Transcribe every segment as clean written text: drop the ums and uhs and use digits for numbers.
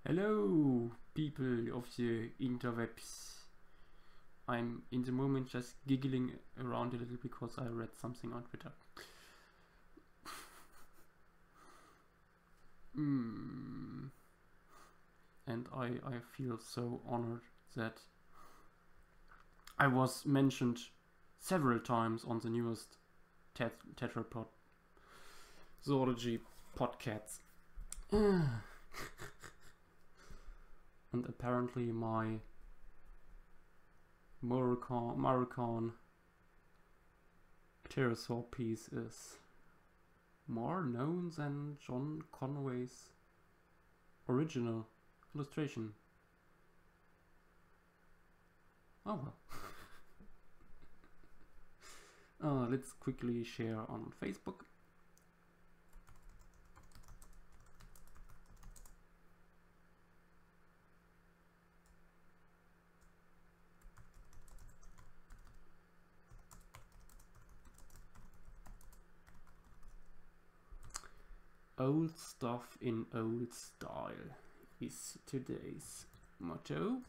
Hello, people of the interwebs. I'm in the moment just giggling around a little because I read something on Twitter. And I feel so honored that I was mentioned several times on the newest Tetrapod Zoology podcast. And apparently my Moroccan pterosaur piece is more known than John Conway's original illustration. Oh well. Let's quickly share on Facebook. Old stuff in old style is today's motto.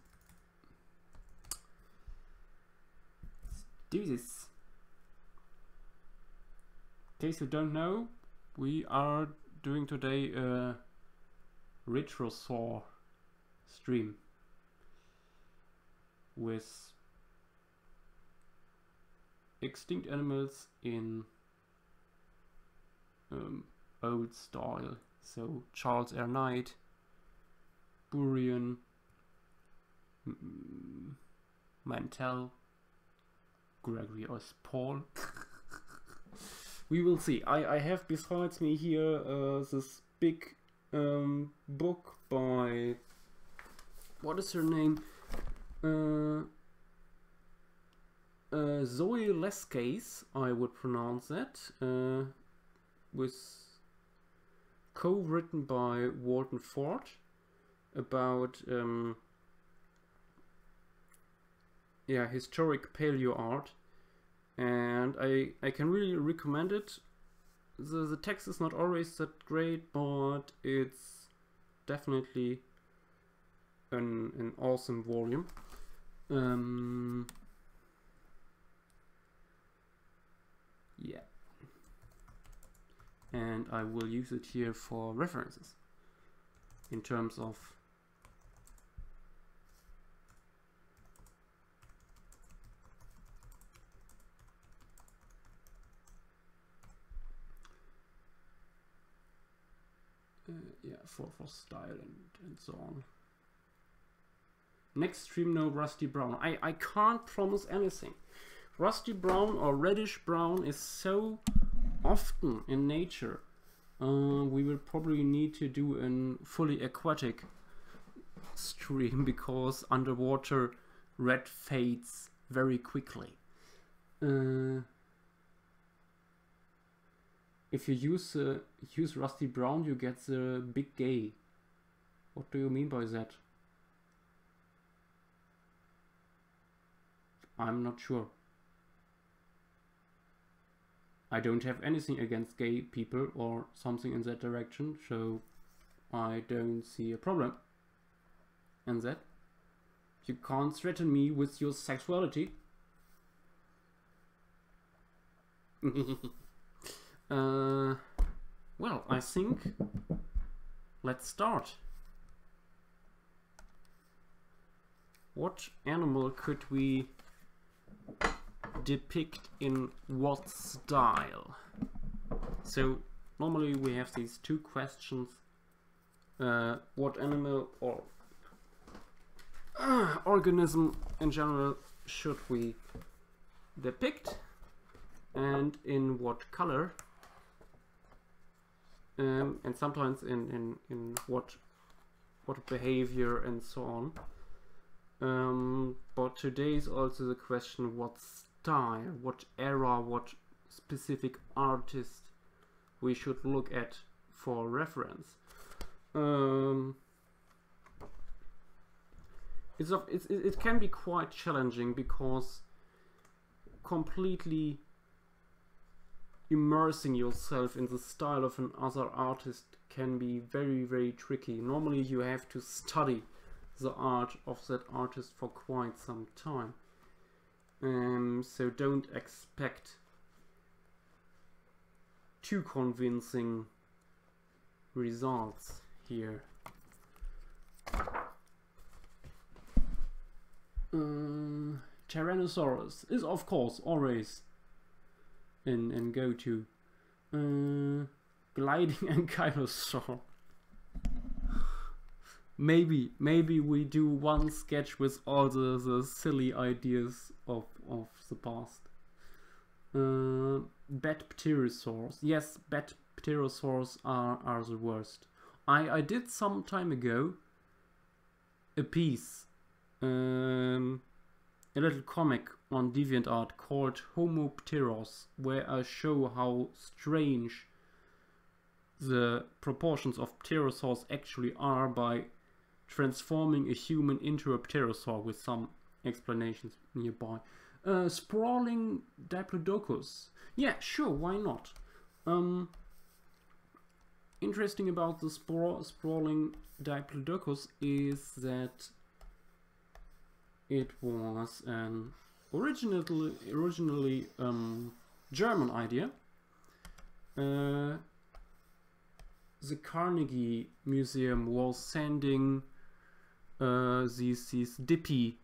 Let's do this. In case you don't know, we are doing today a retrosaur stream with extinct animals in old style. So Charles R. Knight, Burian, Mantell, Gregory S. Paul. We will see. I have besides me here this big book by, what is her name? Zoe Lescase, I would pronounce that, with co-written by Walton Ford about historic paleo art, and I can really recommend it. The text is not always that great, but it's definitely an awesome volume. Yeah. And I will use it here for references in terms of for style and so on. Next stream, no Rusty Brown. I can't promise anything. Rusty brown or reddish brown is so often in nature. We will probably need to do a fully aquatic stream because underwater red fades very quickly. if you use rusty brown, you get the big gay. What do you mean by that? I'm not sure. I don't have anything against gay people or something in that direction, so I don't see a problem in that. You can't threaten me with your sexuality. Well, I think let's start. What animal could we depict in what style? So normally we have these two questions. What animal or organism in general should we depict, and in what color, and sometimes in what behavior and so on. But today is also the question what style, what era, what specific artist we should look at for reference. It can be quite challenging because completely immersing yourself in the style of another artist can be very, very tricky. Normally you have to study the art of that artist for quite some time. So don't expect too convincing results here. Tyrannosaurus is of course always in go-to. Gliding ankylosaur. Maybe we do one sketch with all the silly ideas of the past. Bat pterosaurs. Yes, bat pterosaurs are the worst. I did some time ago a piece, a little comic on DeviantArt called Homopteros, where I show how strange the proportions of pterosaurs actually are by transforming a human into a pterosaur, with some explanations nearby. Sprawling Diplodocus. Yeah, sure, why not? Interesting about the sprawling Diplodocus is that it was an originally German idea. The Carnegie Museum was sending these dippy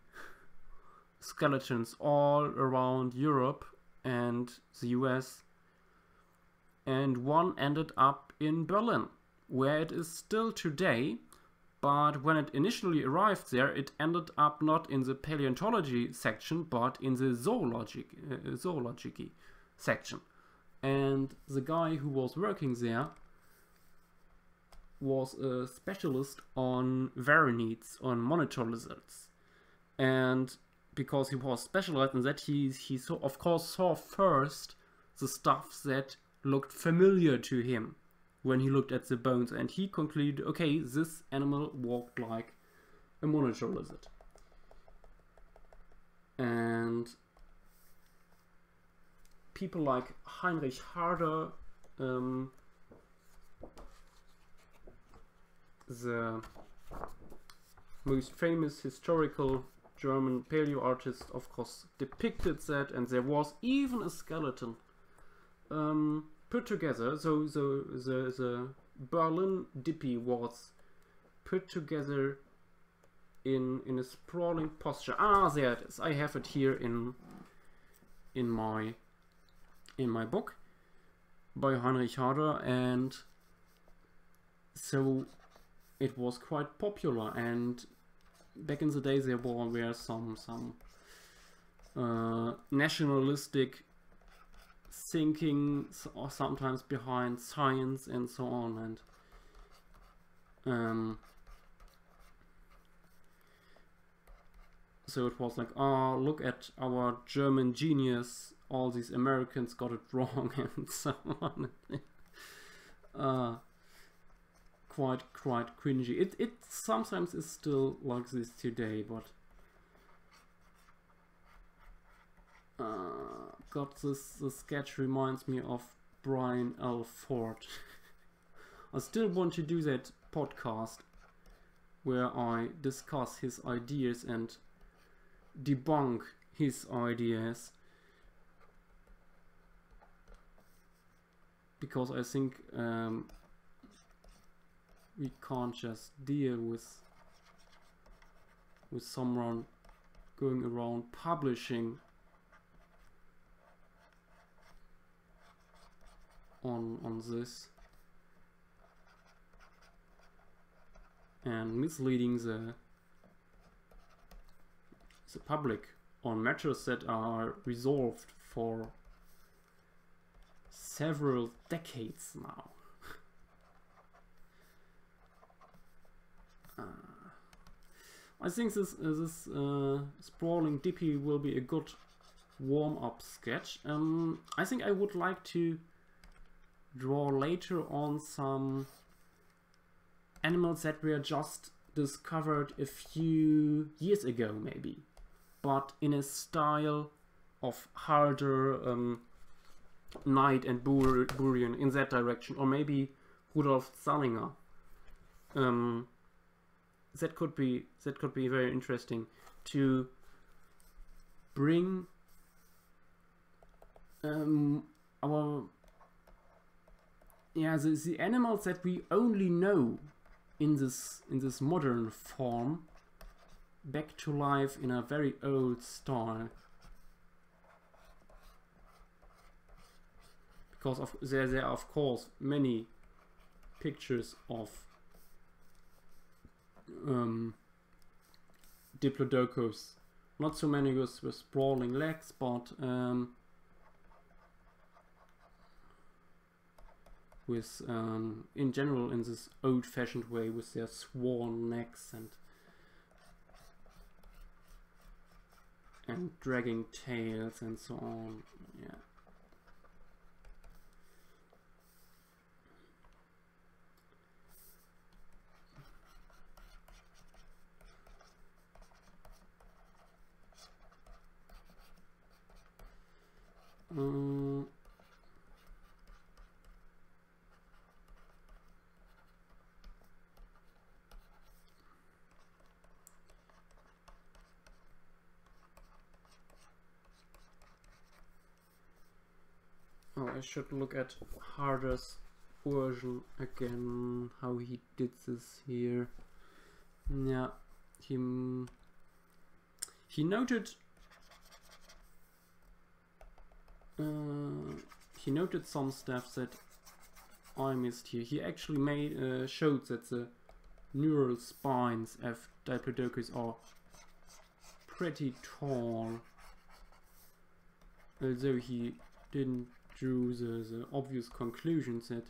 skeletons all around Europe and the US, and one ended up in Berlin, where it is still today. But when it initially arrived there, it ended up not in the paleontology section, but in the zoology section. And the guy who was working there was a specialist on varanids, on monitor lizards. And because he was specialized in that, he of course saw first the stuff that looked familiar to him when he looked at the bones, and he concluded, okay, this animal walked like a monitor lizard. And people like Heinrich Harder, the most famous historical German paleo artist, of course, depicted that, and there was even a skeleton put together. So the Berlin Dippy was put together in a sprawling posture. Ah, there it is. I have it here in my book by Heinrich Harder, and so it was quite popular. And back in the day there were some nationalistic thinking, or sometimes behind science and so on, and so it was like, oh, look at our German genius, all these Americans got it wrong, and so on. quite cringy. It sometimes is still like this today, but God, this sketch reminds me of Brian L. Ford. I still want to do that podcast where I discuss his ideas and debunk his ideas, because I think we can't just deal with someone going around publishing on this and misleading the public on matters that are resolved for several decades now. I think this sprawling dippy will be a good warm-up sketch. I think I would like to draw later on some animals that were just discovered a few years ago maybe, but in a style of harder Knight and Burian, in that direction, or maybe Rudolf Zallinger. That could be very interesting to bring the animals that we only know in this modern form back to life in a very old style. Because there are of course many pictures of Diplodocus, not so many with sprawling legs, but with in general in this old-fashioned way with their swan necks and dragging tails and so on. Yeah. Oh, I should look at Harder's version again, how he did this here. Yeah, he noted some stuff that I missed here. He actually showed that the neural spines of Diplodocus are pretty tall, although he didn't drew the obvious conclusions that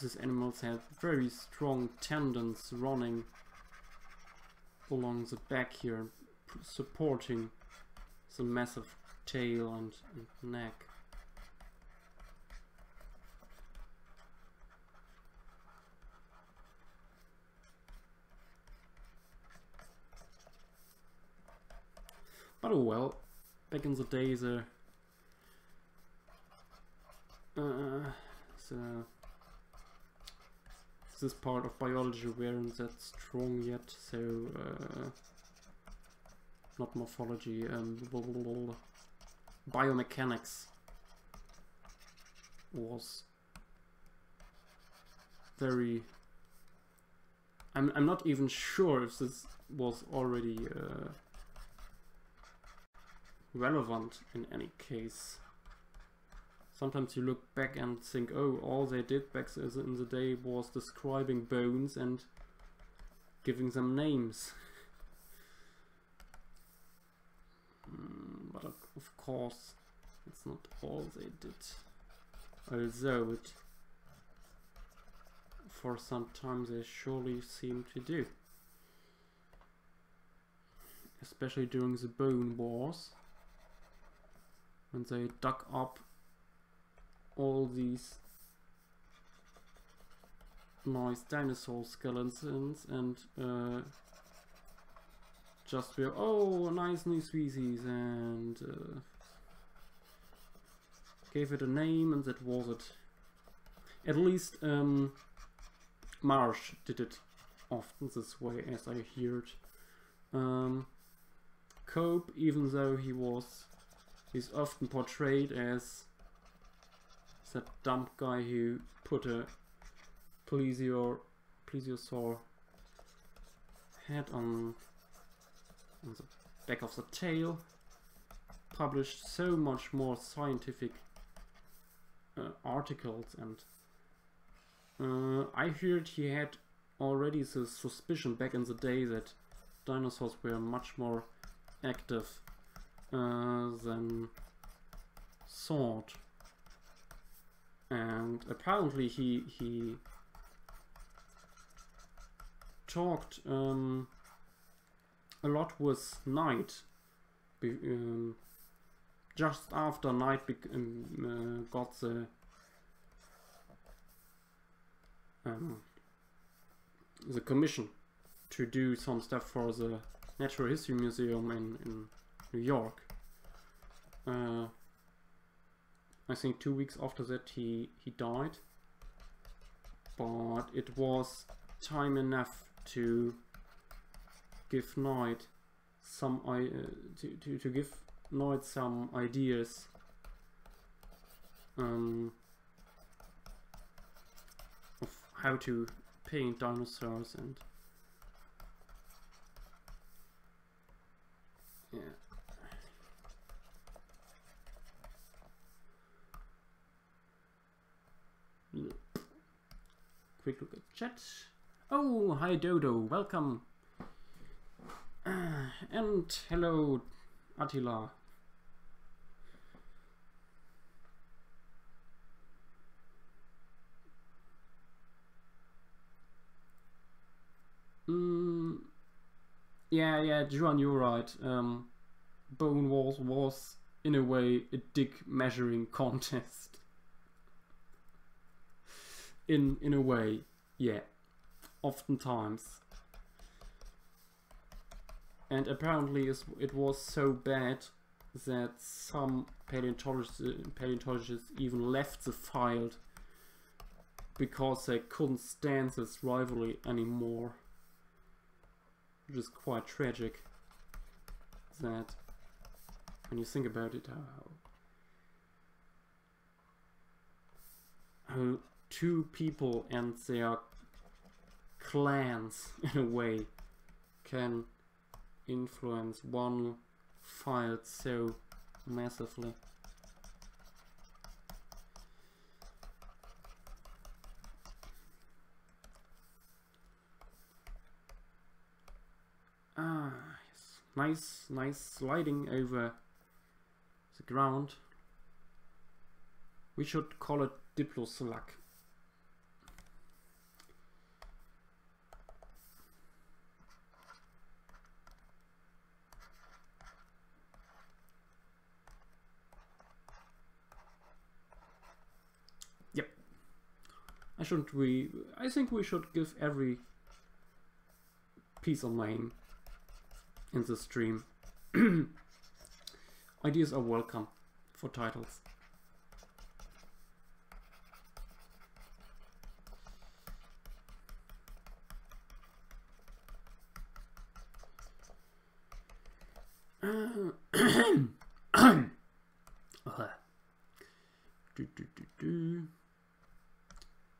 these animals have very strong tendons running along the back here, supporting the massive tail and neck. But oh well, back in the day this part of biology weren't that strong yet, so not morphology, biomechanics was very... I'm not even sure if this was already relevant in any case. Sometimes you look back and think, oh, all they did back in the day was describing bones and giving them names. But of course, it's not all they did. Although it, for some time, they surely seem to do. Especially during the Bone Wars, when they dug up all these nice dinosaur skeletons and just were, oh, a nice new species, and gave it a name, and that was it. At least Marsh did it often this way, as I heard. Cope, even though he's often portrayed as that dumb guy who put a plesiosaur head on the back of the tail, published so much more scientific articles, and I heard he had already the suspicion back in the day that dinosaurs were much more active than thought, and apparently he talked a lot with Knight just after Knight got the commission to do some stuff for the Natural History Museum in New York. I think 2 weeks after that he died, but it was time enough to give Knight some to give Knight some ideas of how to paint dinosaurs, and yeah. Quick look at chat. Oh, hi Dodo, welcome. And hello Attila. Yeah, Juan, you're right. Bone Wars was in a way a dick measuring contest. In a way, yeah, oftentimes. And apparently it was so bad that some paleontologists even left the field because they couldn't stand this rivalry anymore. Which is quite tragic, that when you think about it, how two people and their clans in a way can influence one field so massively. Yes. Nice sliding over the ground. We should call it Diploslug. Yep. I think we should give every piece a name in the stream. Ideas are welcome for titles.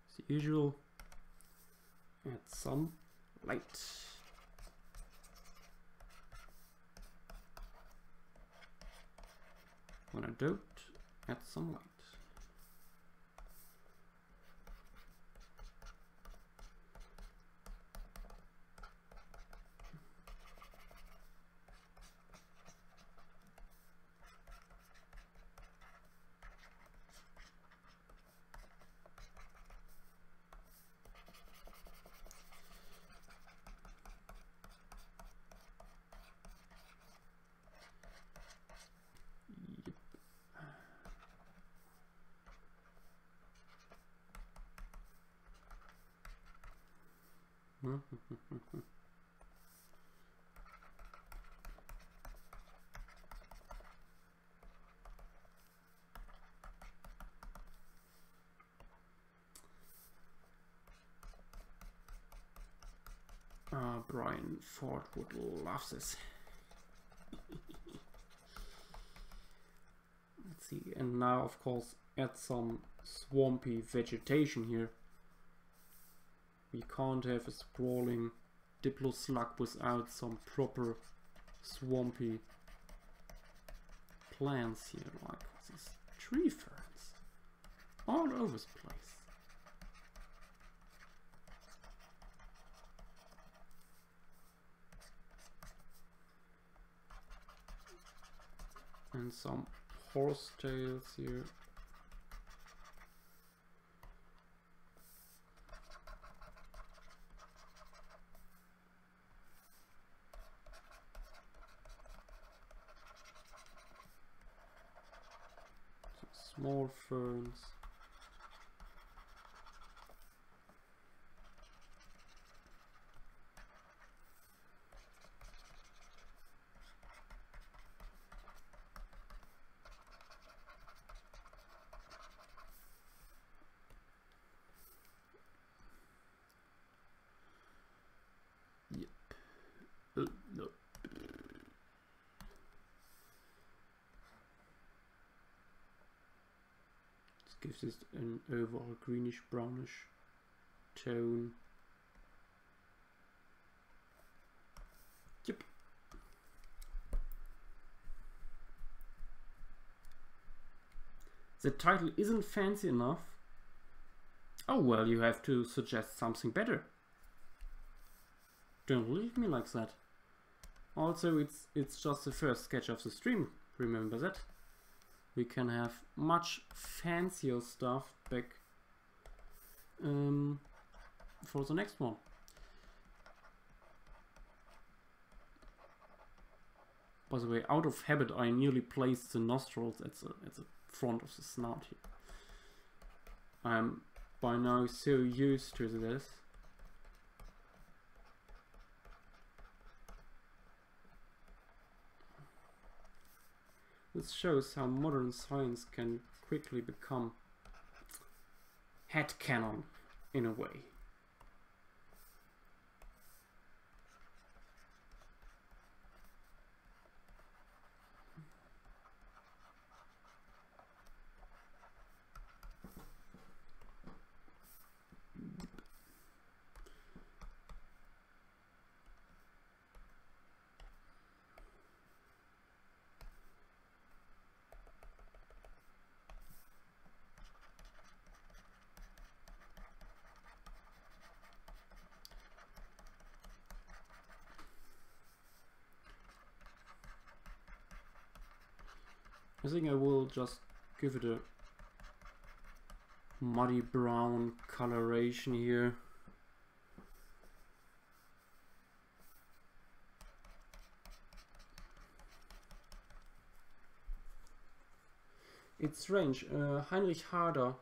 As usual, add some light. When I don't, add some light. Brian Ford would love this. Let's see, and now of course add some swampy vegetation here. We can't have a sprawling Diploslug without some proper swampy plants here, like these tree ferns all over the place. And some horsetails here. Some small ferns. No. This gives it an overall greenish brownish tone. Yep. The title isn't fancy enough. Oh well, you have to suggest something better. Don't leave me like that. Also, it's just the first sketch of the stream, remember that? We can have much fancier stuff back for the next one. By the way, out of habit, I nearly placed the nostrils at the front of the snout here. I'm by now so used to this. This shows how modern science can quickly become headcanon in a way. I think I will just give it a muddy brown coloration here. It's strange, Heinrich Harder,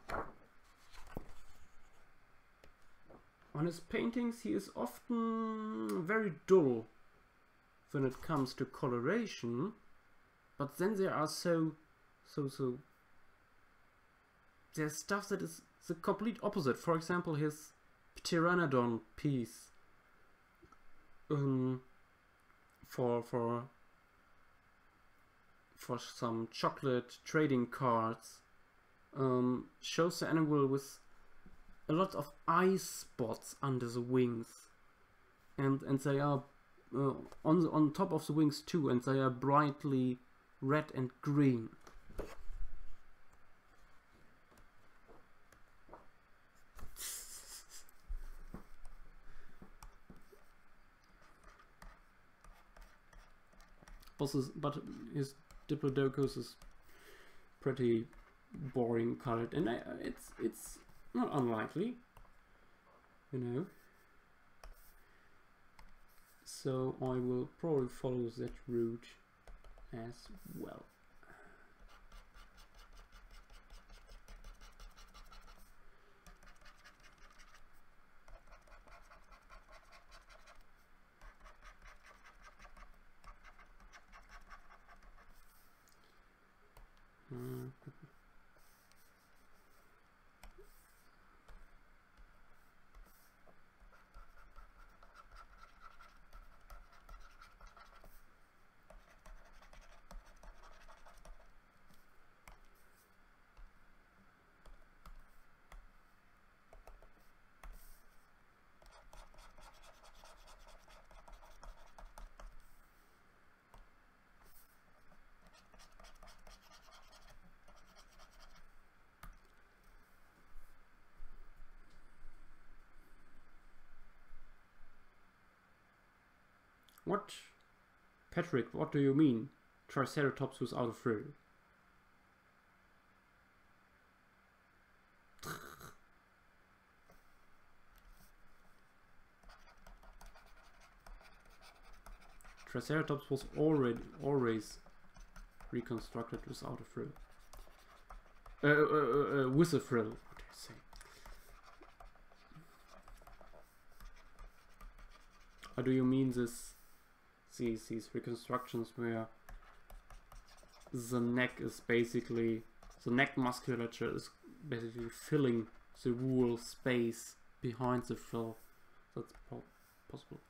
on his paintings he is often very dull when it comes to coloration. But then there are there's stuff that is the complete opposite. For example, his Pteranodon piece for some chocolate trading cards shows the animal with a lot of eye spots under the wings, and they are on top of the wings too, and they are brightly red and green. But his Diplodocus is pretty boring colored, and it's not unlikely, you know. So I will probably follow that route as well. What? Patrick, what do you mean? Triceratops without a frill. Triceratops was always reconstructed without a frill. With a frill, what do you say? Or do you mean these reconstructions where the neck is basically, the neck musculature is basically filling the wool space behind the frill? That's possible.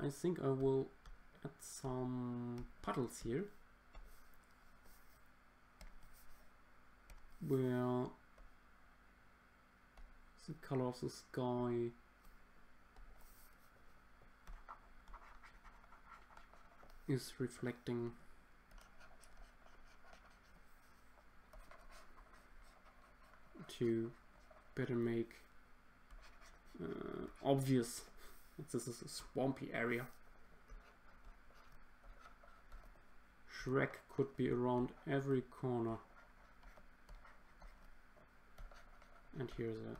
I think I will add some puddles here where the color of the sky is reflecting to better make obvious that this is a swampy area. Shrek could be around every corner. And here the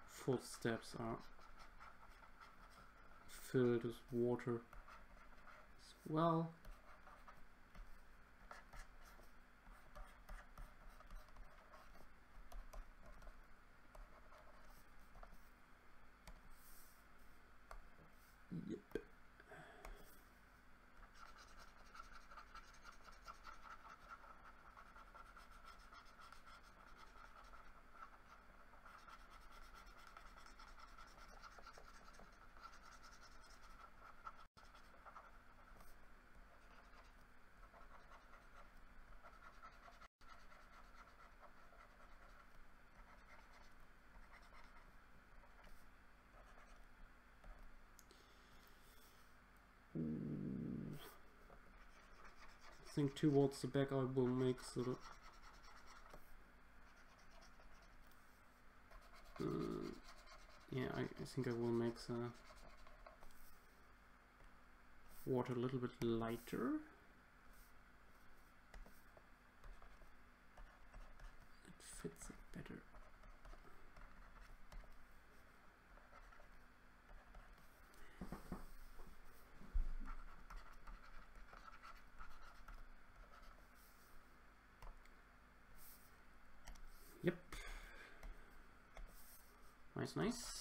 footsteps are filled with water as well. Yep. I think towards the back I will make the yeah, I think I will make the water a little bit lighter. fits it better. Yep. Nice, nice.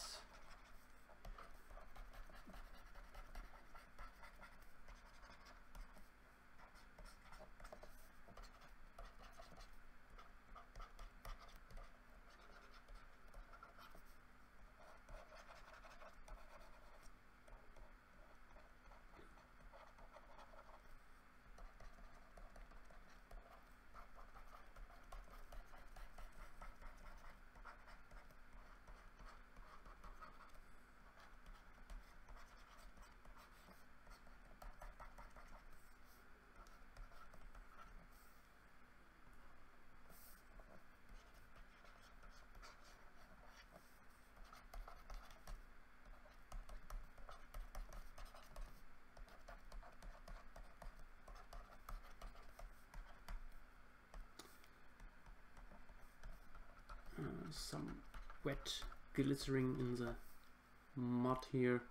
Some wet glittering in the mud here.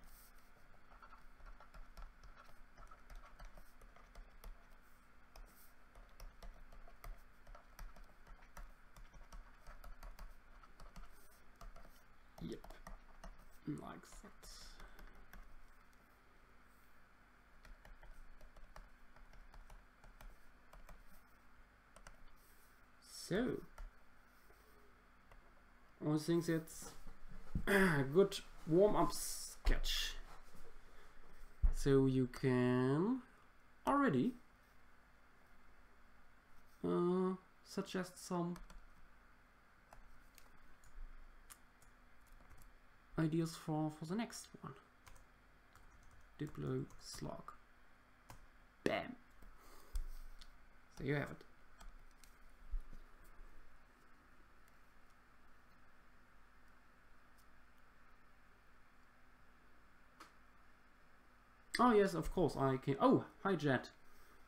Yep, like that. So I think that's a good warm-up sketch. So you can already suggest some ideas for the next one. Diplo slug. Bam! There you have it. Oh yes, of course I can. Oh, hi Jet.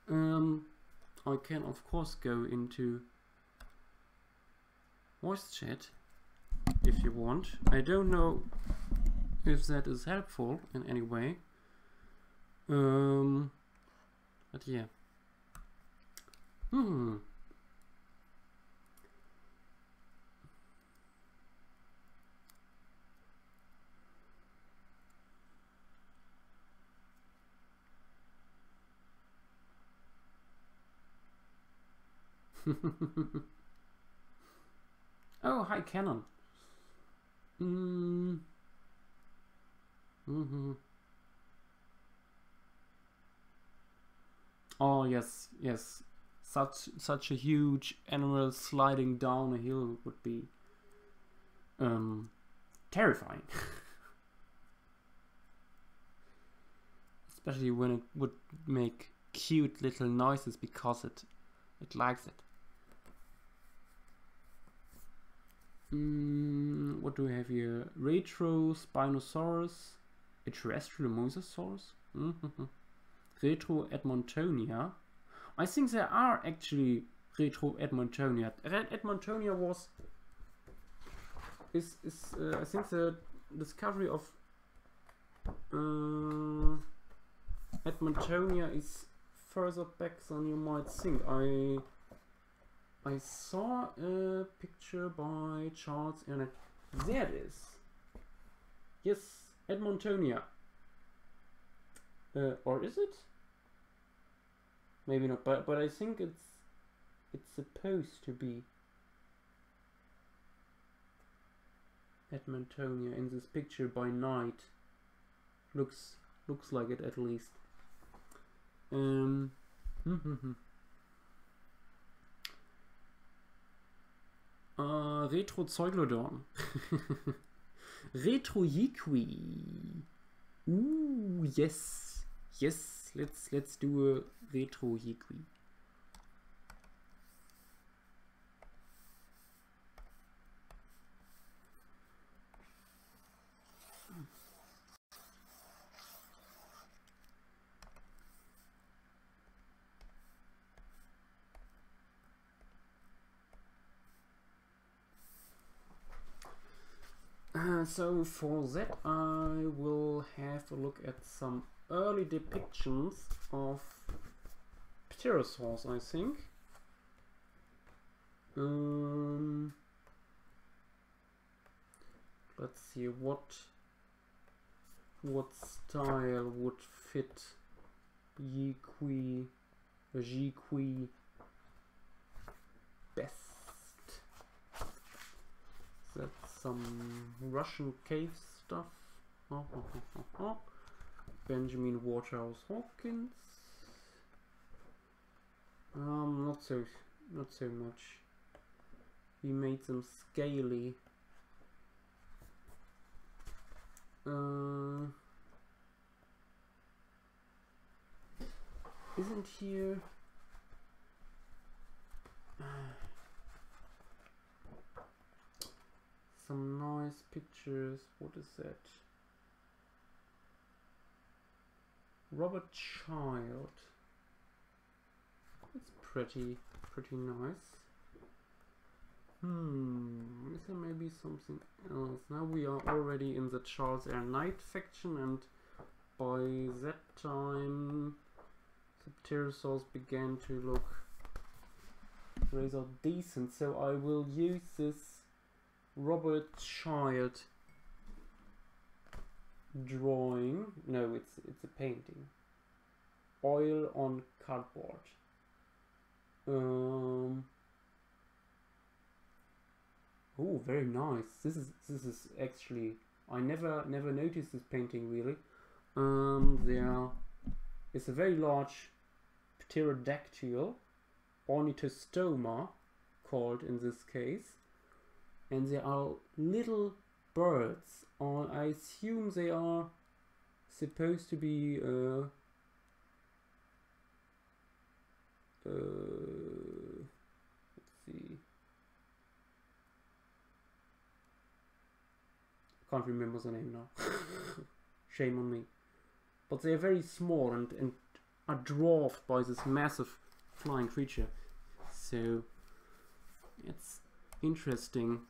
I can of course go into voice chat if you want. I don't know if that is helpful in any way. But yeah. Oh, hi Canon. Oh yes, yes. Such a huge animal sliding down a hill would be terrifying. Especially when it would make cute little noises because it likes it. What do we have here? Retro Spinosaurus, a terrestrial mosasaurus. Retro Edmontonia. I think there are actually Retro Edmontonia. Edmontonia is I think the discovery of Edmontonia is further back than you might think. I saw a picture by Charles Ernest. There it is. Yes, Edmontonia. Or is it? Maybe not, but I think it's supposed to be Edmontonia in this picture by night. Looks like it at least. Retro Zeuglodon. Retro Yiqui. Ooh, yes. Yes, let's do a Retro Yiqui. So for that I will have a look at some early depictions of pterosaurs, I think. Let's see what style would fit Jiqui best. That's some Russian cave stuff. Benjamin Waterhouse Hawkins. Not so much. He made them scaly. Isn't here some nice pictures? What is that? Robert Child. It's pretty nice. Is there maybe something else? Now we are already in the Charles R. Knight faction, and by that time the pterosaurs began to look rather decent, so I will use this Robert Child drawing. No, it's a painting. Oil on cardboard. Oh, very nice. This is actually, I never noticed this painting really. There is a very large pterodactyl, ornithostoma called in this case, and there are little birds. I assume they are supposed to be let's see. Can't remember the name now. Shame on me. But they are very small and are dwarfed by this massive flying creature. So it's interesting.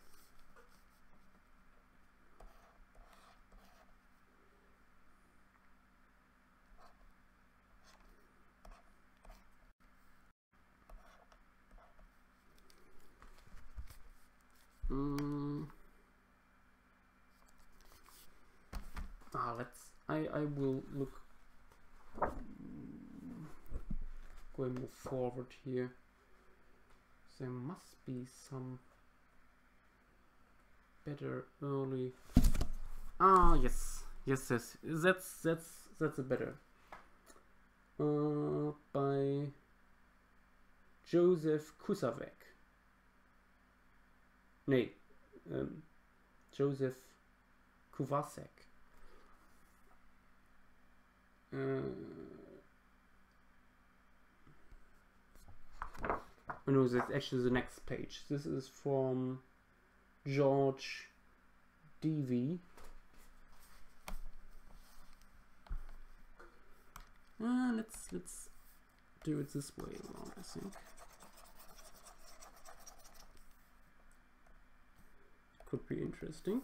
I will look going more forward here. There must be some better early. Yes, that's a better. By Joseph Kusavek. Nee, Joseph Kuvasek. No, that's actually the next page. This is from George Devey. Let's do it this way around, I think. Could be interesting.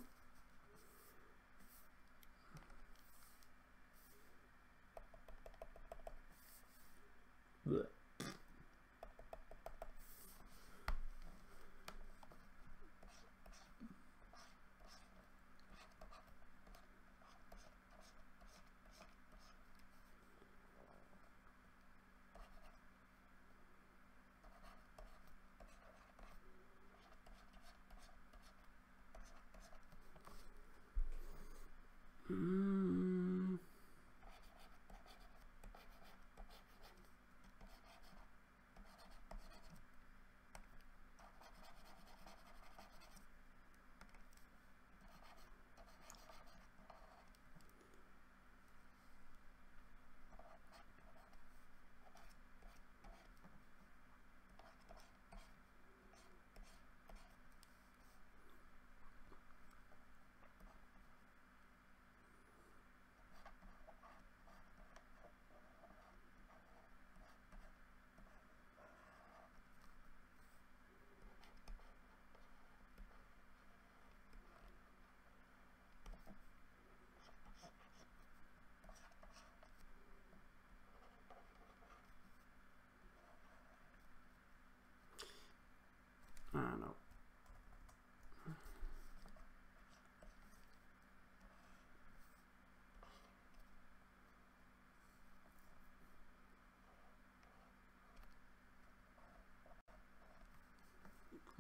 Blech.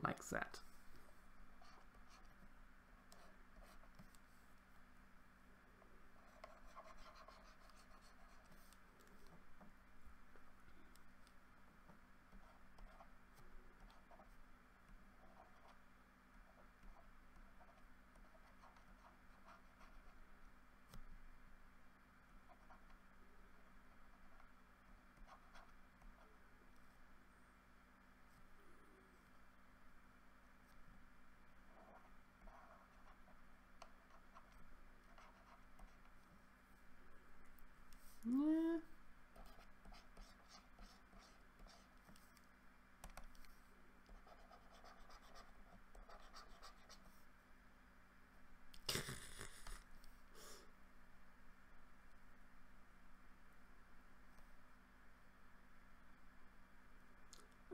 like that. Yeah.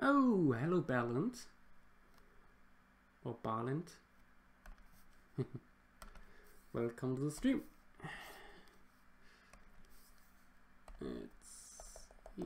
Oh, hello, Ballant. Or Ballant. Welcome to the stream. Let's see.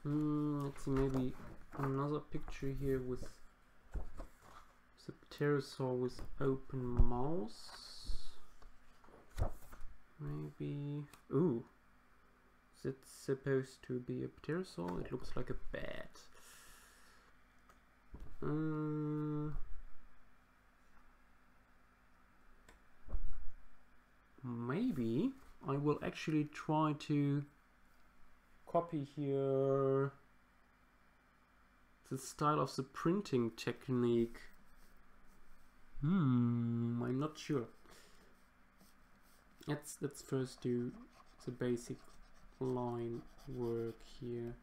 Let's see, maybe another picture here with the pterosaur with open mouth. Maybe. Ooh, is it supposed to be a pterosaur? It looks like a bat. Maybe I will actually try to copy here the style of the printing technique. I'm not sure. Let's first do the basic line work here.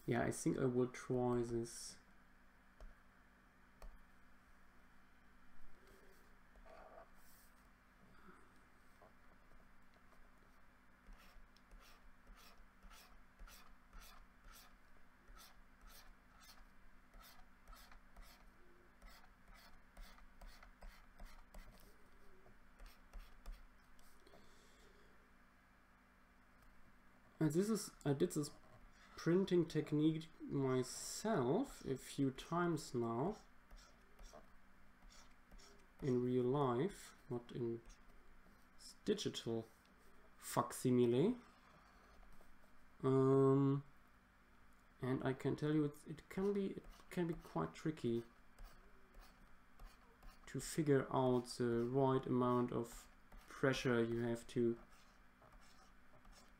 Yeah, I think I will try this. I did this printing technique myself a few times now in real life, not in digital facsimile, and I can tell you it can be quite tricky to figure out the right amount of pressure you have to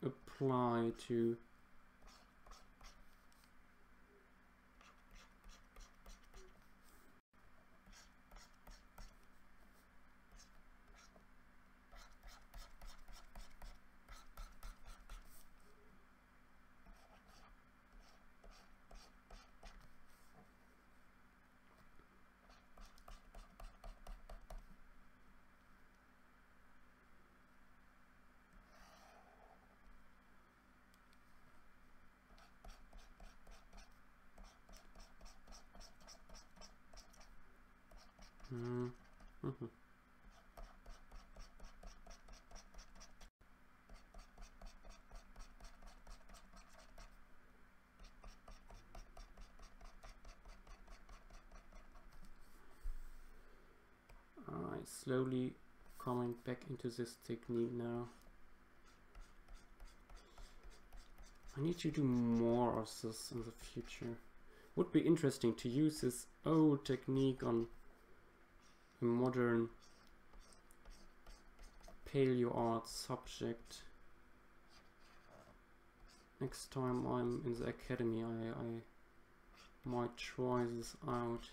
apply to slowly coming back into this technique now. I need to do more of this in the future. Would be interesting to use this old technique on a modern paleo art subject. Next time I'm in the academy, I might try this out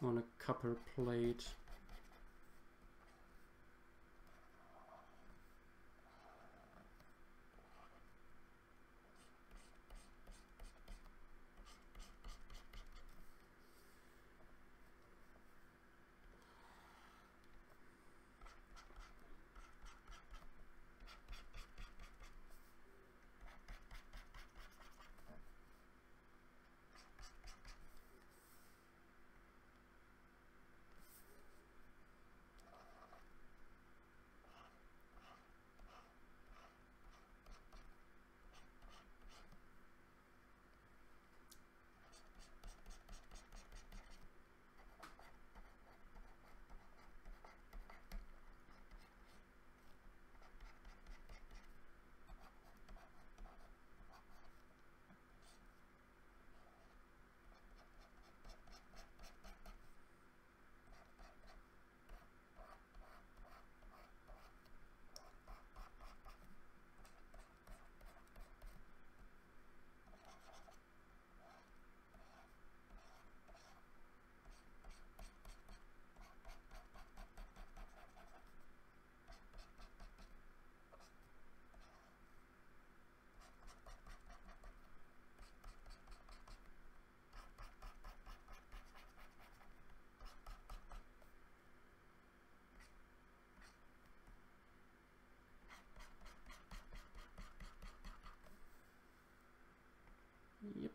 on a copper plate. Yep.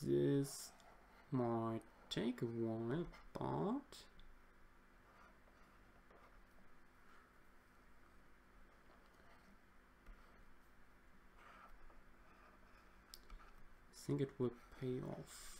This might take a while, but I think it will pay off.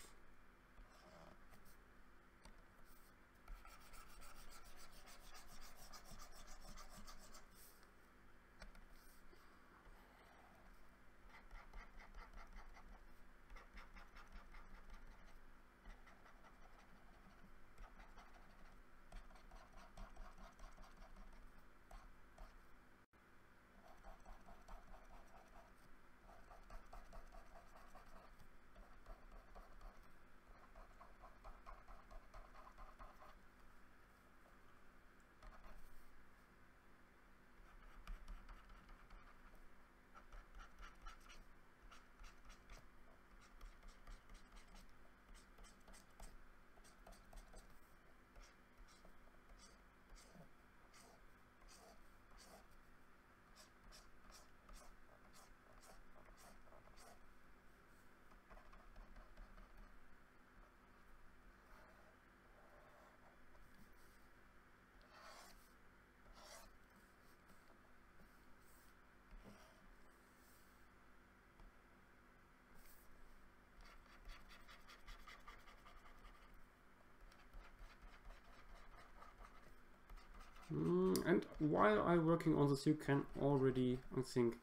And while I'm working on this, you can already, I think,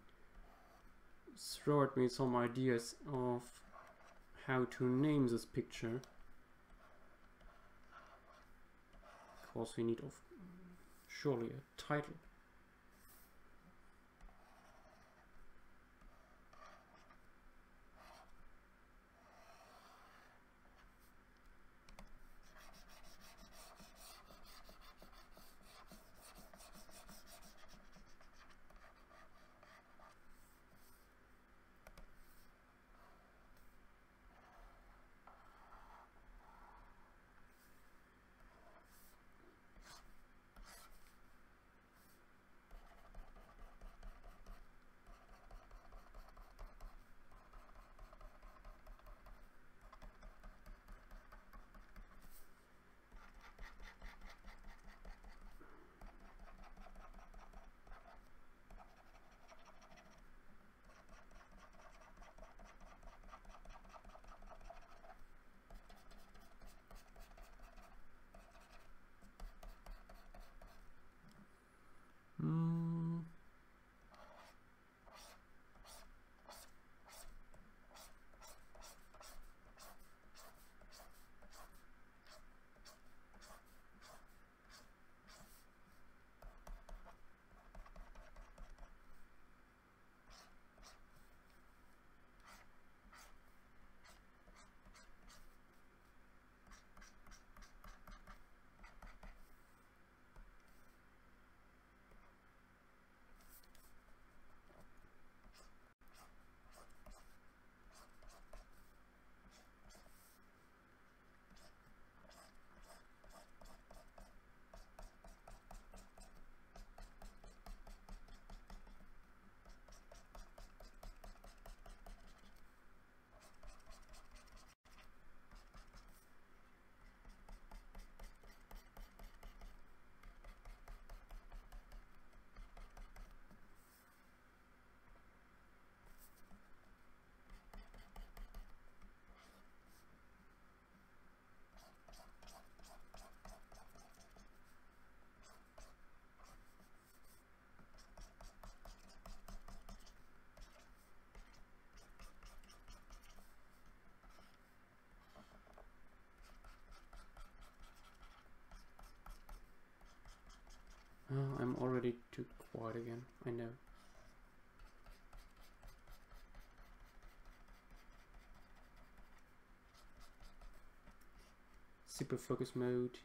throw at me some ideas of how to name this picture. Of course, we need surely a title. already too quiet again, I know. Super focus mode.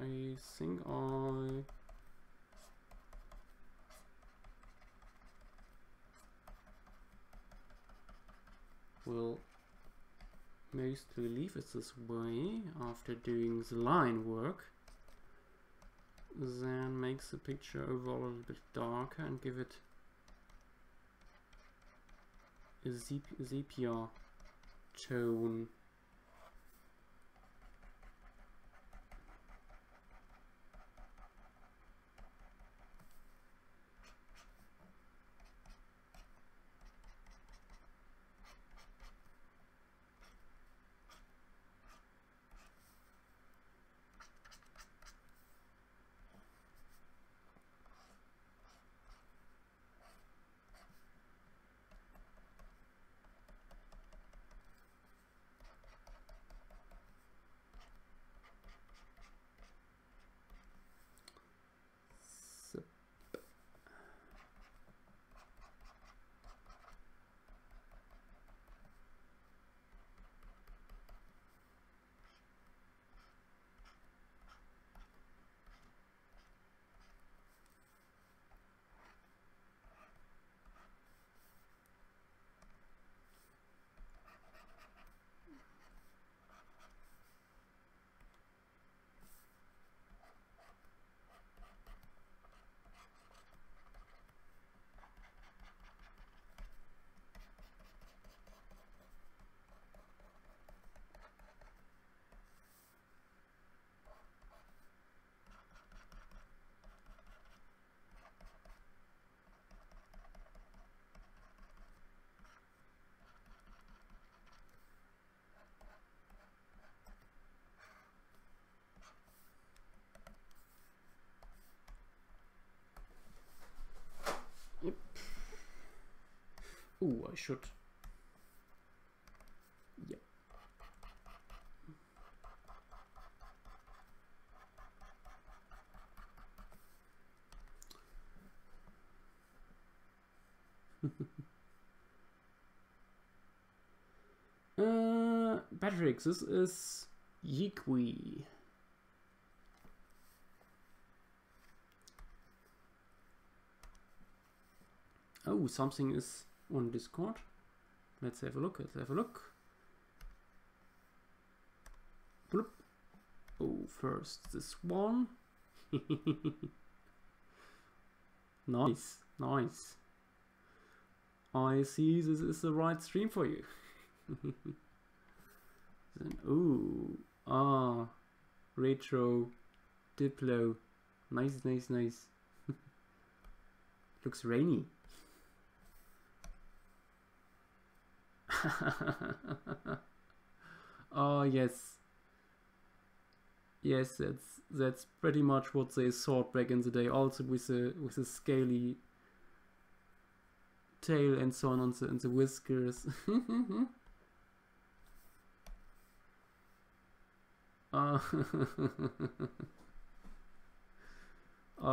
I think I will mostly leave it this way after doing the line work, then make the picture overall a little bit darker and give it a sepia tone. Yep. Ooh, I should. Yeah. Patrick, this is Yiqui. Oh, something is on Discord. Let's have a look. Let's have a look. Bloop. Oh, first this one. Nice, nice. I see this is the right stream for you. Then, ooh, retro, Diplo. Nice, nice, nice. Looks rainy. Oh yes, yes, that's pretty much what they thought back in the day. Also with a scaly tail and so on, and the whiskers. Oh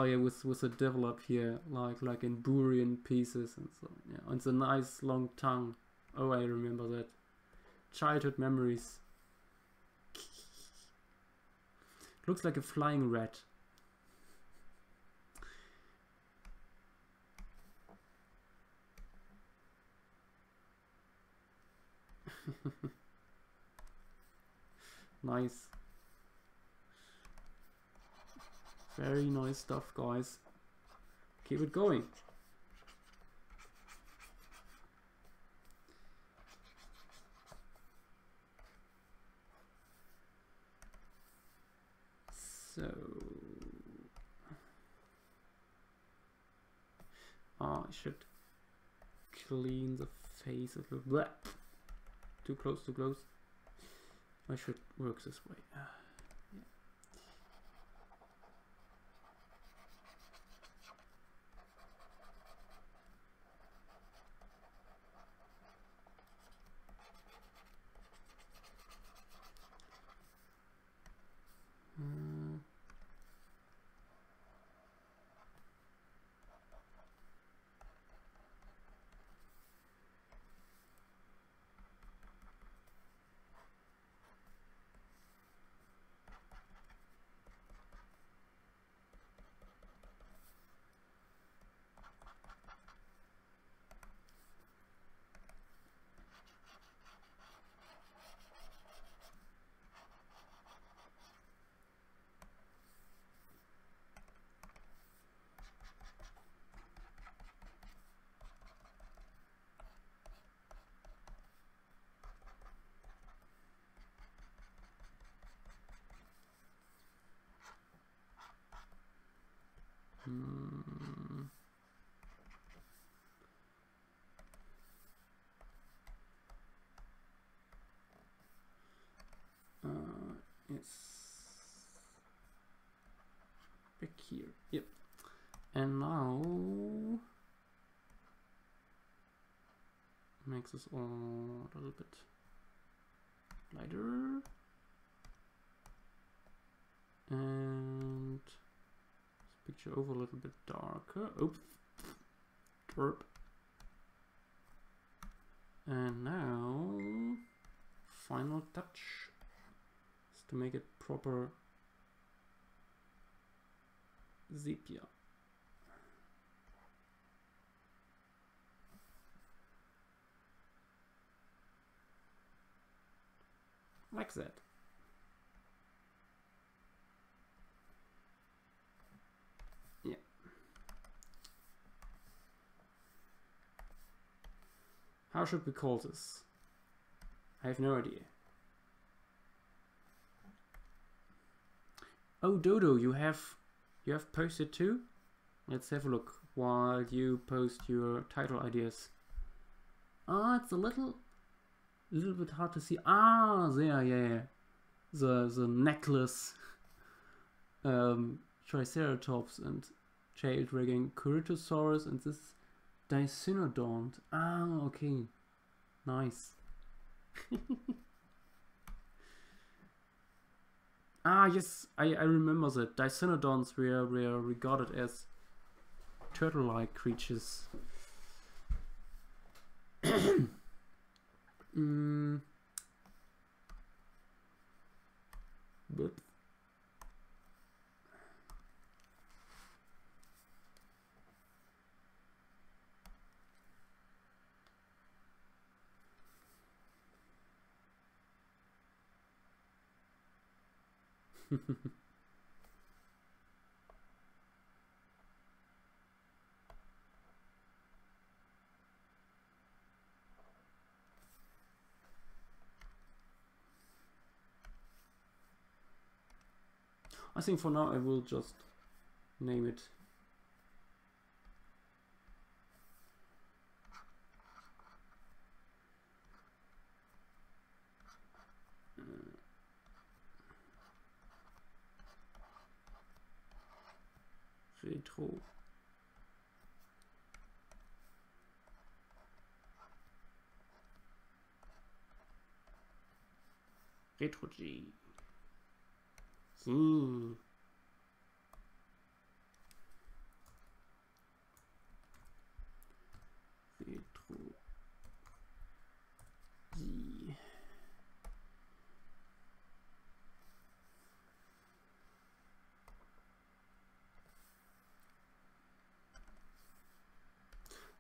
yeah, with a devil up here, like in Burian pieces and so on. Yeah, and the nice long tongue. Oh, I remember that. Childhood memories. Looks like a flying rat. Nice. Very nice stuff, guys. Keep it going. So, I should clean the face a little bit. Too close, too close. I should work this way. Yeah. Yes. Back here. Yep. And now makes this all a little bit lighter. And this picture over a little bit darker. Oops. Derp. And now final touch is to make it proper sepia. Like that. Yeah. How should we call this? I have no idea. Oh, Dodo, you have posted too? Let's have a look while you post your title ideas. Ah, it's a little bit hard to see. Ah, there, yeah. The necklace, Triceratops and tail dragging Corytosaurus and this Dicynodont. Ah, okay, nice. Ah, yes, I remember that. Dicynodonts were regarded as turtle-like creatures. But I think for now I will just name it Retro G. Retro G.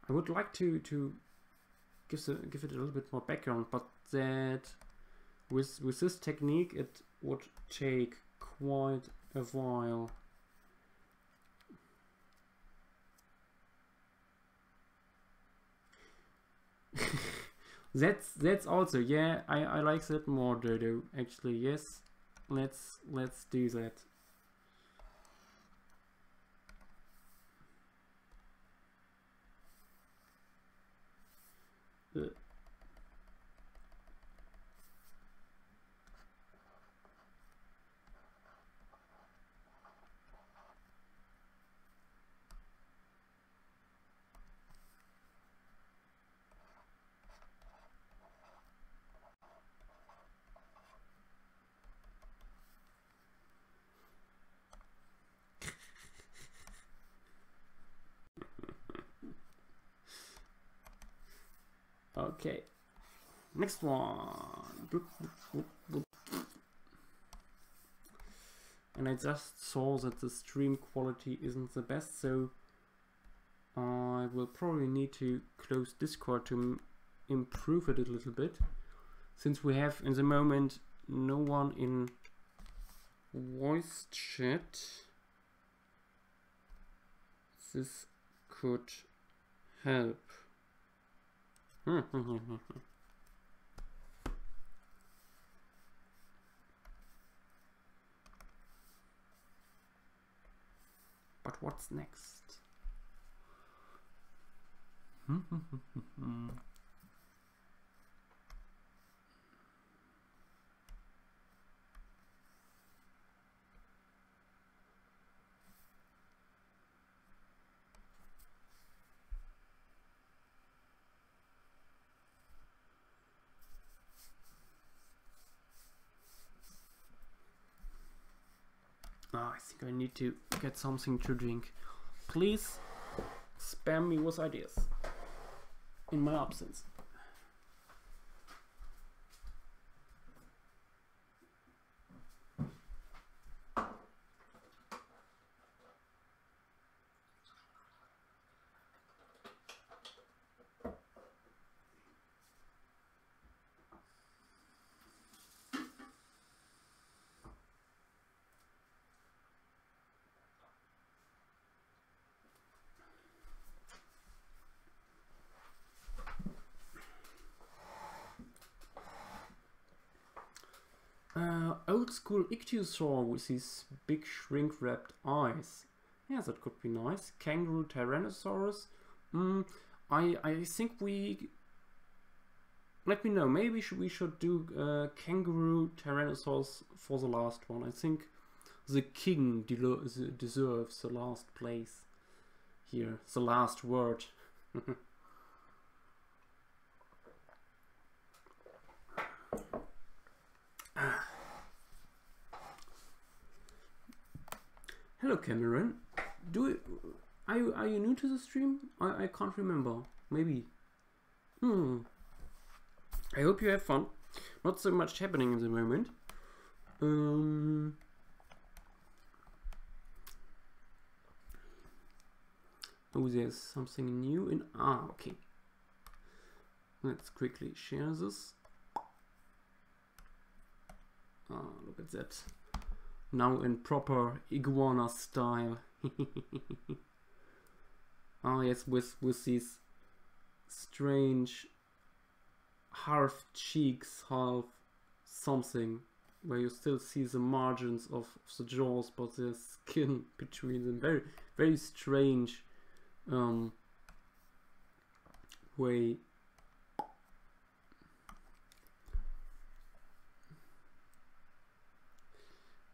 I would like to give it a little bit more background, but that with this technique it would take quite a while. That's also, yeah, I like that more, Dodo. Actually, yes, let's do that. Okay, next one. And I just saw that the stream quality isn't the best, so I will probably need to close Discord to improve it a little bit, since we have in the moment no one in voice chat. This could help. But what's next? I think I need to get something to drink. Please spam me with ideas in my absence. Old school ichthyosaur with his big shrink-wrapped eyes. Yeah, that could be nice. Kangaroo Tyrannosaurus. I think we... Let me know. Maybe we should do Kangaroo Tyrannosaurus for the last one. I think the king deserves the last place here. The last word. Hello Cameron, are you new to the stream? I can't remember. Maybe. I hope you have fun. Not so much happening in the moment. Oh, there's something new in... okay. Let's quickly share this. Look at that. Now in proper iguana style. Yes, with these strange half cheeks, half something, where you still see the margins of the jaws, but there's skin between them. Very, very strange way.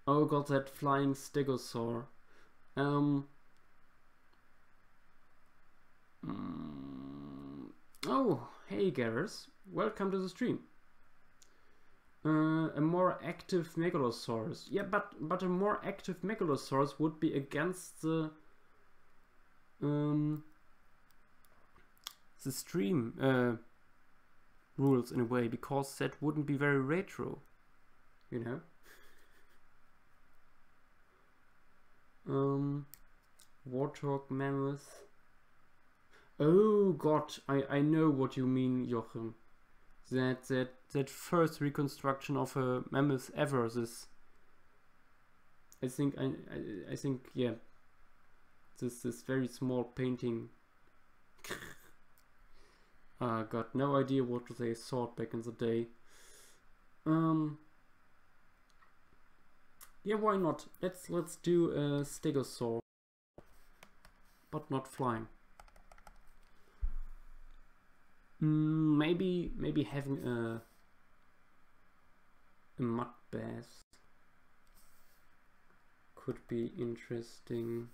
Oh, got that flying stegosaur. Oh, hey Garrus, welcome to the stream. A more active Megalosaurus. Yeah, but a more active Megalosaurus would be against the stream rules in a way, because that wouldn't be very retro, you know. Warthog mammoth. Oh god, I know what you mean, Jochen. That first reconstruction of a mammoth ever. This I think yeah. This very small painting. Got no idea what they thought back in the day. Yeah, why not? Let's do a stegosaur, but not flying. Maybe having a mud bath could be interesting.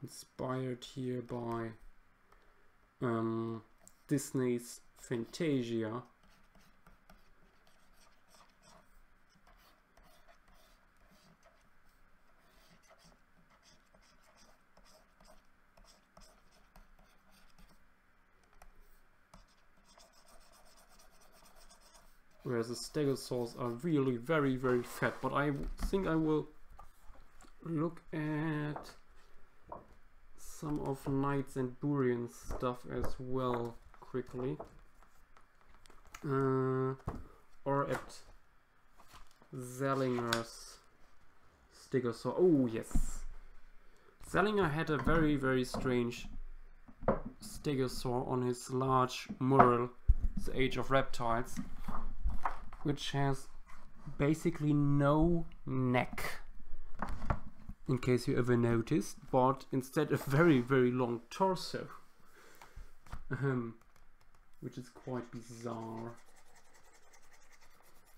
Inspired here by Disney's Fantasia. Whereas the stegosaurs are really very, very fat, but I think I will look at some of Knights and Burian's stuff as well quickly, or at Zellinger's stegosaur. Oh yes, Zellinger had a very, very strange stegosaur on his large mural, The Age of Reptiles, which has basically no neck, in case you ever noticed, but instead a very, very long torso, which is quite bizarre.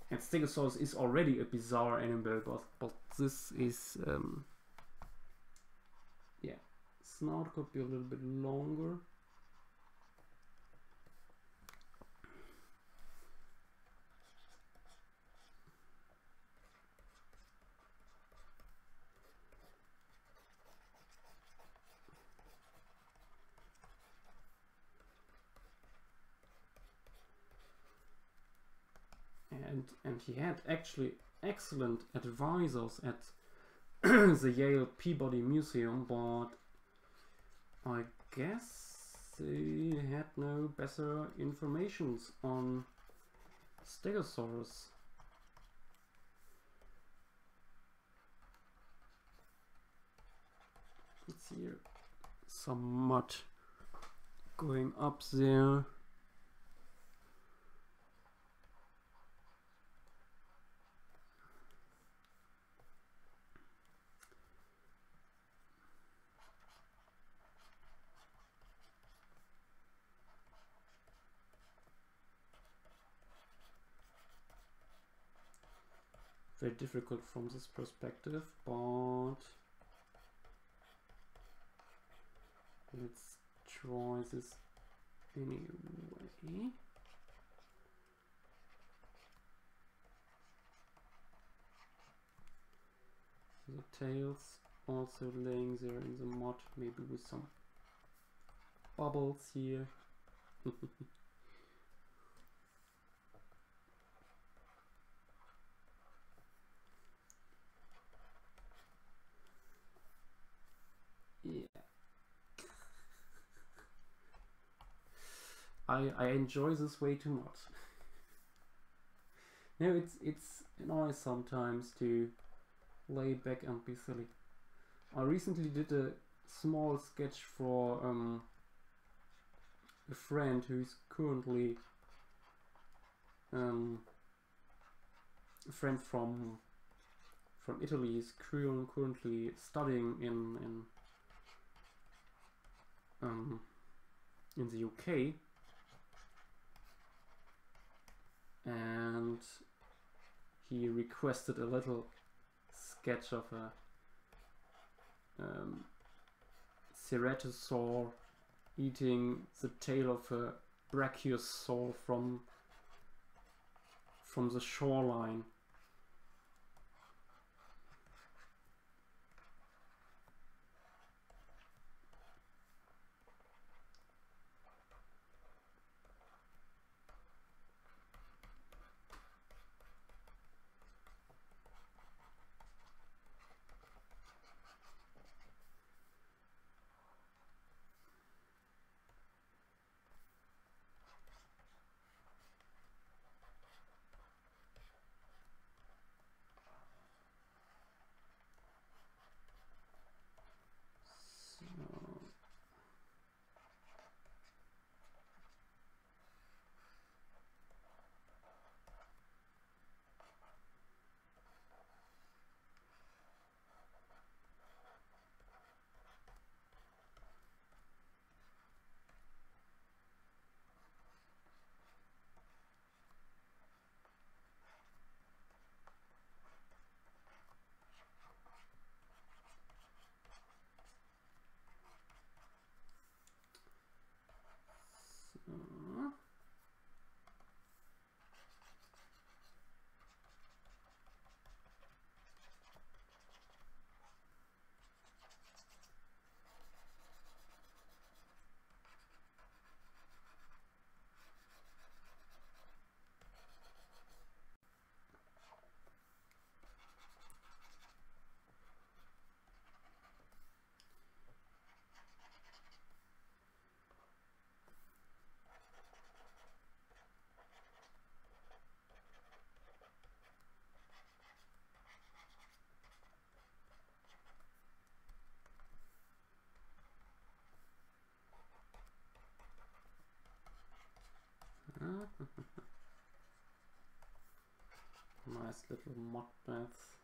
And Stegosaurus is already a bizarre animal, but this is, yeah, snout could be a little bit longer. And he had actually excellent advisors at the Yale Peabody Museum, but I guess they had no better informations on Stegosaurus. Let's see here, some mud going up there. very difficult from this perspective, but let's try this anyway. The tails also laying there in the mud, maybe with some bubbles here. Yeah. I enjoy this way too much. No, it's nice sometimes to lay back and be silly. I recently did a small sketch for a friend who's currently a friend from Italy. Is currently studying in the UK, and he requested a little sketch of a ceratosaur eating the tail of a brachiosaur from the shoreline. Nice little mud bath.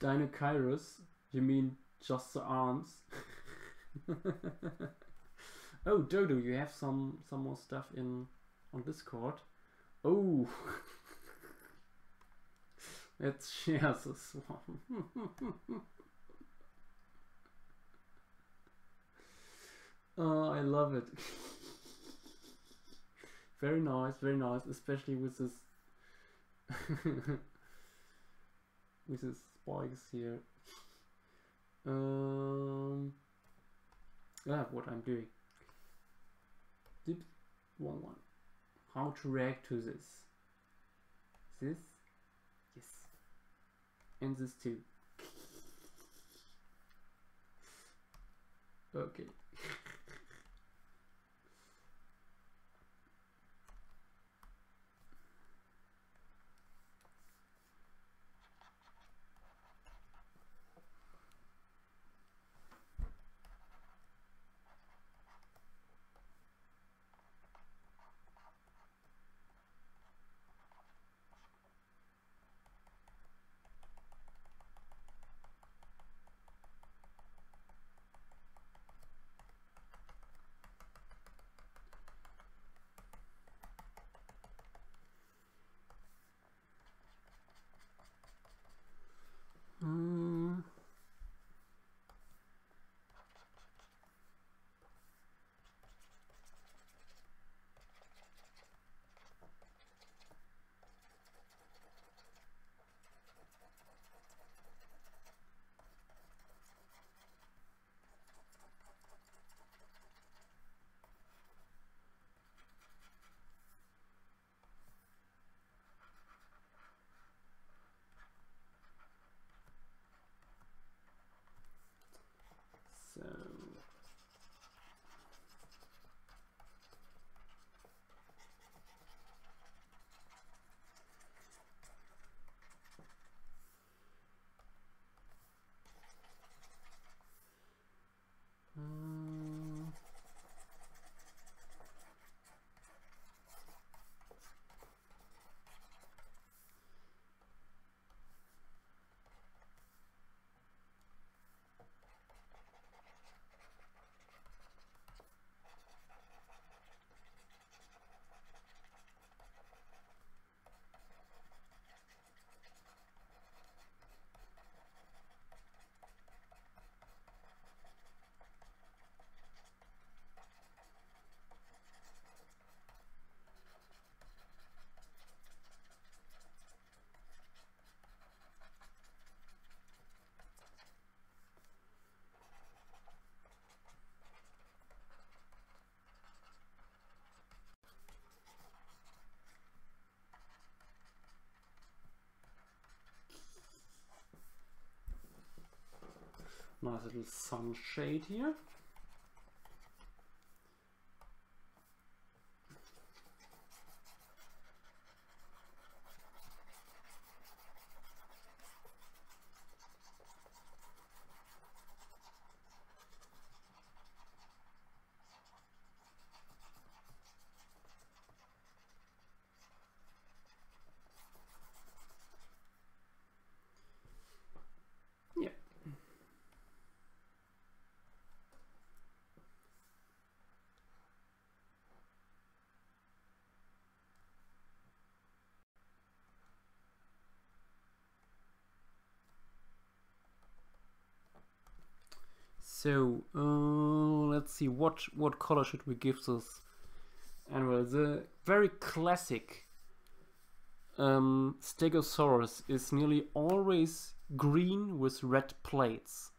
Dinokairos? You mean just the arms? Oh, Dodo, you have some more stuff on Discord. Oh, Let's share this one. Oh, I love it. Very nice, especially with this with his spikes here. What I'm doing. Dip 1-1. How to react to this? This? Yes. And this too. Okay. Nice little sunshade here. So let's see, what color should we give this animal? The very classic Stegosaurus is nearly always green with red plates.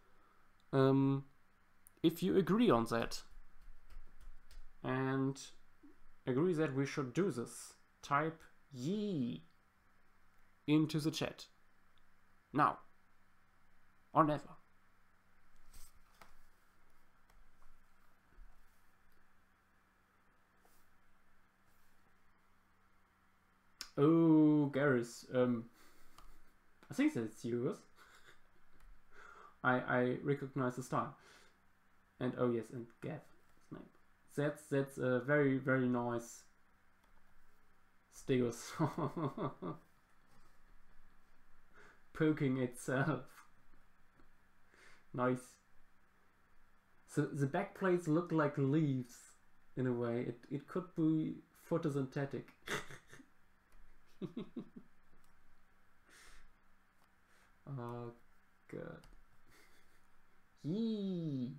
If you agree on that and agree that we should do this, type "yee" into the chat now or never. Oh, Garrus, I think that's yours. I recognize the style. And oh yes, and Gav, that's a very nice Stegosaurus poking itself. Nice. So the back plates look like leaves in a way. It could be photosynthetic. Oh god. Yee.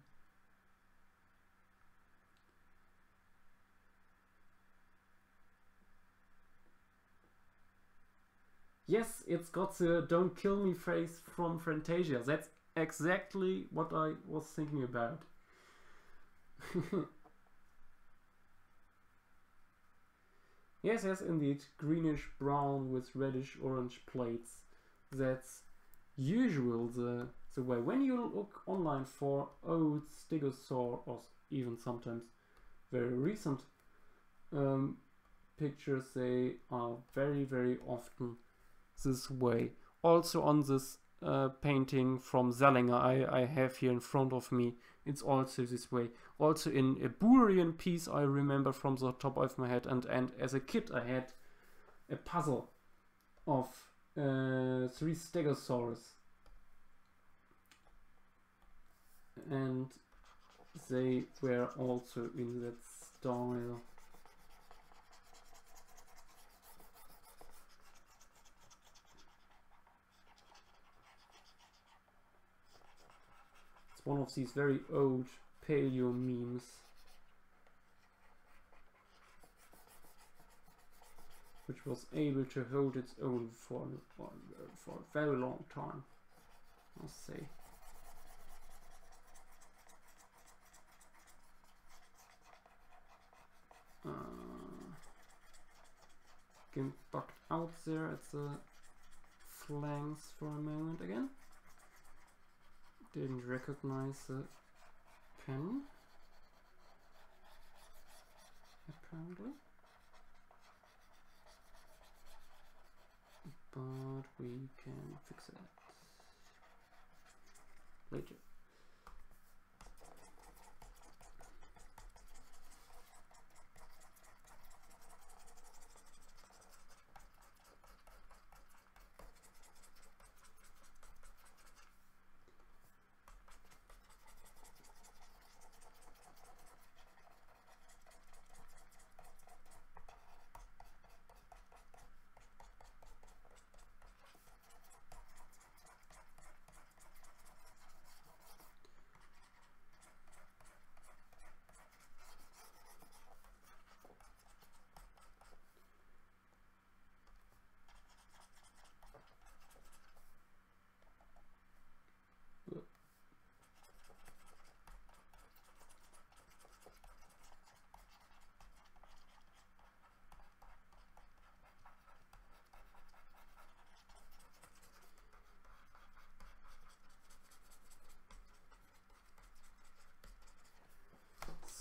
Yes, it's got the "don't kill me" phrase from Fantasia. That's exactly what I was thinking about. Yes, yes, indeed. Greenish brown with reddish orange plates. That's usual the way. When you look online for old stegosaur, or even sometimes very recent pictures, they are very, very often this way. Also on this painting from Zellinger I have here in front of me, it's also this way. Also in a Burian piece I remember from the top of my head, and as a kid I had a puzzle of 3 stegosaurus, and they were also in that style. It's one of these very old paleo memes, which was able to hold its own for a very long time, I must say. Getting bugged out there at the flanks for a moment again. Didn't recognize the pen, apparently. But we can fix it later.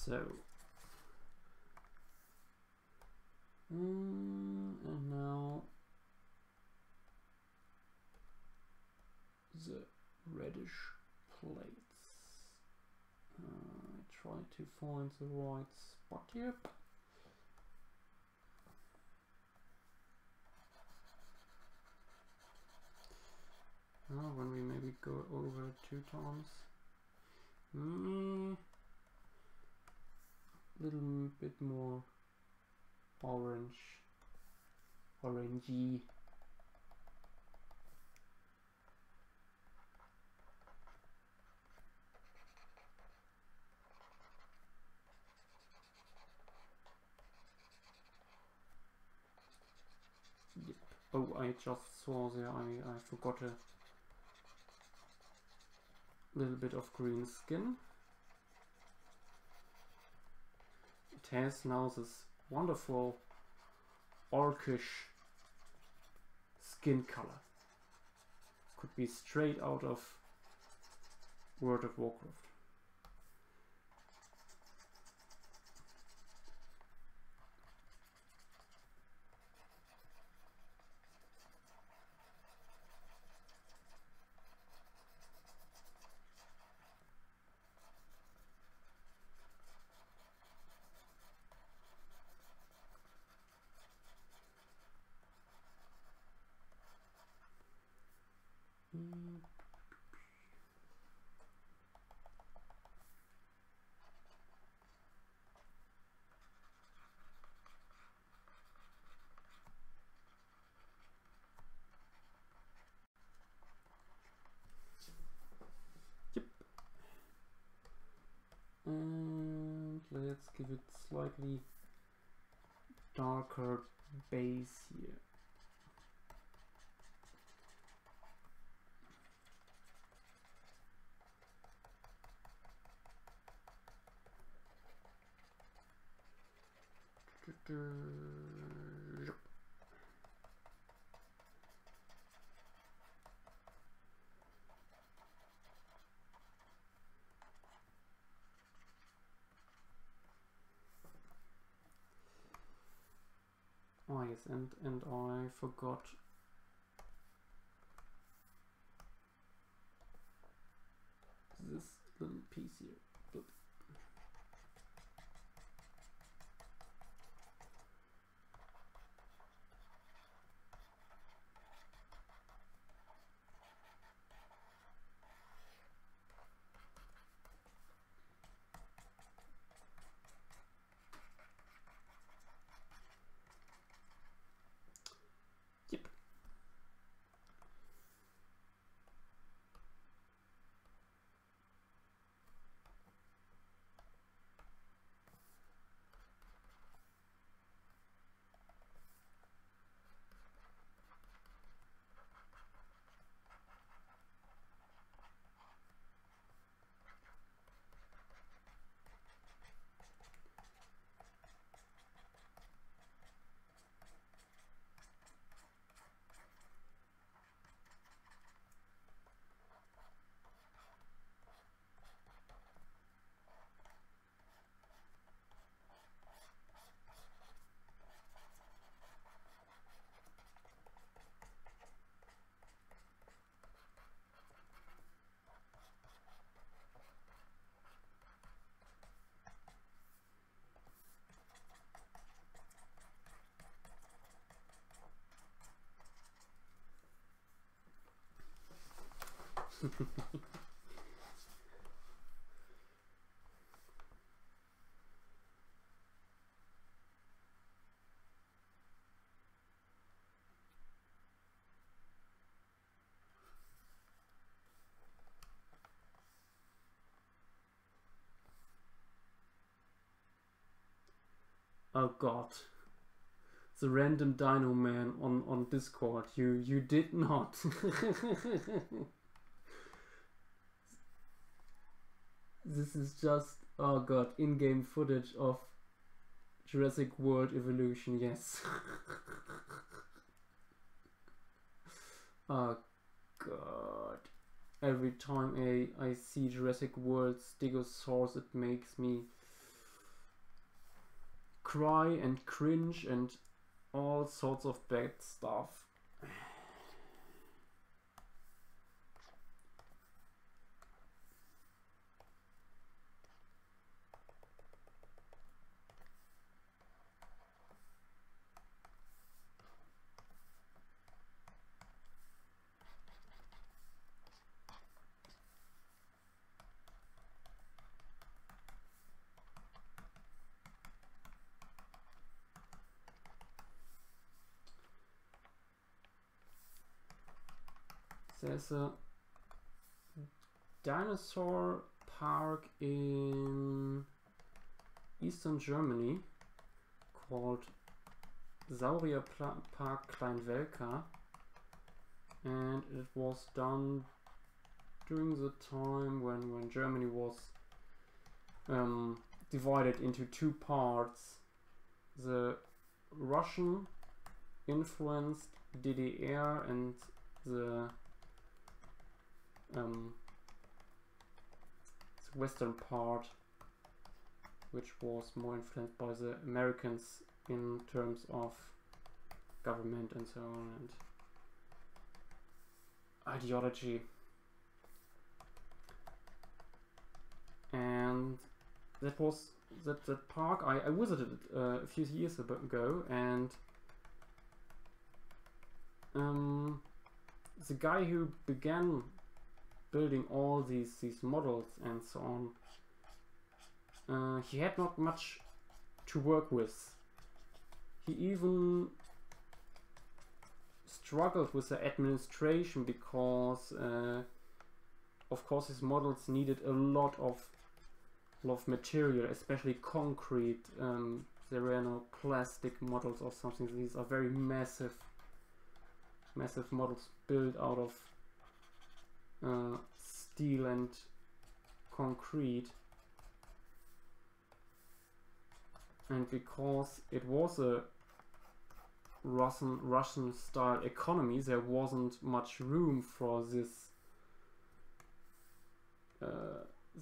So, and now the reddish plates. Try to find the right spot here. When we maybe go over 2 times. Little bit more orangey. Yep. Oh, I just saw there, I forgot a little bit of green skin. It has now this wonderful orcish skin color. Could be straight out of World of Warcraft. give it slightly darker base here. Oh yes, and I forgot this little piece here. But yep. Oh god. The random Dino Man on Discord. You did not. This is just, oh god, in-game footage of Jurassic World Evolution, yes. Oh god. Every time I see Jurassic World Stegosaurus, it makes me cry and cringe and all sorts of bad stuff. There's a dinosaur park in eastern Germany called Saurier Park Kleinwelka, and it was done during the time when Germany was divided into two parts: the Russian influenced DDR and the western part, which was more influenced by the Americans in terms of government and so on and ideology. And that was that park I visited a few years ago, and the guy who began building all these models and so on, he had not much to work with. He even struggled with the administration because of course his models needed a lot of of material, especially concrete. There were no plastic models or something. These are very massive models built out of steel and concrete. And because it was a Russian style economy, there wasn't much room for this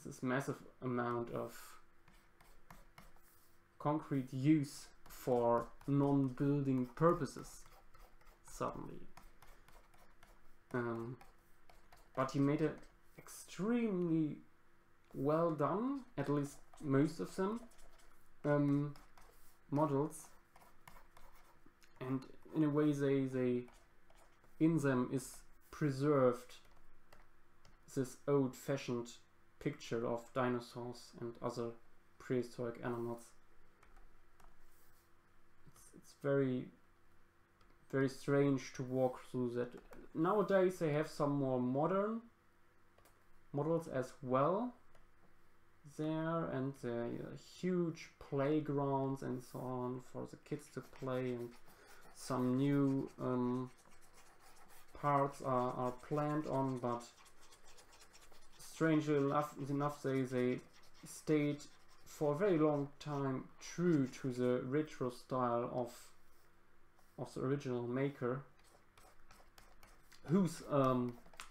this massive amount of concrete use for non-building purposes suddenly. But he made it extremely well done, at least most of them, models, and in a way they in them is preserved this old-fashioned picture of dinosaurs and other prehistoric animals. It's very strange to walk through that. Nowadays they have some more modern models as well there, and there are huge playgrounds and so on for the kids to play, and some new parts are planned on, but strangely enough they stayed for a very long time true to the retro style of the original maker, whose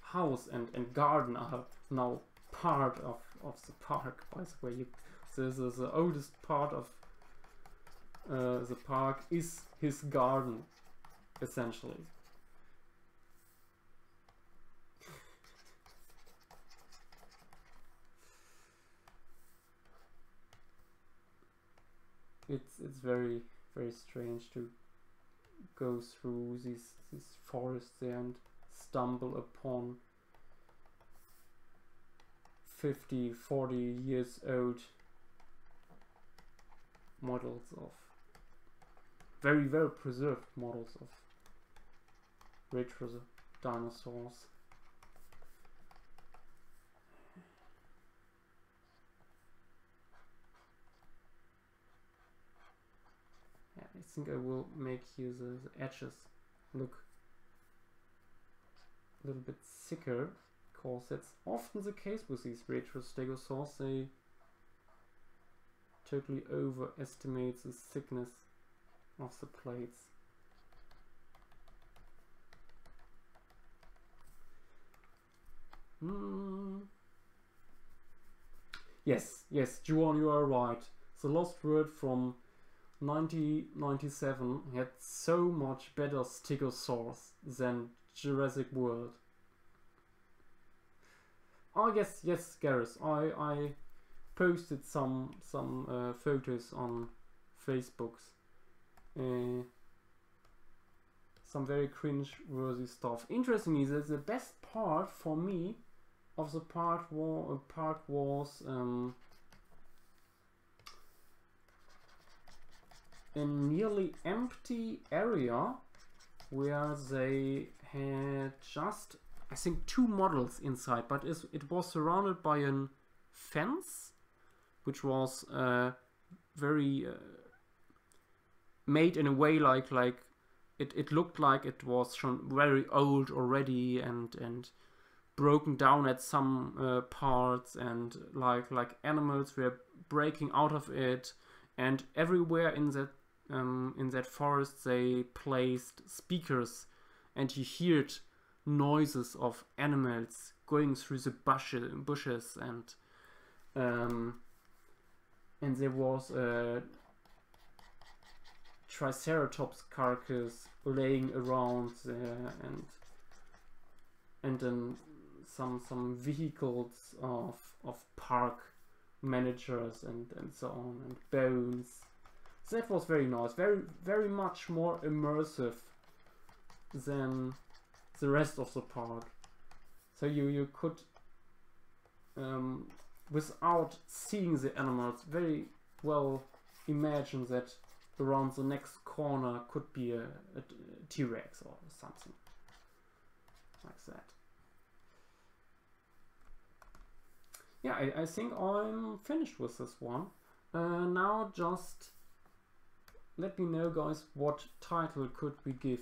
house and garden are now part of the park, by the way. The oldest part of the park is his garden, essentially. It's very strange to go through these forests there and stumble upon 50-40 years old models of very well preserved models of retro dinosaurs. I think I will make here the edges look a little bit thicker, because that's often the case with these retro stegosaurs. They totally overestimate the thickness of the plates. Yes, Juan, you are right. The Lost World from 1997 had so much better stegosaurs than Jurassic World. Oh yes, Gareth. I posted some photos on Facebook. Some very cringe-worthy stuff. Interestingly, the best part for me of the park was a nearly empty area where they had just, I think, 2 models inside, but it was surrounded by a fence, which was very made in a way like it looked like it was schon very old already and broken down at some parts, and like animals were breaking out of it, and everywhere in that forest they placed speakers, and you heard noises of animals going through the bushes, and there was a Triceratops carcass laying around there, and then some vehicles of park managers and so on, and bones. So that was very nice, very much more immersive than the rest of the park. So you could without seeing the animals very well imagine that around the next corner could be a T-Rex or something like that. yeah, I think I'm finished with this one. Now just let me know, guys, what title could we give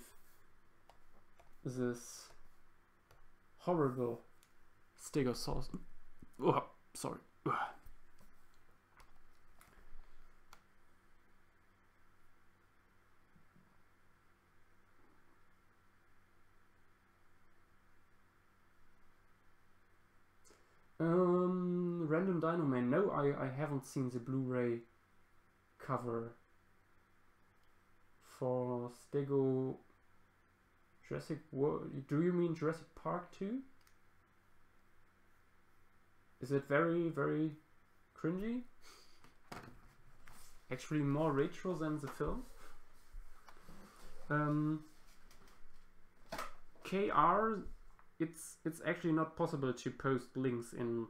this horrible Stegosaurus. Oh, sorry. Random Dino Man. No, I haven't seen the Blu-ray cover for Stego Jurassic World. Do you mean Jurassic Park 2? Is it very, very cringy? Actually more retro than the film. KR, it's actually not possible to post links in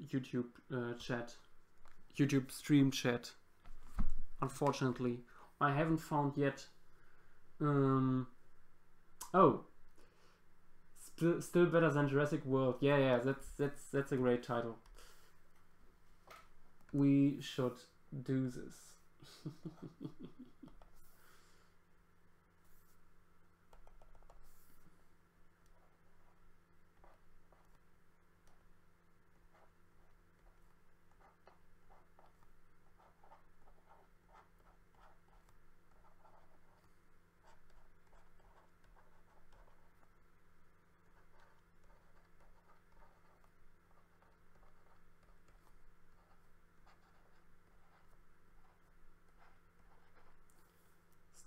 YouTube chat, YouTube stream chat. Unfortunately, I haven't found yet. Oh, still better than Jurassic World. Yeah, that's a great title. We should do this.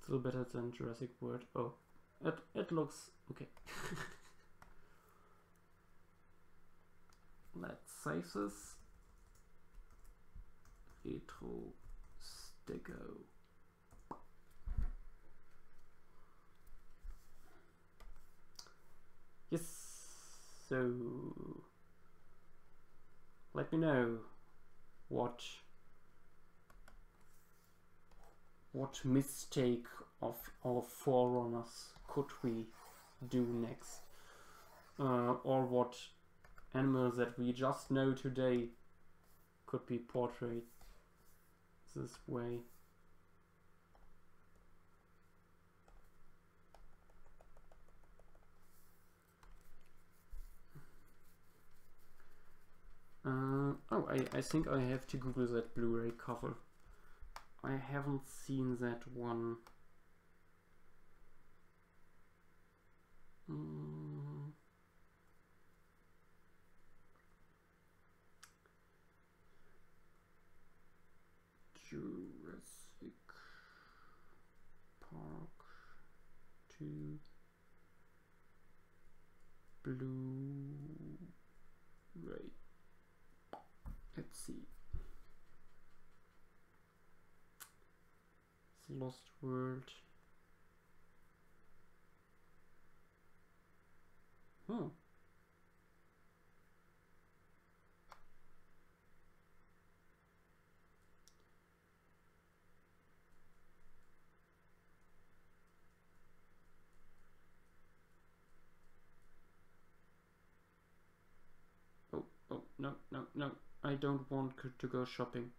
Still better than Jurassic World. Oh, it looks okay. Let's save this. Retro Stego. Yes. So let me know what mistake of our forerunners could we do next, or what animals that we just know today could be portrayed this way. Oh, I think I have to Google that Blu-ray cover. I haven't seen that one. Jurassic Park 2 Blu-ray. Let's see. Lost World. Oh. Oh, no. I don't want to go shopping.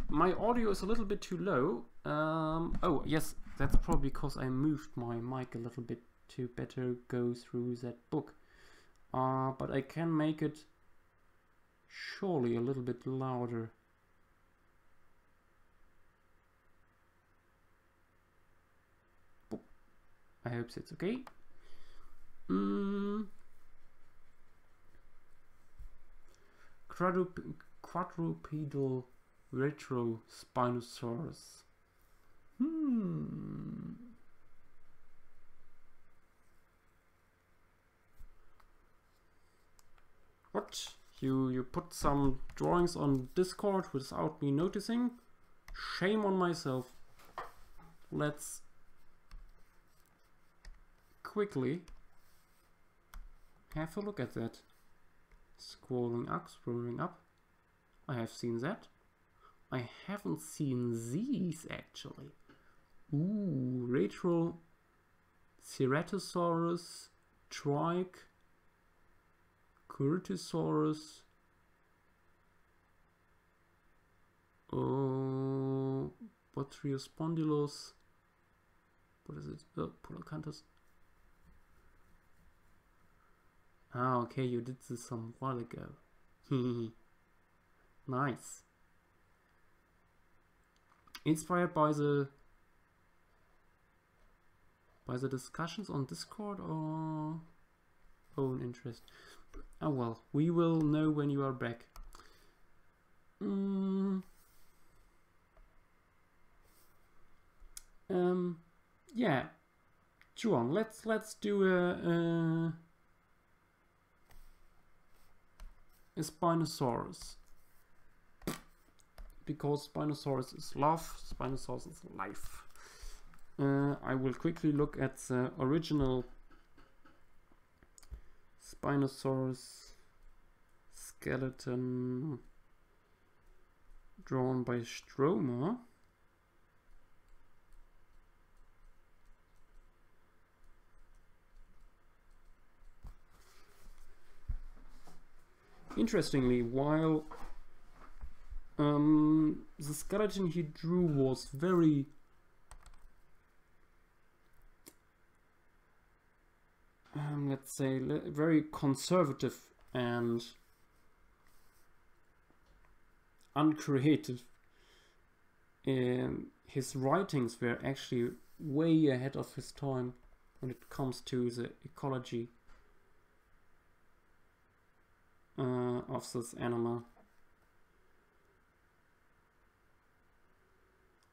My audio is a little bit too low. Oh, yes, that's probably because I moved my mic a little bit to better go through that book. But I can make it surely a little bit louder. I hope it's okay. Quadrupedal retro Spinosaurus. What? You put some drawings on Discord without me noticing? Shame on myself. Let's quickly have a look at that. Scrolling up. I have seen that. I haven't seen these actually. Ooh, Retro Ceratosaurus, Trike, Curtosaurus, Botriospondylus, what is it? Polacanthus. Ah, okay, you did this some while ago. Nice. Inspired by the discussions on Discord or own interest? Oh well, we will know when you are back. Yeah, Juan, let's do a Spinosaurus, because Spinosaurus is love, Spinosaurus is life. I will quickly look at the original Spinosaurus skeleton drawn by Stromer. Interestingly, while the skeleton he drew was very let's say very conservative and uncreative, his writings were actually way ahead of his time when it comes to the ecology of this animal.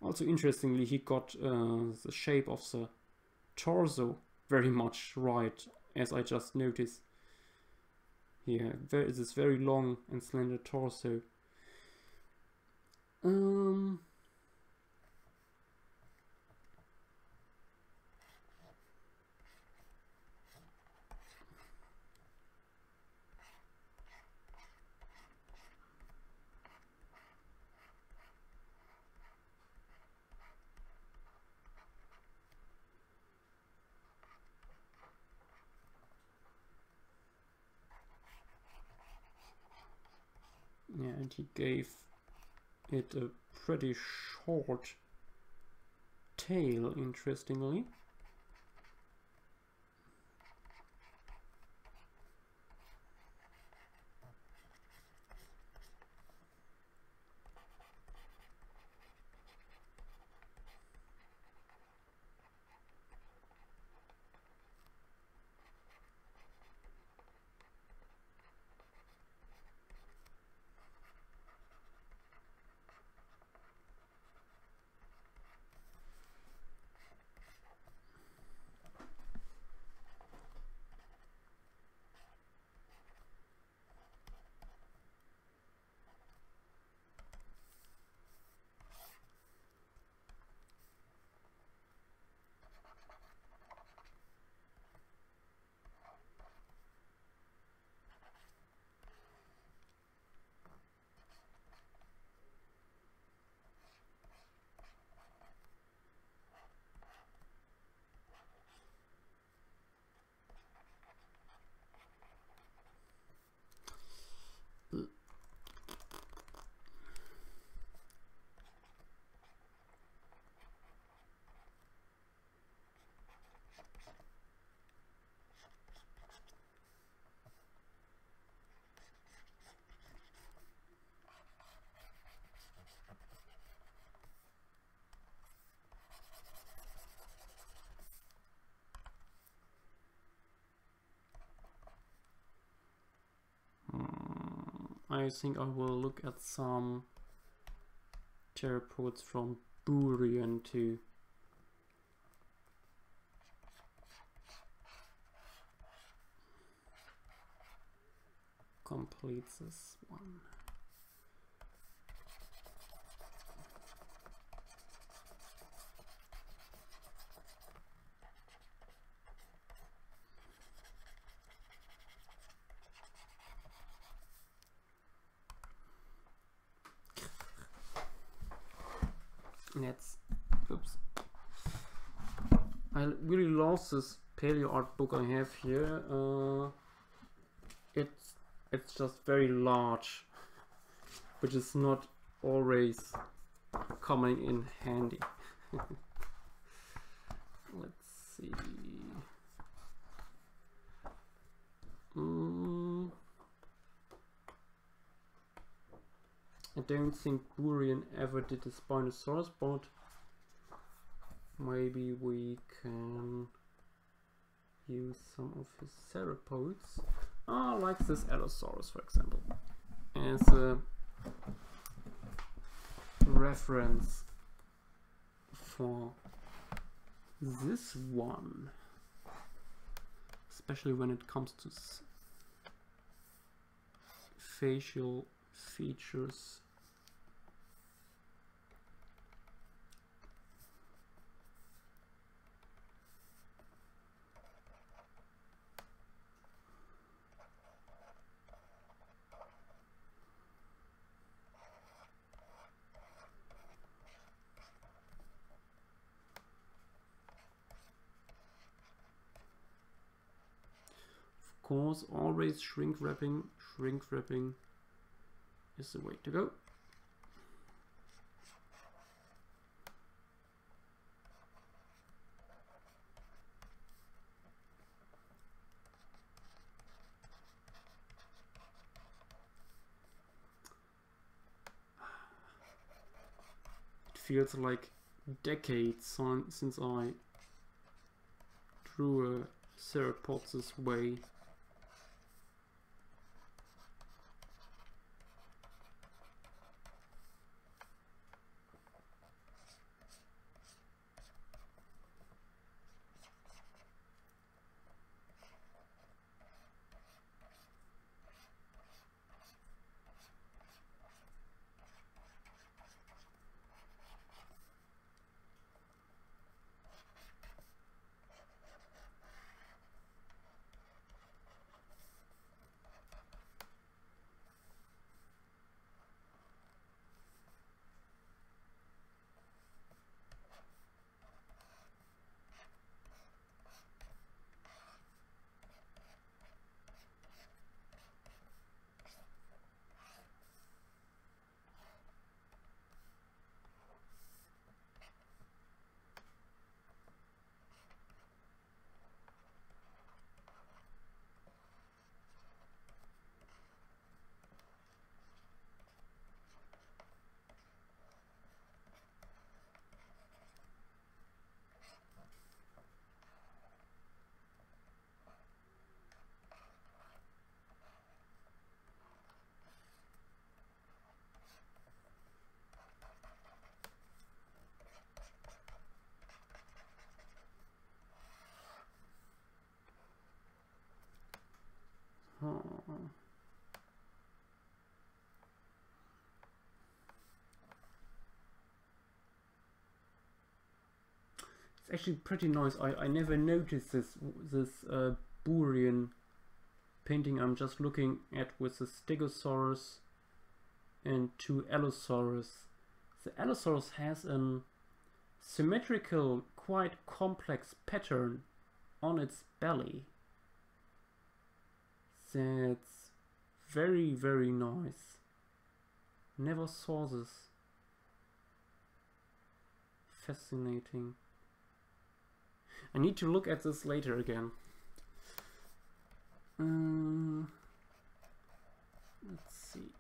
Also interestingly, he got the shape of the torso very much right, as I just noticed here. This very long and slender torso. Yeah, and he gave it a pretty short tail, interestingly. I think I will look at some theropods from Burian to complete this one. Let's, oops. I really love this paleo art book I have here. It's just very large, which is not always coming in handy. Let's see. I don't think Burian ever did a Spinosaurus, but maybe we can use some of his theropods, like this Allosaurus, for example, as a reference for this one, especially when it comes to facial features. Of course, always shrink wrapping is the way to go. It feels like decades since I drew a theropod this way. It's actually pretty nice. I never noticed this Burian painting I'm just looking at with the Stegosaurus and two Allosaurus. The Allosaurus has a symmetrical, quite complex pattern on its belly. That's very, very nice. Never saw this. Fascinating. I need to look at this later again. Let's see.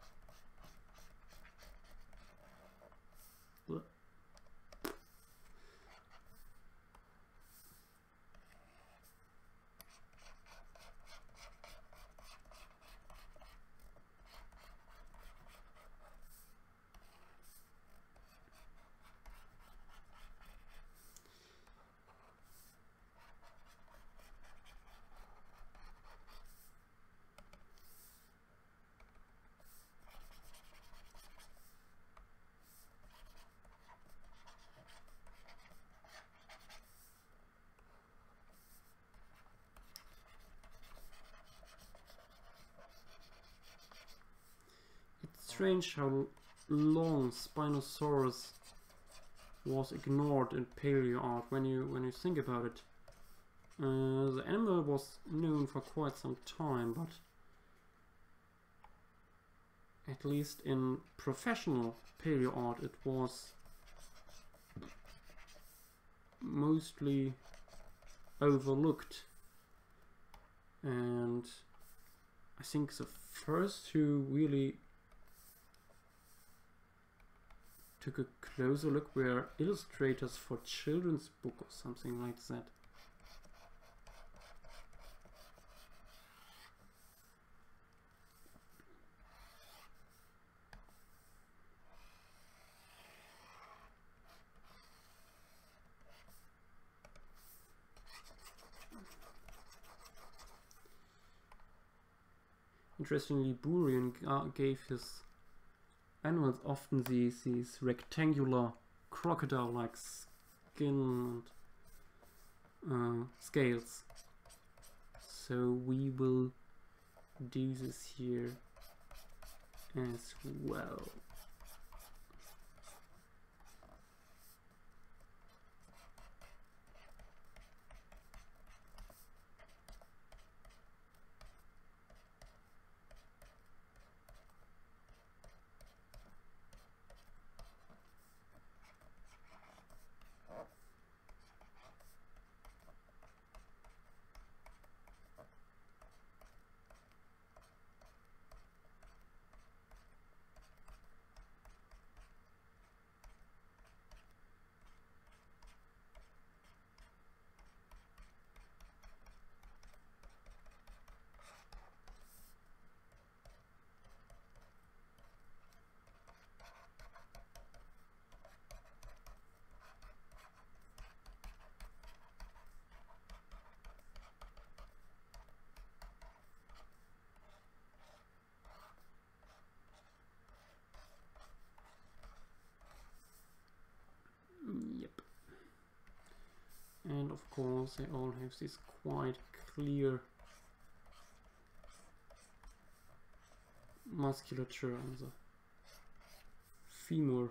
Strange how long Spinosaurus was ignored in paleo art when you think about it. The animal was known for quite some time, but at least in professional paleo art it was mostly overlooked. And I think the first who really took a closer look were illustrators for children's book or something like that. Interestingly, Burian gave his animals often these rectangular crocodile-like skin and scales. So we will do this here as well. Yep. And of course they all have this quite clear musculature on the femur.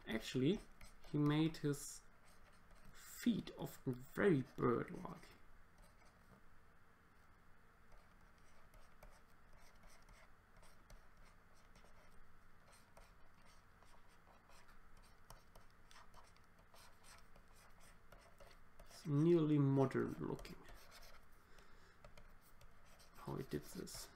Actually, he made his feet often very bird-like. It's nearly modern looking how he did this.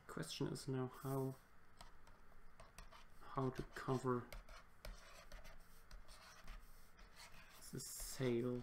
Question is now how to cover the sail.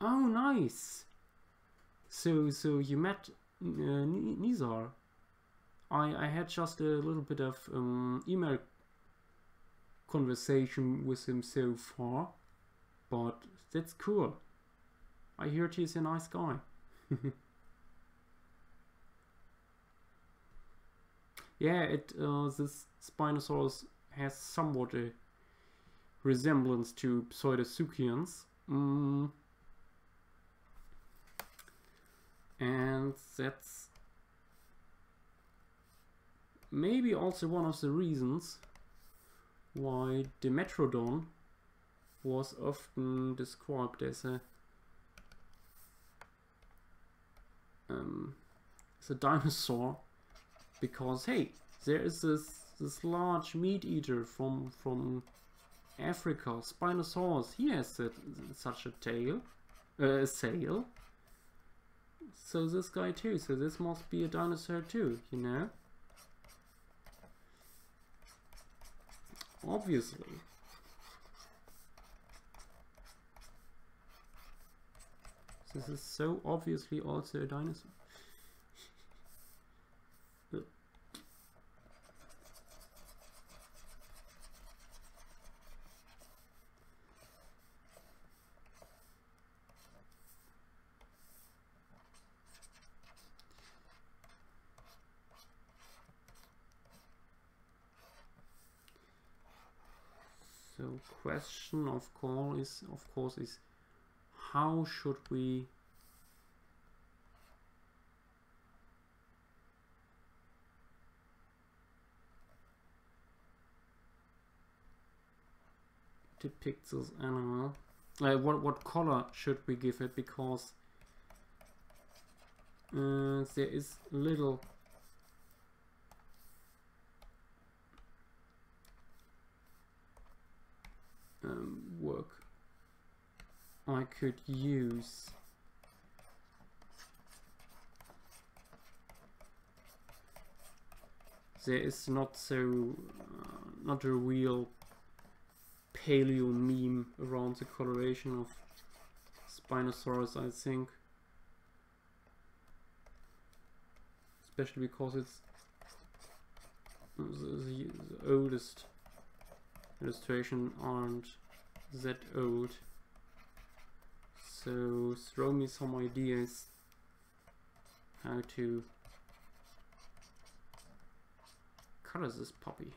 Oh, nice. So you met Nizar. I had just a little bit of email conversation with him so far, but that's cool. I heard he's a nice guy. Yeah, this Spinosaurus has somewhat a resemblance to Pseudotsuchians. And that's maybe also one of the reasons why Dimetrodon was often described as a dinosaur, because hey, there is this large meat eater from Africa, Spinosaurus. He has such a tail, a sail. So this guy too. So this must be a dinosaur too, you know. Obviously. This is so obviously also a dinosaur. So question of course is how should we depict this animal? What color should we give it? Because there is little work I could use. There is not a real paleo meme around the coloration of Spinosaurus, I think, especially because it's the oldest illustration aren't that old. So throw me some ideas how to color this puppy.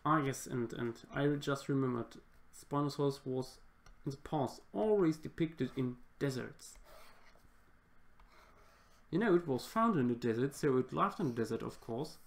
Ah yes, and I just remembered, Spinosaurus was in the past always depicted in deserts. You know, it was found in the desert, so it lived in the desert, of course.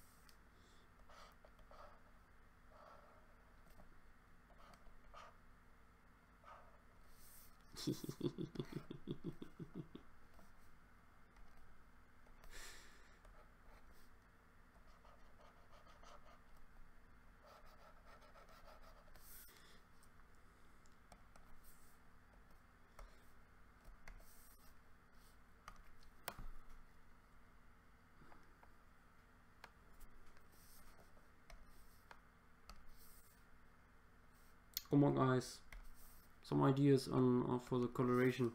Come on, guys. Some ideas on for the coloration.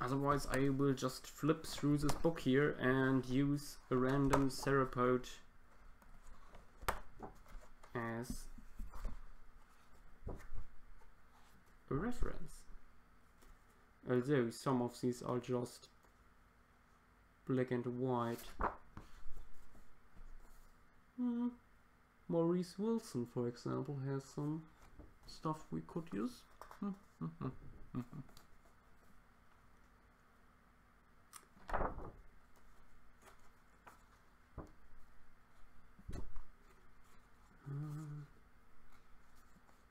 Otherwise, I will just flip through this book here and use a random theropod as a reference. Although some of these are just black and white. Maurice Wilson, for example, has some stuff we could use.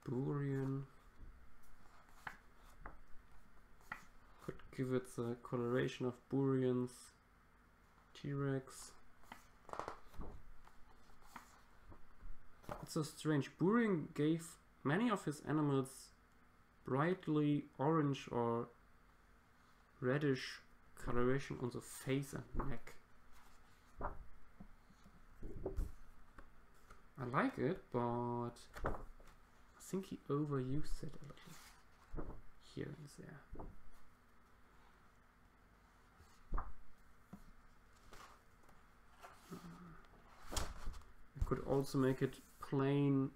Burian. Could give it the coloration of Burians. T-Rex. It's so strange. Burian gave many of his animals brightly orange or reddish coloration on the face and neck. I like it, but I think he overused it a little here and there. I could also make it plain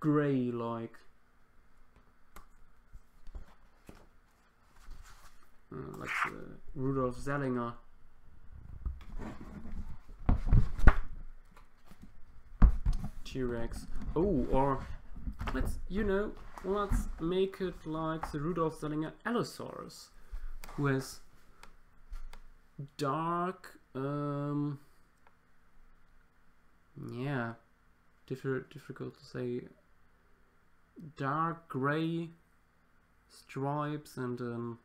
gray, like Rudolf Zellinger. T-Rex. Oh, or let's make it like the Rudolf Zellinger Allosaurus, who has dark, yeah, difficult to say, dark gray stripes and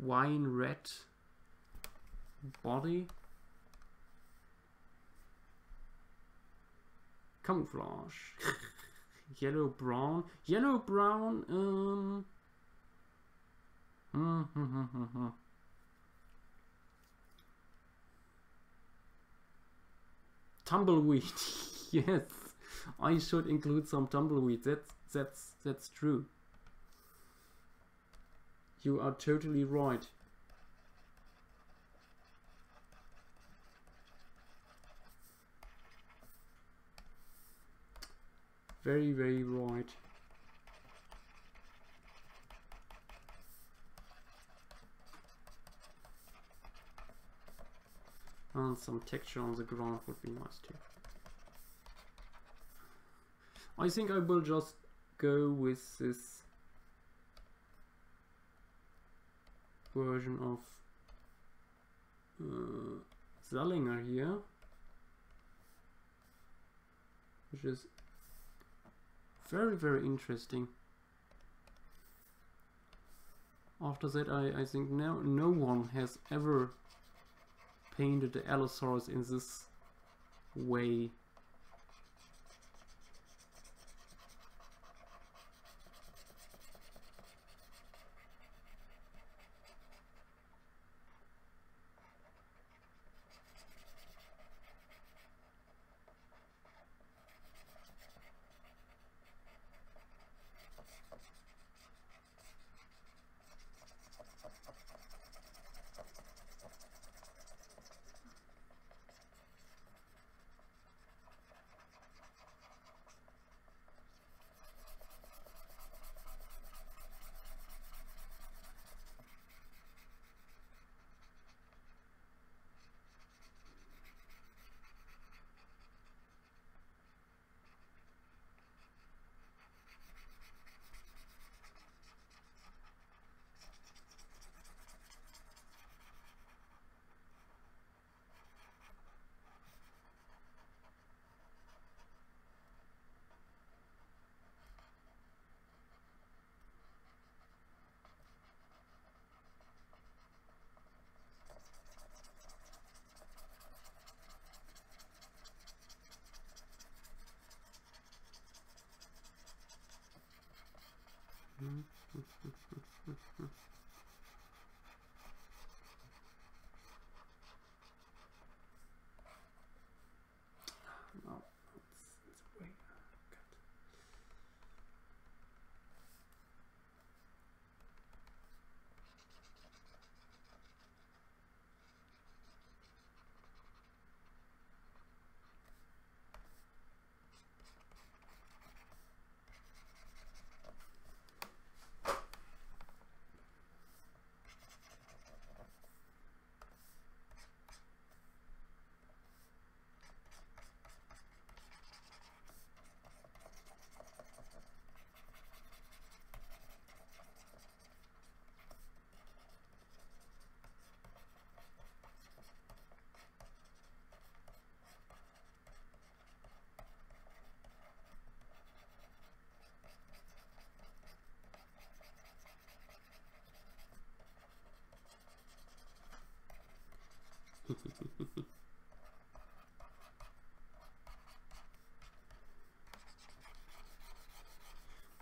wine red body. Camouflage. Yellow brown. Tumbleweed. Yes, I should include some tumbleweed. That's true. You are totally right. Very, very right. And some texture on the ground would be nice too. I think I will just go with this version of Zellinger here, which is very, very interesting. After that, I think no one has ever painted the Allosaurus in this way. No, it's way. God.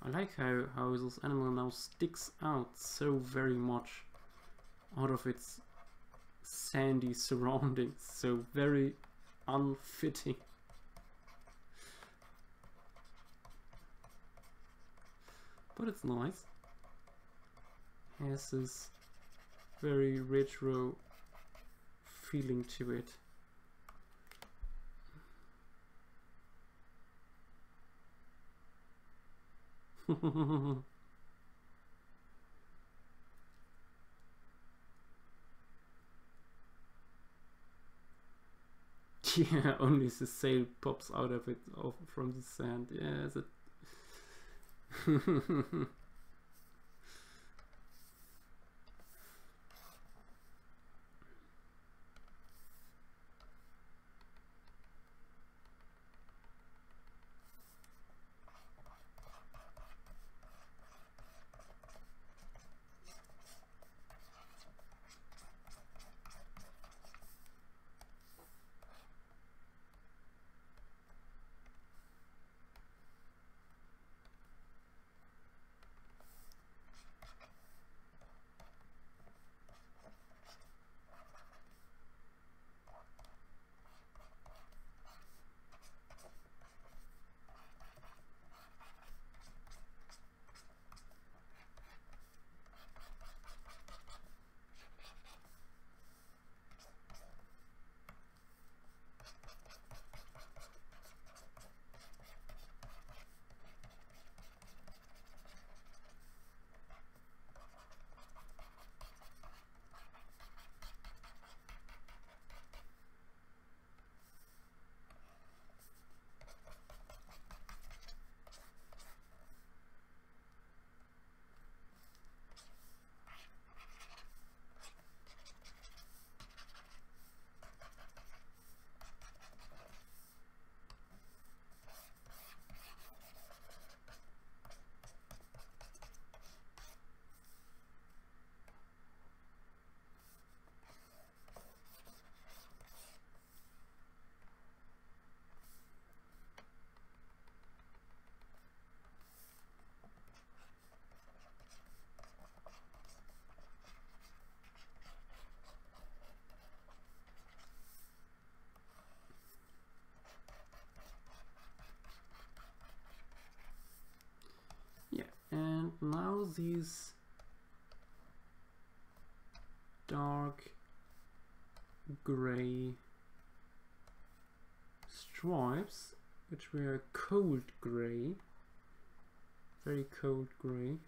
I like how this animal now sticks out so very much out of its sandy surroundings, so very unfitting. But it's nice. Has this very retro feeling to it. Yeah, only the sail pops out of it from the sand. Yeah, that. And now these dark gray stripes, which were cold gray, very cold gray.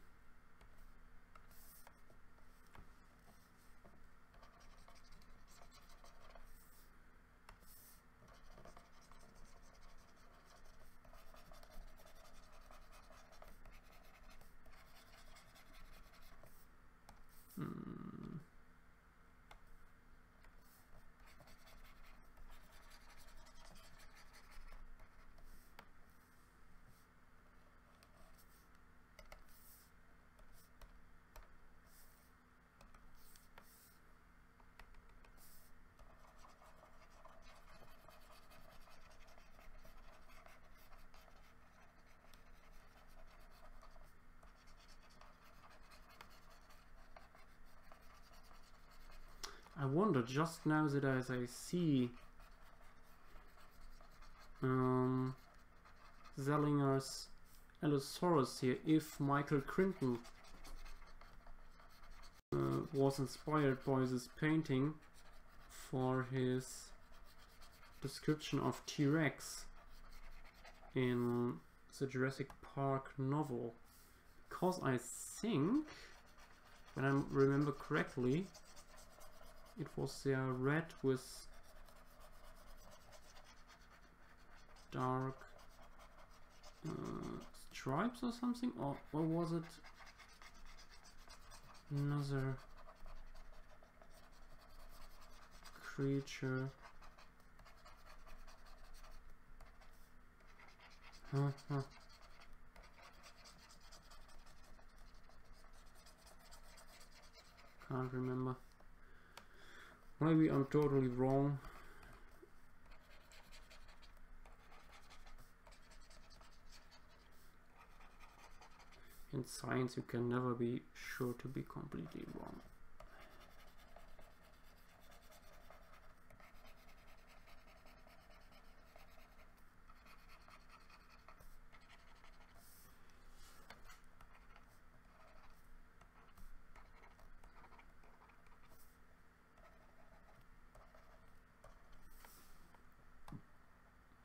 I wonder just now that as I see Zellinger's Allosaurus here, if Michael Crichton was inspired by this painting for his description of T-Rex in the Jurassic Park novel, because I think, when I remember correctly, it was their red with dark stripes or something, or was it another creature? Can't remember. Maybe I'm totally wrong. In science, you can never be sure to be completely wrong.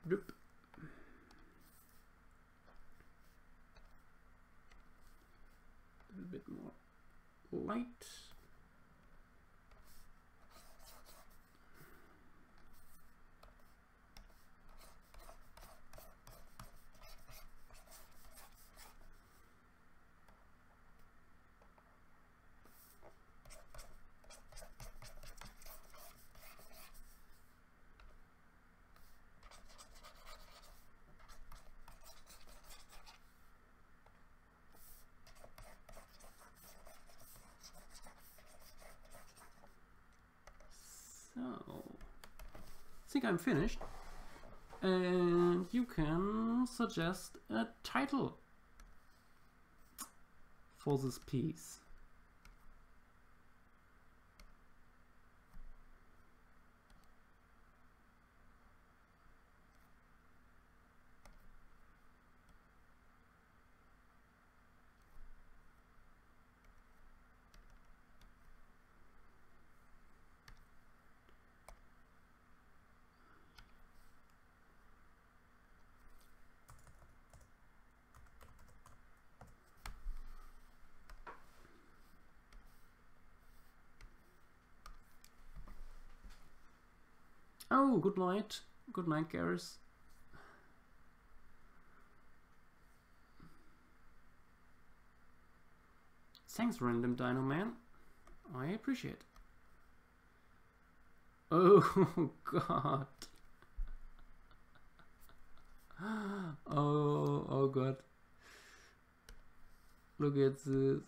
Yep. A little bit more light. I think I'm finished, and you can suggest a title for this piece. Oh, good night. Good night, Garrus. Thanks, Random Dino Man. I appreciate it. Oh, God. Oh, God. Look at this.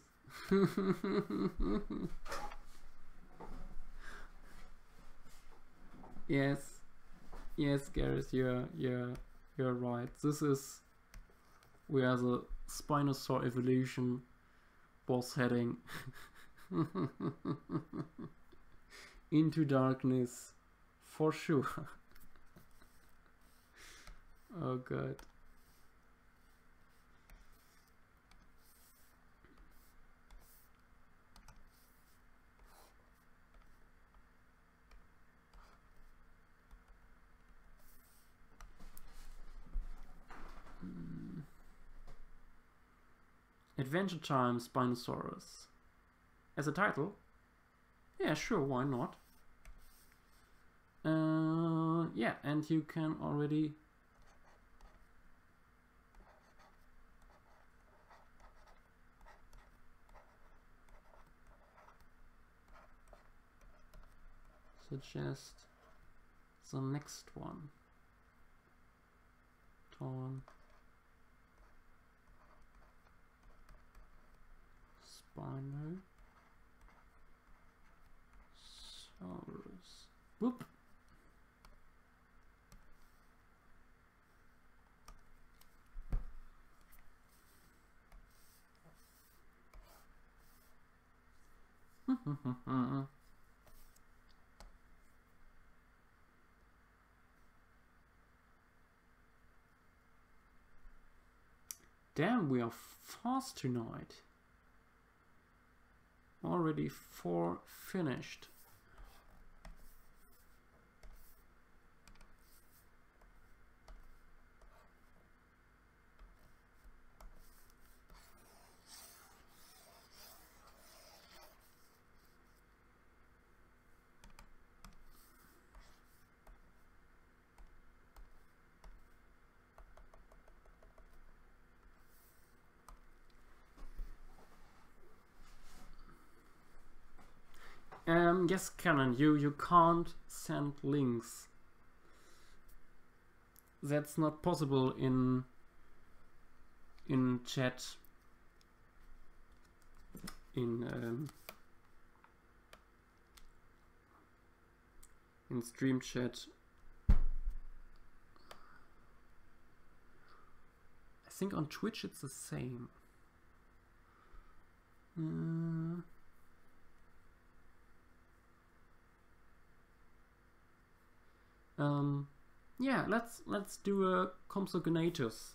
Yes, Gareth, you're right. This is where the Spinosaur evolution was heading. Into darkness, for sure. Oh God. Adventure Time Spinosaurus. As a title? Yeah, sure, why not? Yeah, and you can already suggest the next one. Torn. Spinosaurus. Whoop. Damn, we are fast tonight. Already 4 finished. Yes, Canon, you can't send links. That's not possible in chat. In stream chat. I think on Twitch it's the same. Yeah, let's do a Compsognathus.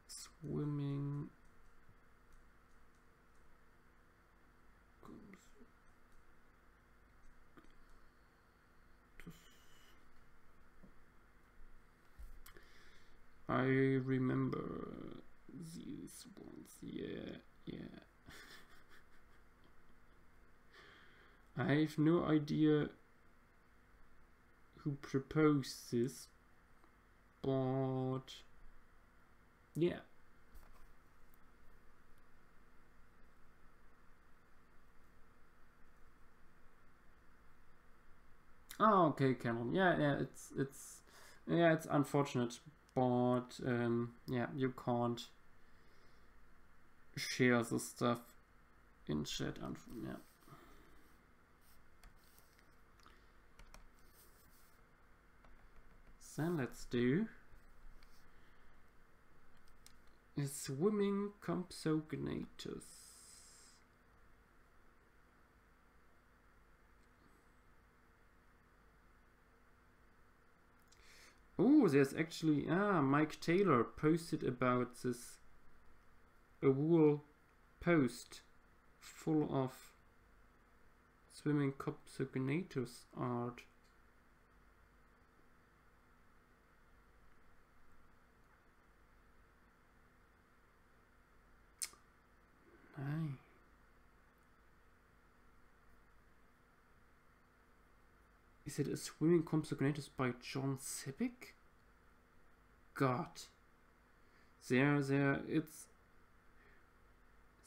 Swimming. I remember these ones. Yeah. I have no idea who proposed this, but yeah. Oh, okay, Canon. Yeah, it's unfortunate, but yeah, you can't share the stuff in chat. Yeah. Then let's do a swimming Compsognathus. Oh, there's actually Mike Taylor posted about this, a wall post full of swimming Compsognathus art. Nice. Is it a swimming Compsognathus by John Sibbick? God. It's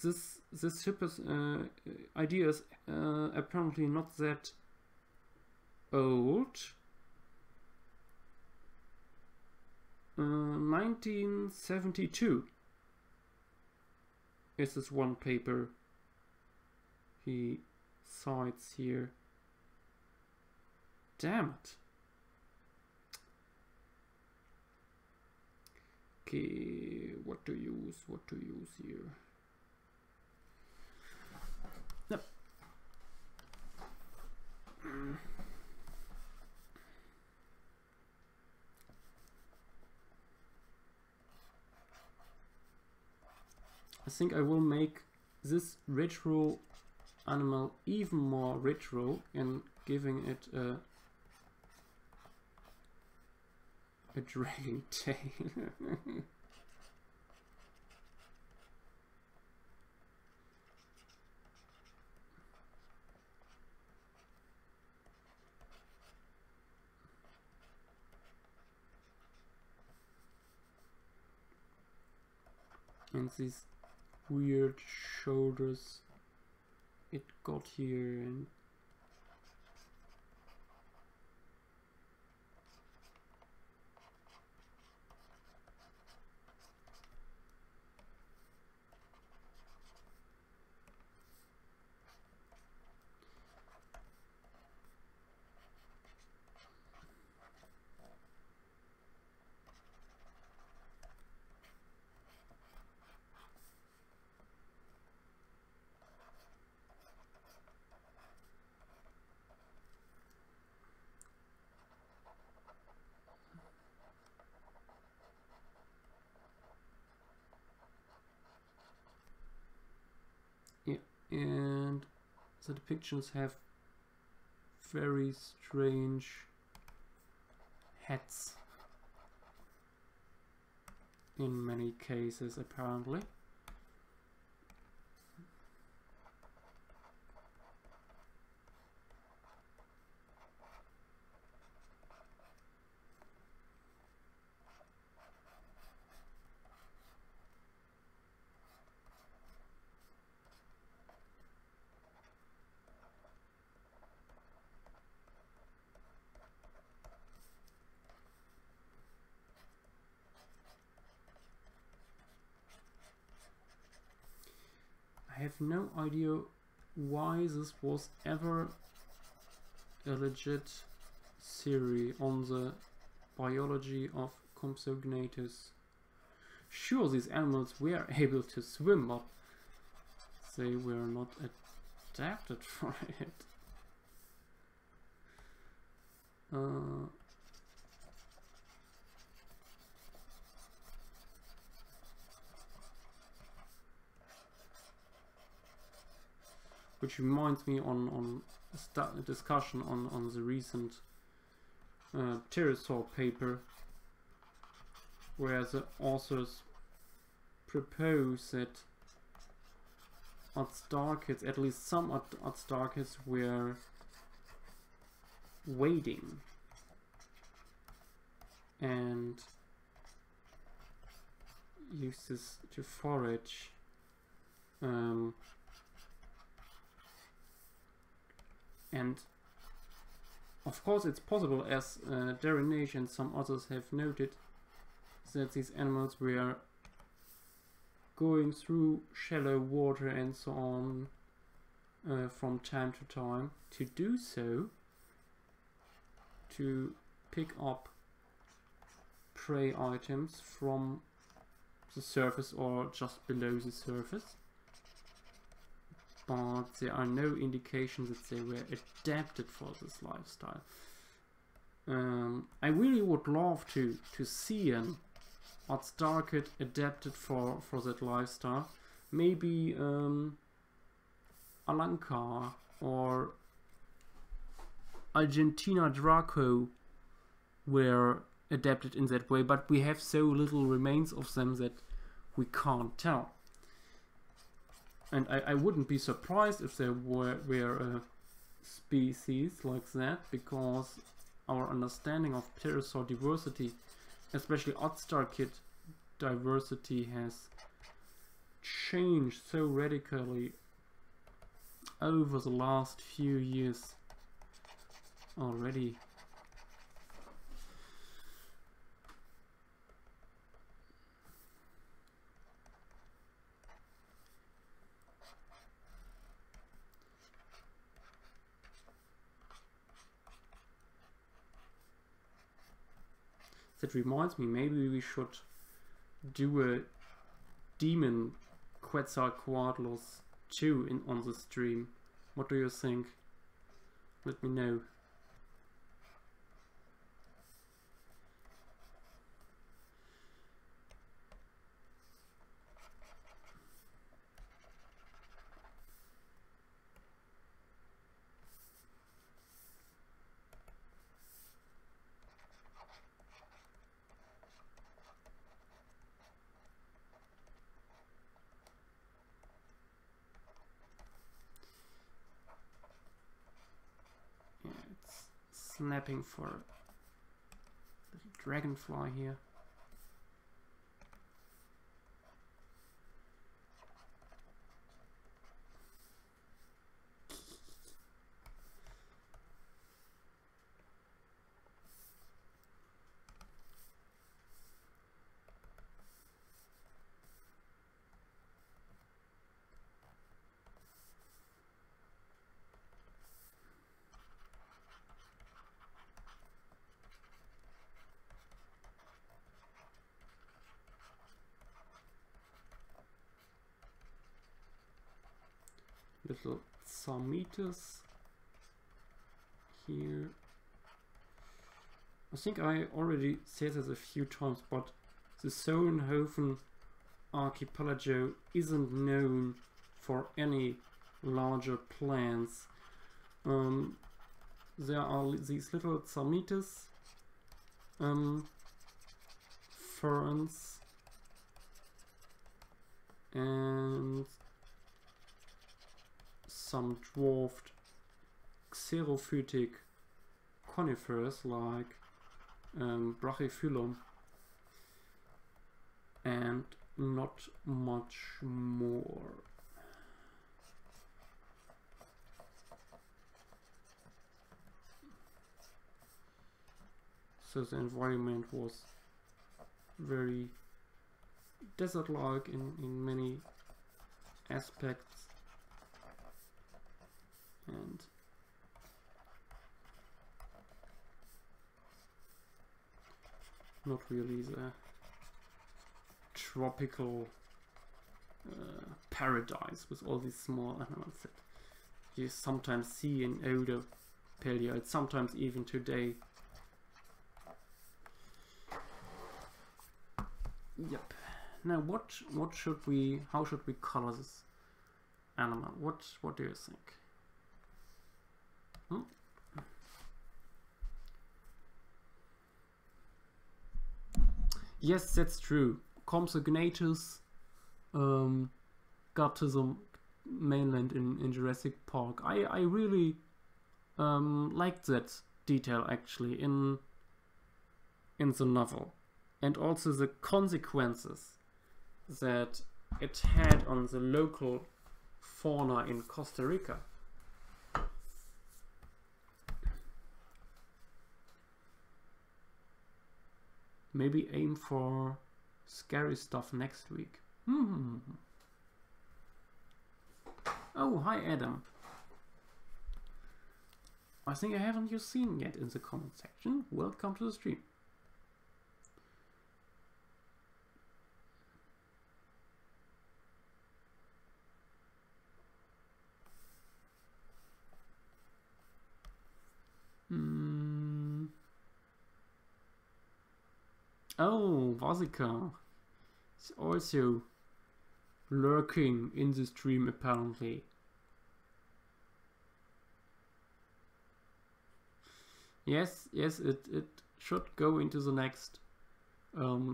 this shipper's idea is apparently not that old. 1972 is this one paper he cites here. Damn it. Okay, what to use here? Yep. I think I will make this retro animal even more retro and giving it a dragging tail. And these weird shoulders it got here, and and the depictions have very strange heads in many cases, apparently. I have no idea why this was ever a legit theory on the biology of Compsognathus. Sure, these animals were able to swim, but they were not adapted for it. Which reminds me on a discussion on the recent pterosaur paper, where the authors propose that Atstarchids, at least some Atstarchids, were wading and used this to forage. And of course it's possible, as Darren and some others have noted, that these animals were going through shallow water and so on from time to time to do so, to pick up prey items from the surface or just below the surface. But there are no indications that they were adapted for this lifestyle. I really would love to see an Atstarchid adapted for that lifestyle. Maybe Alanka or Argentina Draco were adapted in that way, but we have so little remains of them that we can't tell. And I wouldn't be surprised if there were a species like that, because our understanding of pterosaur diversity, especially Atstarchid diversity, has changed so radically over the last few years already. That reminds me, maybe we should do a demon Quetzalcoatlus 2 on the stream. What do you think? Let me know. Snapping for a little dragonfly here. Little Sarmitus here. I think I already said this a few times, but the Solnhofen archipelago isn't known for any larger plants. There are these little Psalmitis ferns and some dwarfed xerophytic conifers like Brachyphyllum, and not much more. So the environment was very desert-like in many aspects, and not really the tropical paradise with all these small animals that you sometimes see in older paleoids, sometimes even today. Yep. Now, how should we color this animal? What do you think? Yes, that's true. Compsognathus got to the mainland in Jurassic Park. I really liked that detail actually in the novel, and also the consequences that it had on the local fauna in Costa Rica. Maybe aim for scary stuff next week. Oh, hi Adam. I think I haven't you seen yet in the comment section. Welcome to the stream. Oh, Vasika is also lurking in the stream apparently. Yes, it should go into the next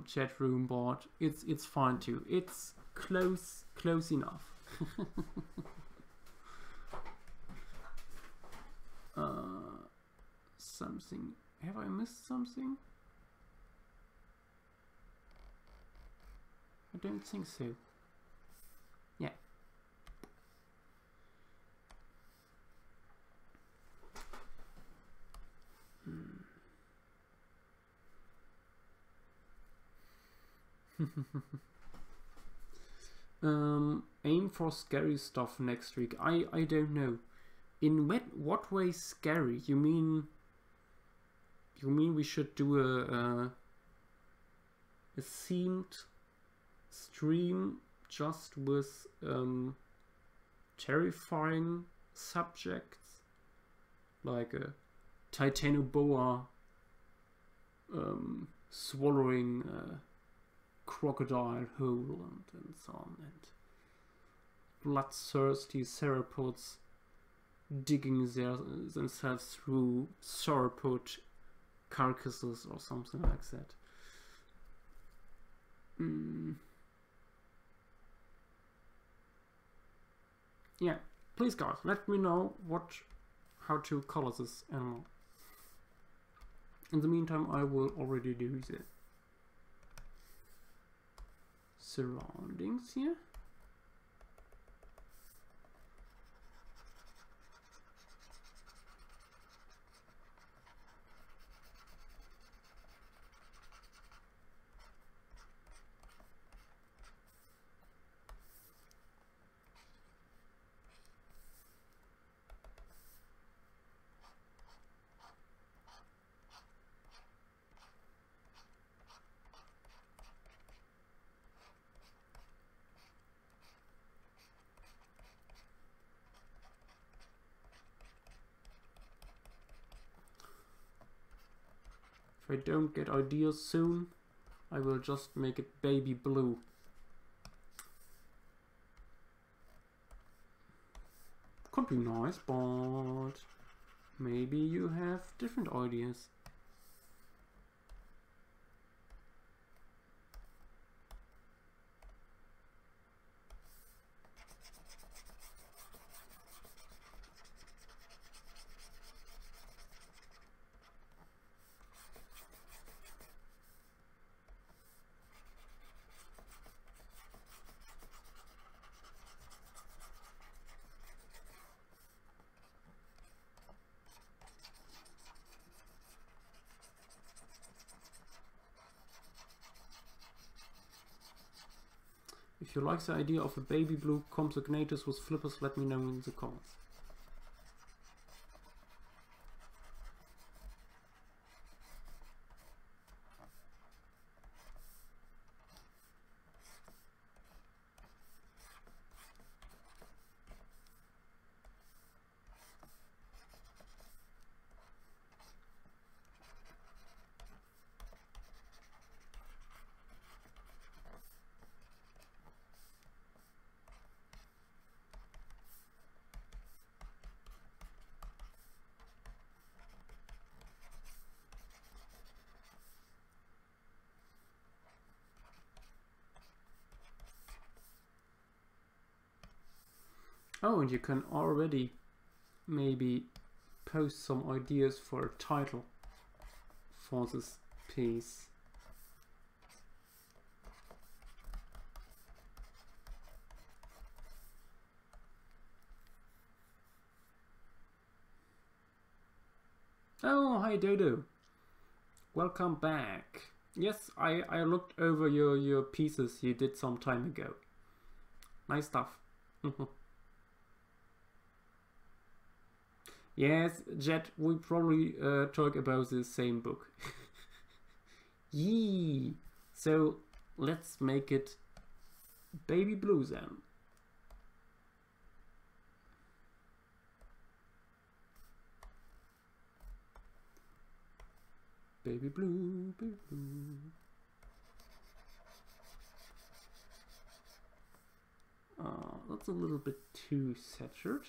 chat room, but it's fine too. It's close enough. Something. Have I missed something? I don't think so. Yeah. Aim for scary stuff next week. I don't know. In what way scary? You mean we should do a themed stream just with terrifying subjects like a Titanoboa swallowing a crocodile whole and so on, and bloodthirsty theropods digging themselves through sauropod carcasses or something like that. Yeah, please guys, let me know how to color this animal. In the meantime, I will already do the surroundings here. If I don't get ideas soon, I will just make it baby blue. would be nice, but maybe you have different ideas. If you like the idea of a baby blue Compsognathus with flippers, let me know in the comments. Oh, and you can already maybe post some ideas for a title for this piece. Oh, hi Dodo. Welcome back. Yes, I looked over your pieces you did some time ago. Nice stuff. Yes, Jet, we probably talk about the same book. Yee! So let's make it baby blue then. Baby blue, baby blue. That's a little bit too saturated.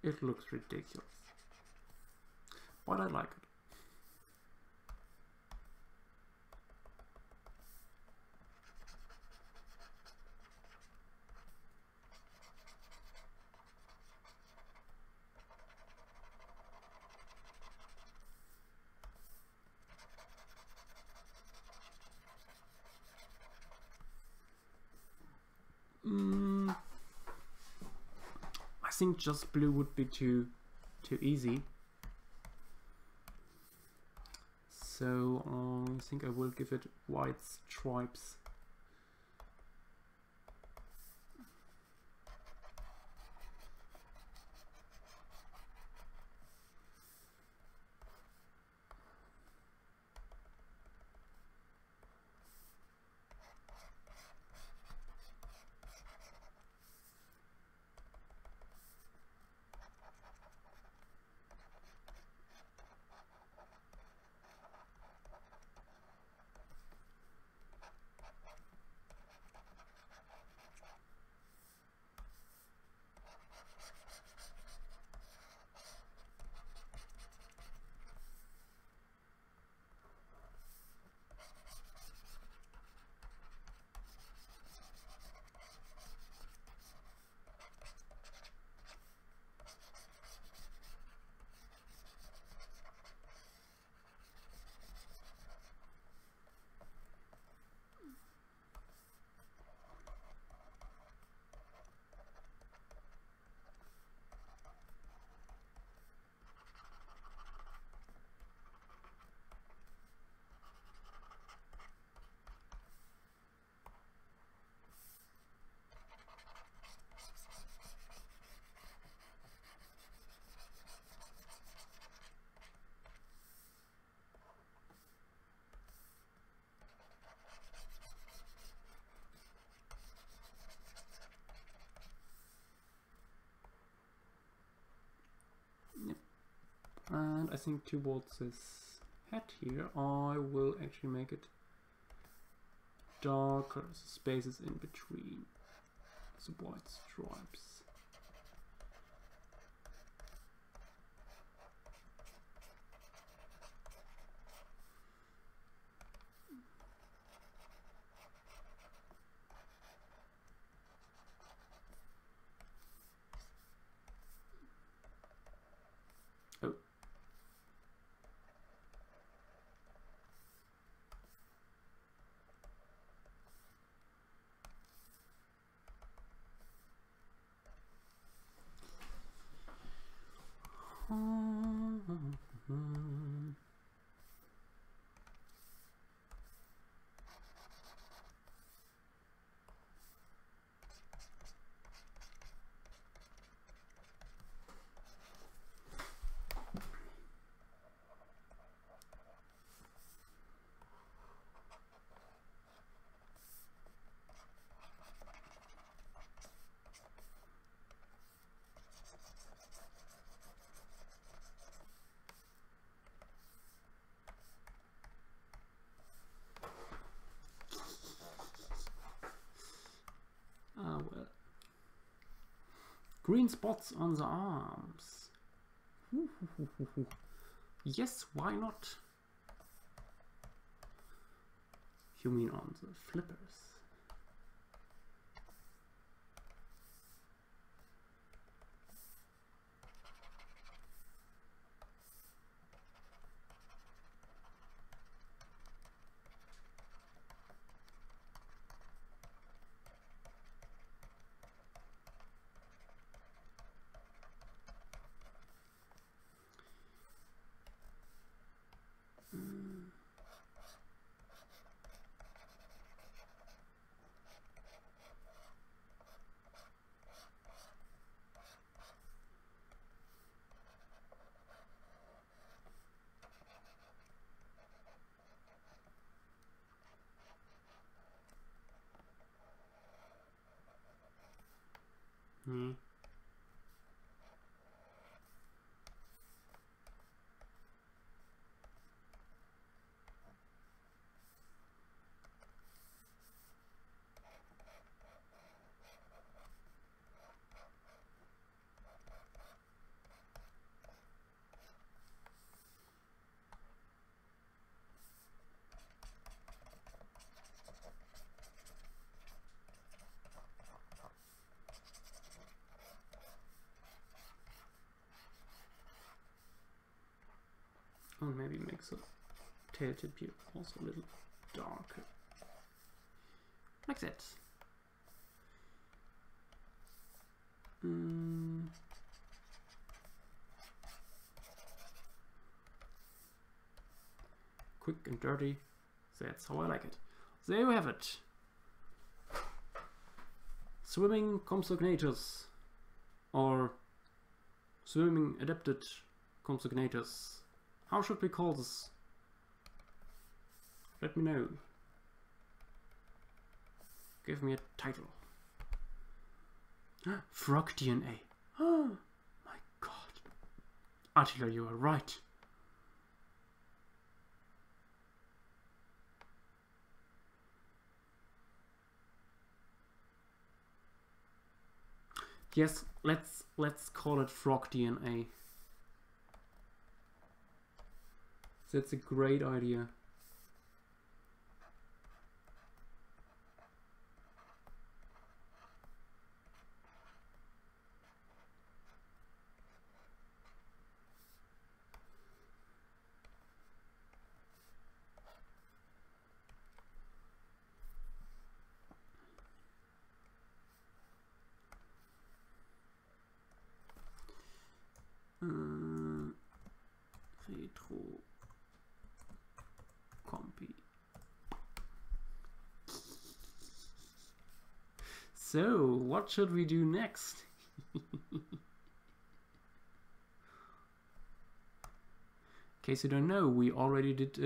It looks ridiculous, but I like it. I think just blue would be too easy. So I think I will give it white stripes. progressing towards this head here, I will actually make it darker, so spaces in between the white stripes. Green spots on the arms. Yes, why not? You mean on the flippers? Or maybe makes the tail tip here also a little darker. Like that. Quick and dirty. That's how I like it. There you have it. Swimming Compsognathus. Or swimming adapted Compsognathus. How should we call this? Let me know. Give me a title. Frog DNA. Oh my god. Attila, you are right. Yes, let's call it frog DNA. That's a great idea. Retro Compi. So, what should we do next? In case you don't know, we already did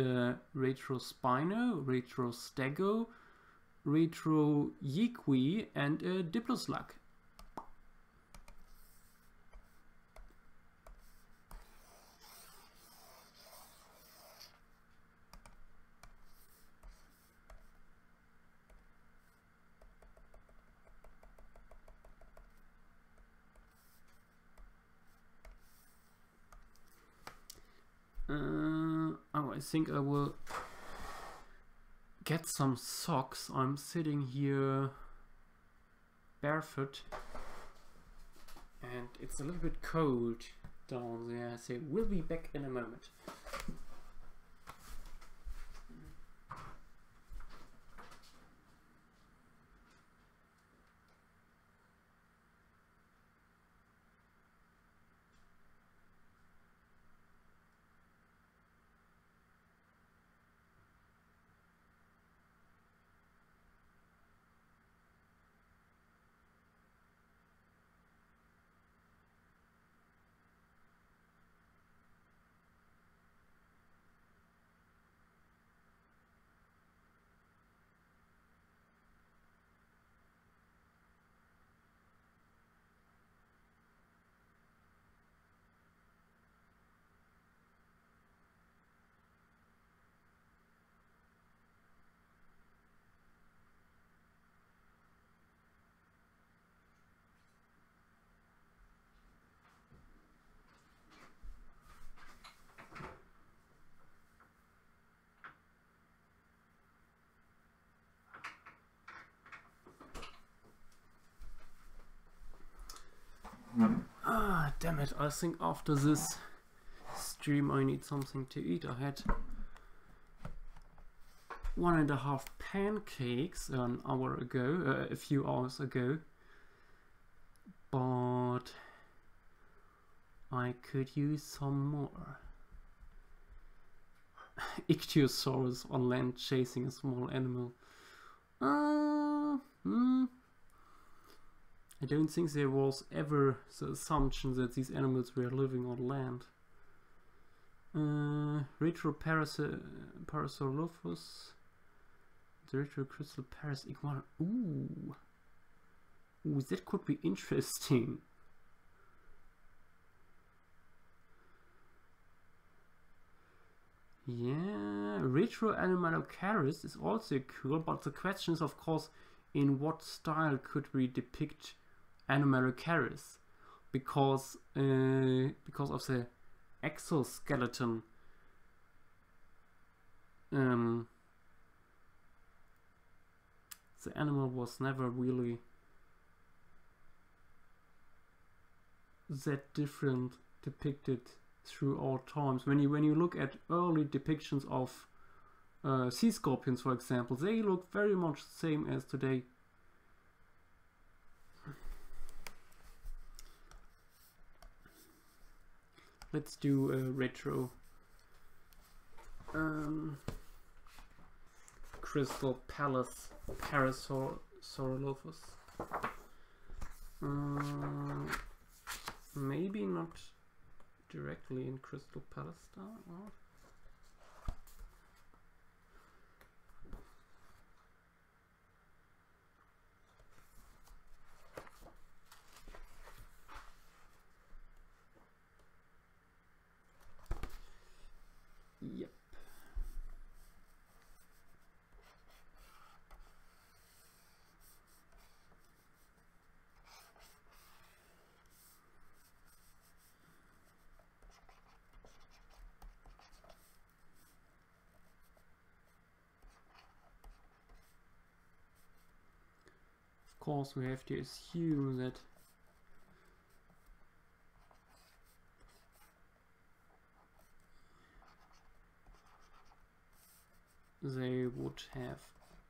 Retro Spino, Retro Stego, Retro Yiqui, and Diploslug. I think I will get some socks. I'm sitting here barefoot and it's a little bit cold down there, so we'll be back in a moment. Ah, damn it, I think after this stream I need something to eat. I had 1.5 pancakes an hour ago, a few hours ago, but I could use some more. Ichthyosaurus on land chasing a small animal. I don't think there was ever the assumption that these animals were living on land. Parasaurolophus, the retrocrystal paras iguana. Ooh, that could be interesting. Yeah, Retro-Animalocaris is also cool, but the question is, of course, in what style could we depict Animalocaris? Because of the exoskeleton. The animal was never really that different depicted through all times. When you look at early depictions of sea scorpions, for example, they look very much the same as today. Let's do a retro crystal palace Parasaurolophus. Maybe not directly in Crystal Palace style. Or? Yep. Of course, we have to assume that they would have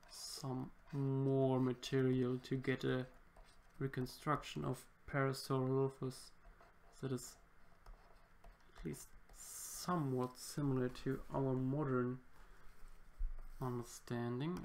some more material to get a reconstruction of Parasaurolophus that is at least somewhat similar to our modern understanding.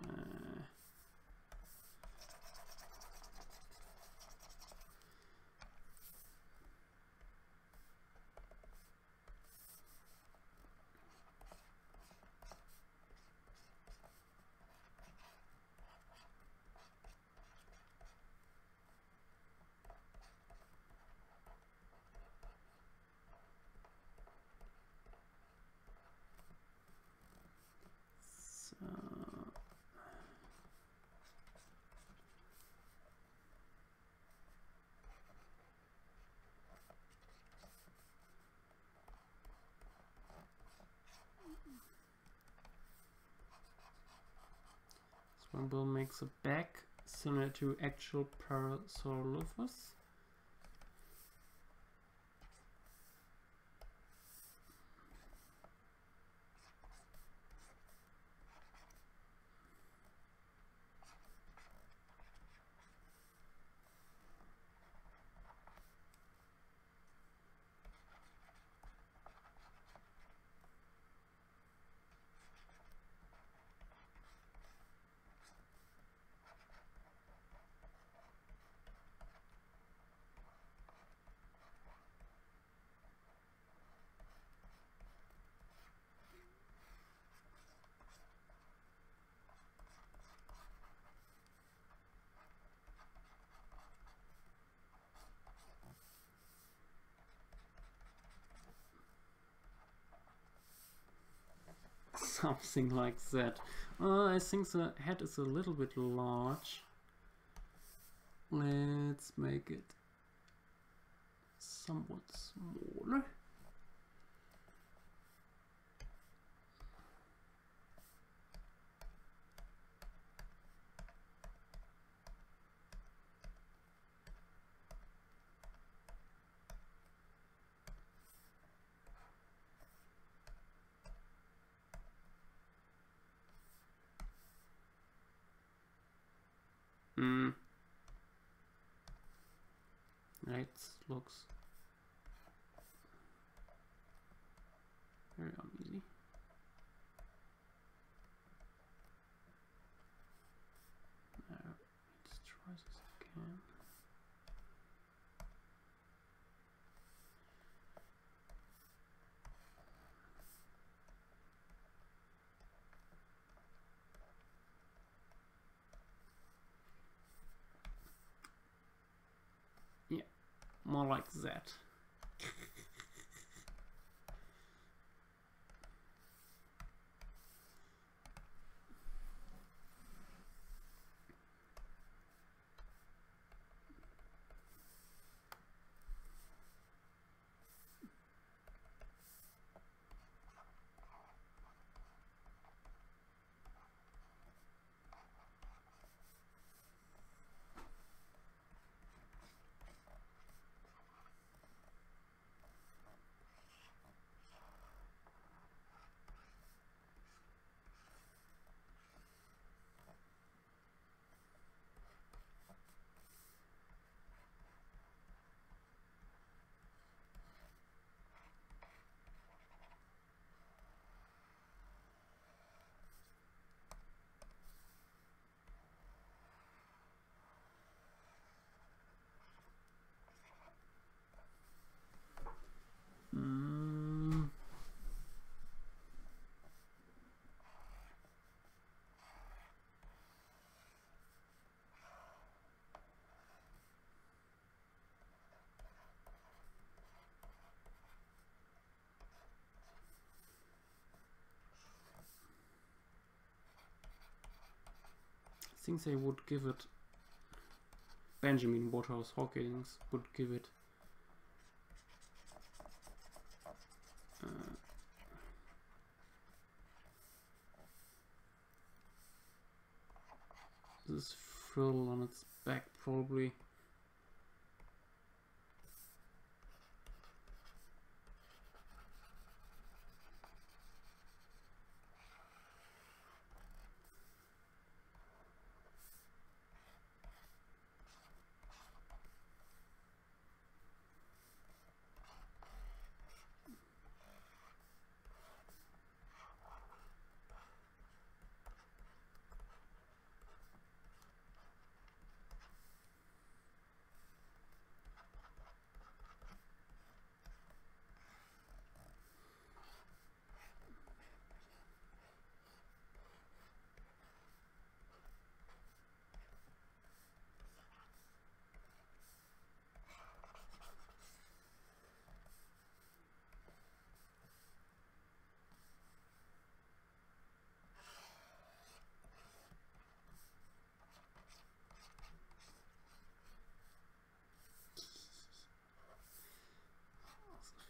one will make the back similar to actual Parasaurolophus. Something like that. I think the head is a little bit large. Let's make it somewhat smaller. It looks very uneasy. Now let's try this again. Yeah, more like that. I think they would give it, Benjamin Waterhouse Hawkins would give it this frill on its back probably.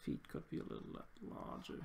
Feet could be a little larger.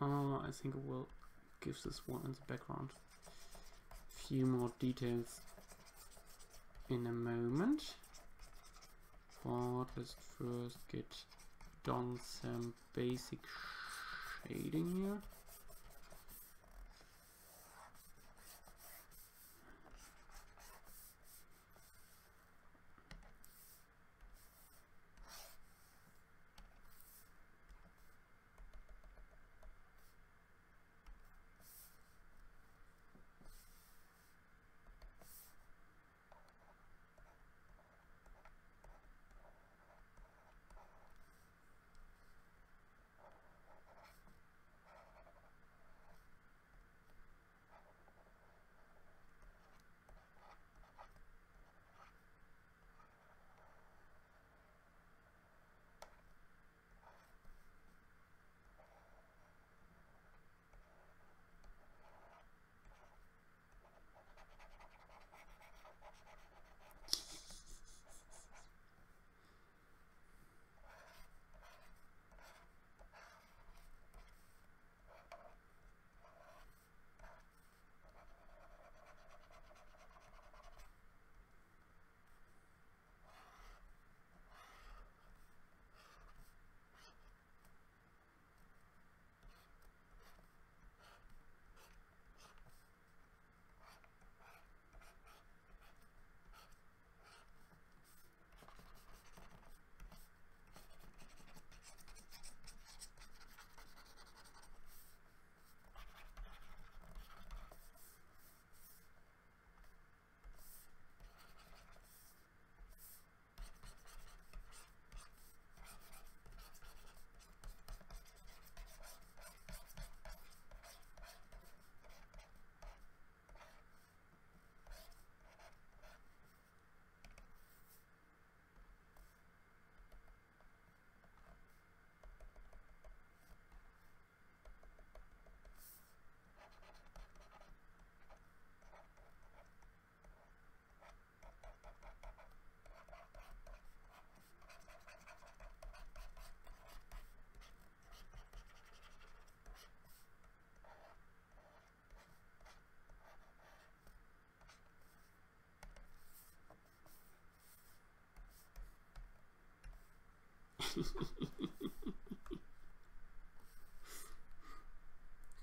I think I will give this one in the background a few more details in a moment. But let's first get done some basic shading here.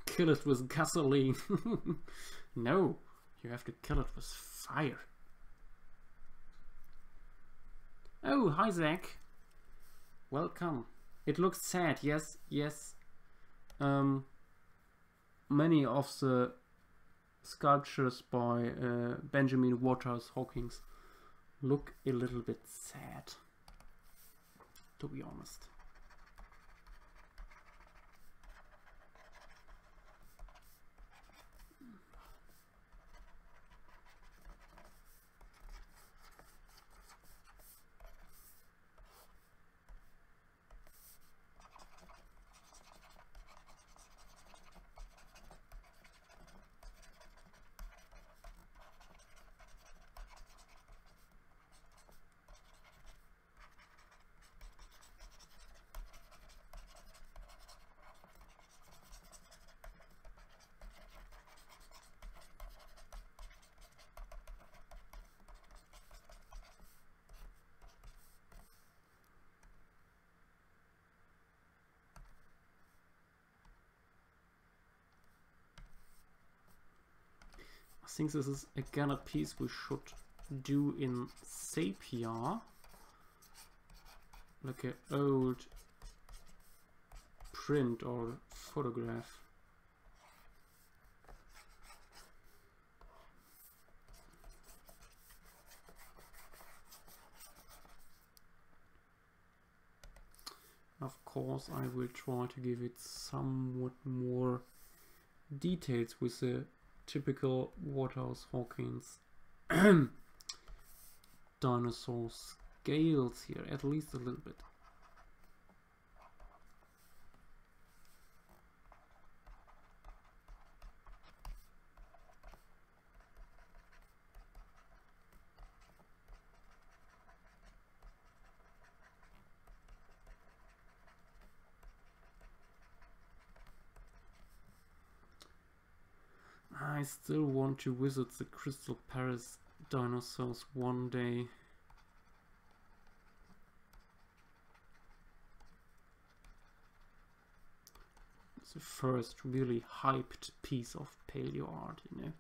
Kill it with gasoline. No, you have to kill it with fire. Oh, hi Zach. Welcome. It looks sad. Yes, yes. Many of the sculptures by Benjamin Waters Hawkins look a little bit sad, to be honest. I think this is again a piece we should do in sepia, like an old print or photograph. Of course, I will try to give it somewhat more details with the typical Waters Hawkins dinosaur scales here, at least a little bit. I still want to visit the Crystal Palace dinosaurs one day. It's the first really hyped piece of paleo art, you know.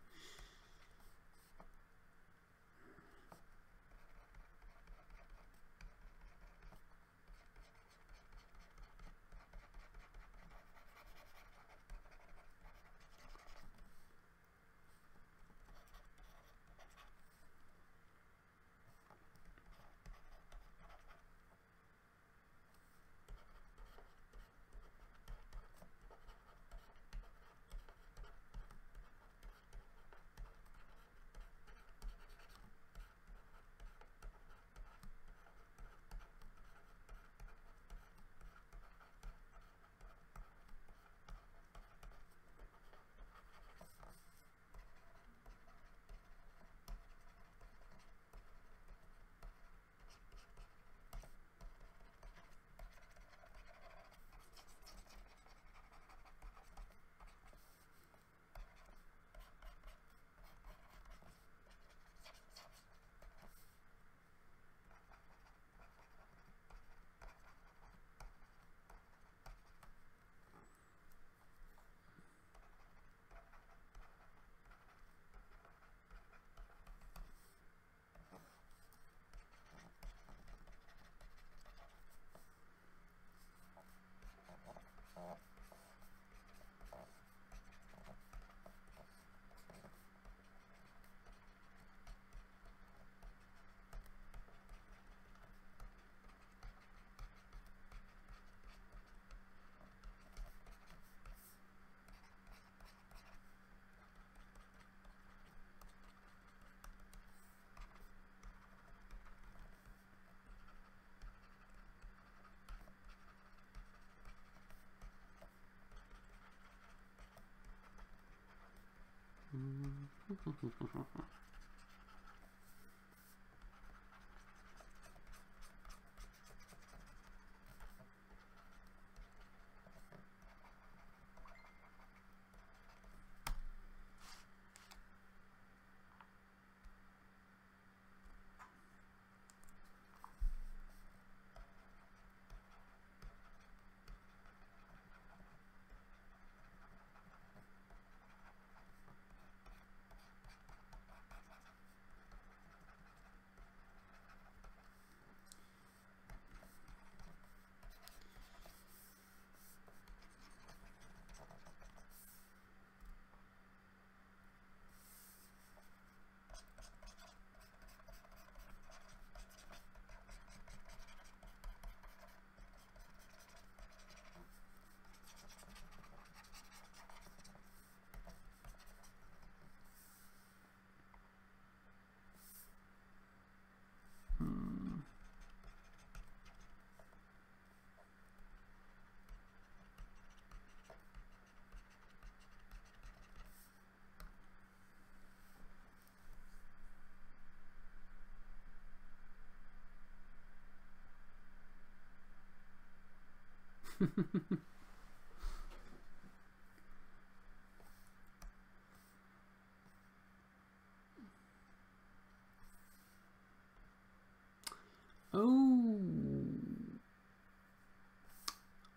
Oh,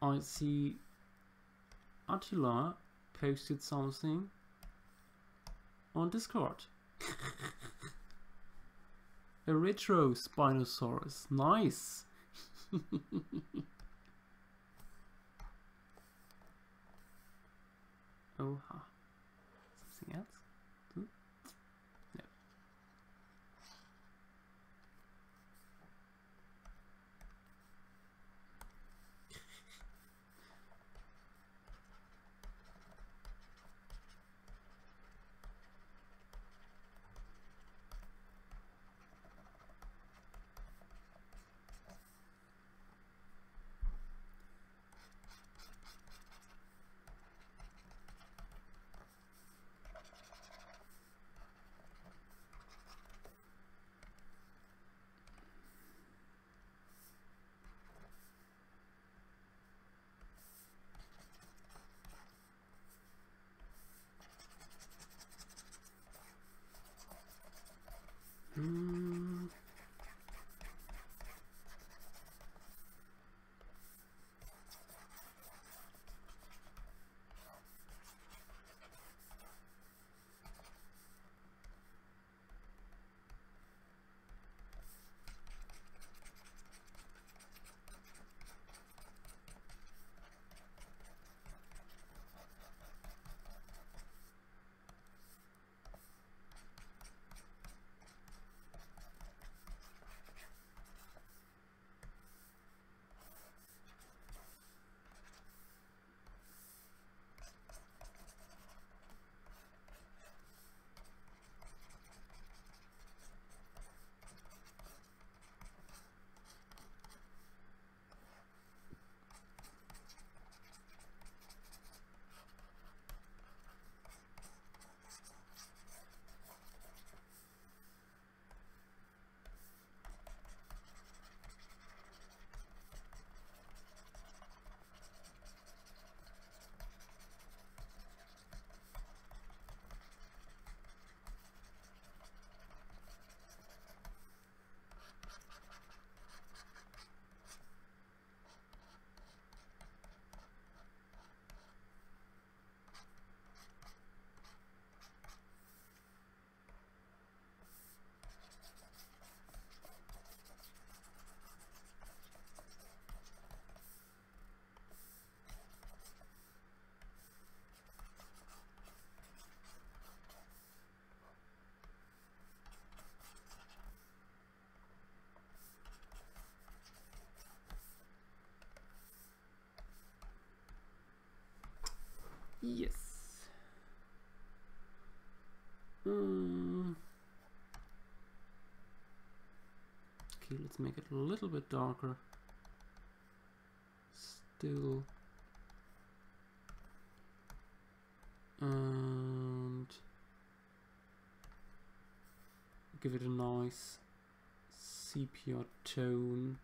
I see Attila posted something on Discord. A retro Spinosaurus, nice. Oh, something else? No. Yes. Okay, let's make it a little bit darker. Still. And give it a nice sepia tone.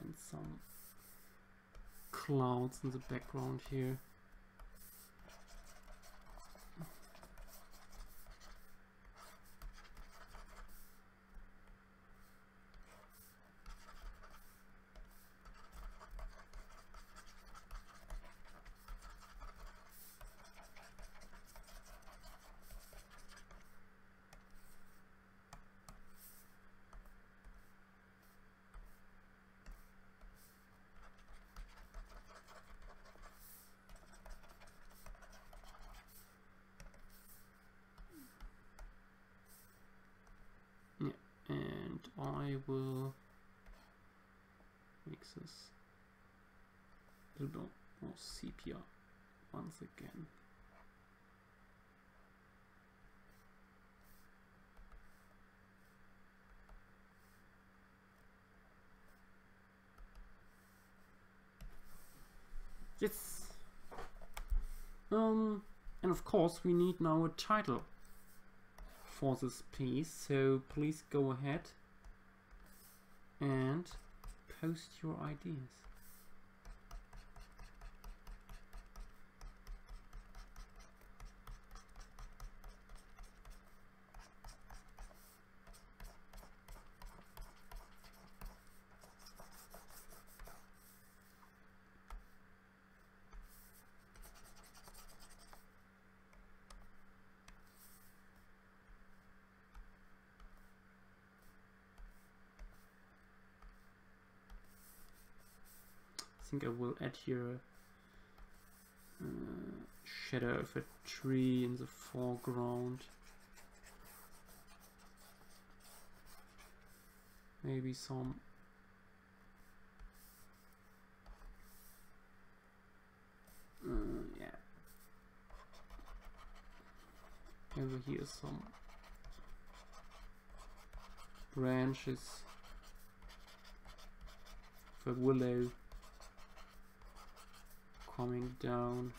And some clouds in the background here. And I will make this a little bit more sepia once again. Yes. And of course we need now a title for this piece, so please go ahead and post your ideas. I think I will add here a shadow of a tree in the foreground. Maybe some yeah. Over here some branches of a willow coming down.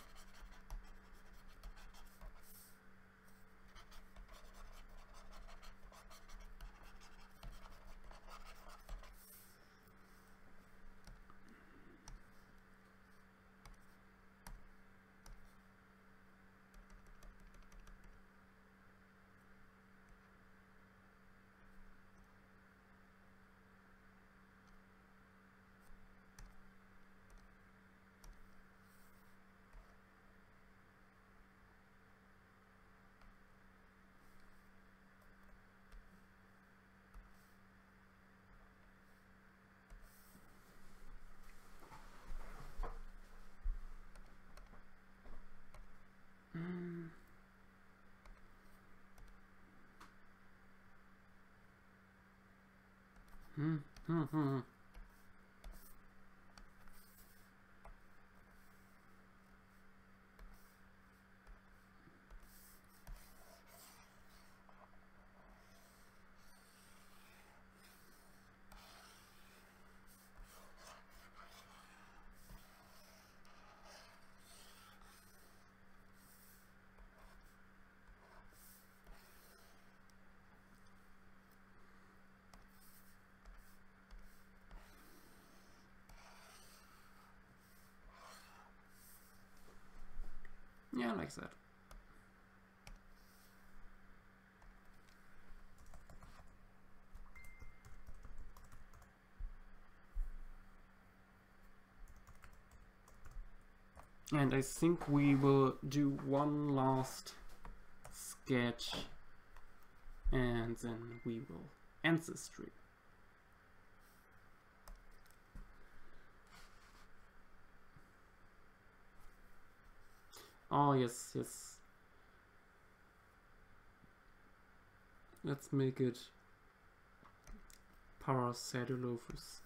Yeah, like that. And I think we will do one last sketch and then we will end the stream. Oh yes, yes. Let's make it Parasaurolophus.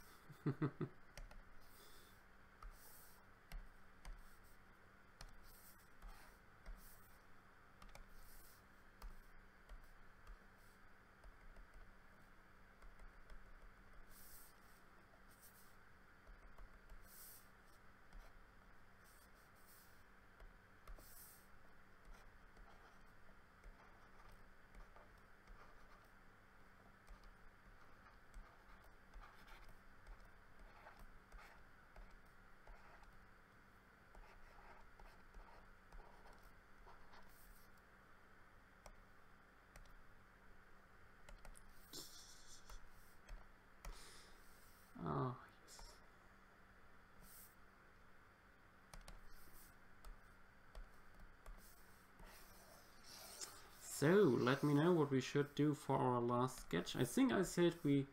Oh, yes. So, let me know what we should do for our last sketch. I think I said we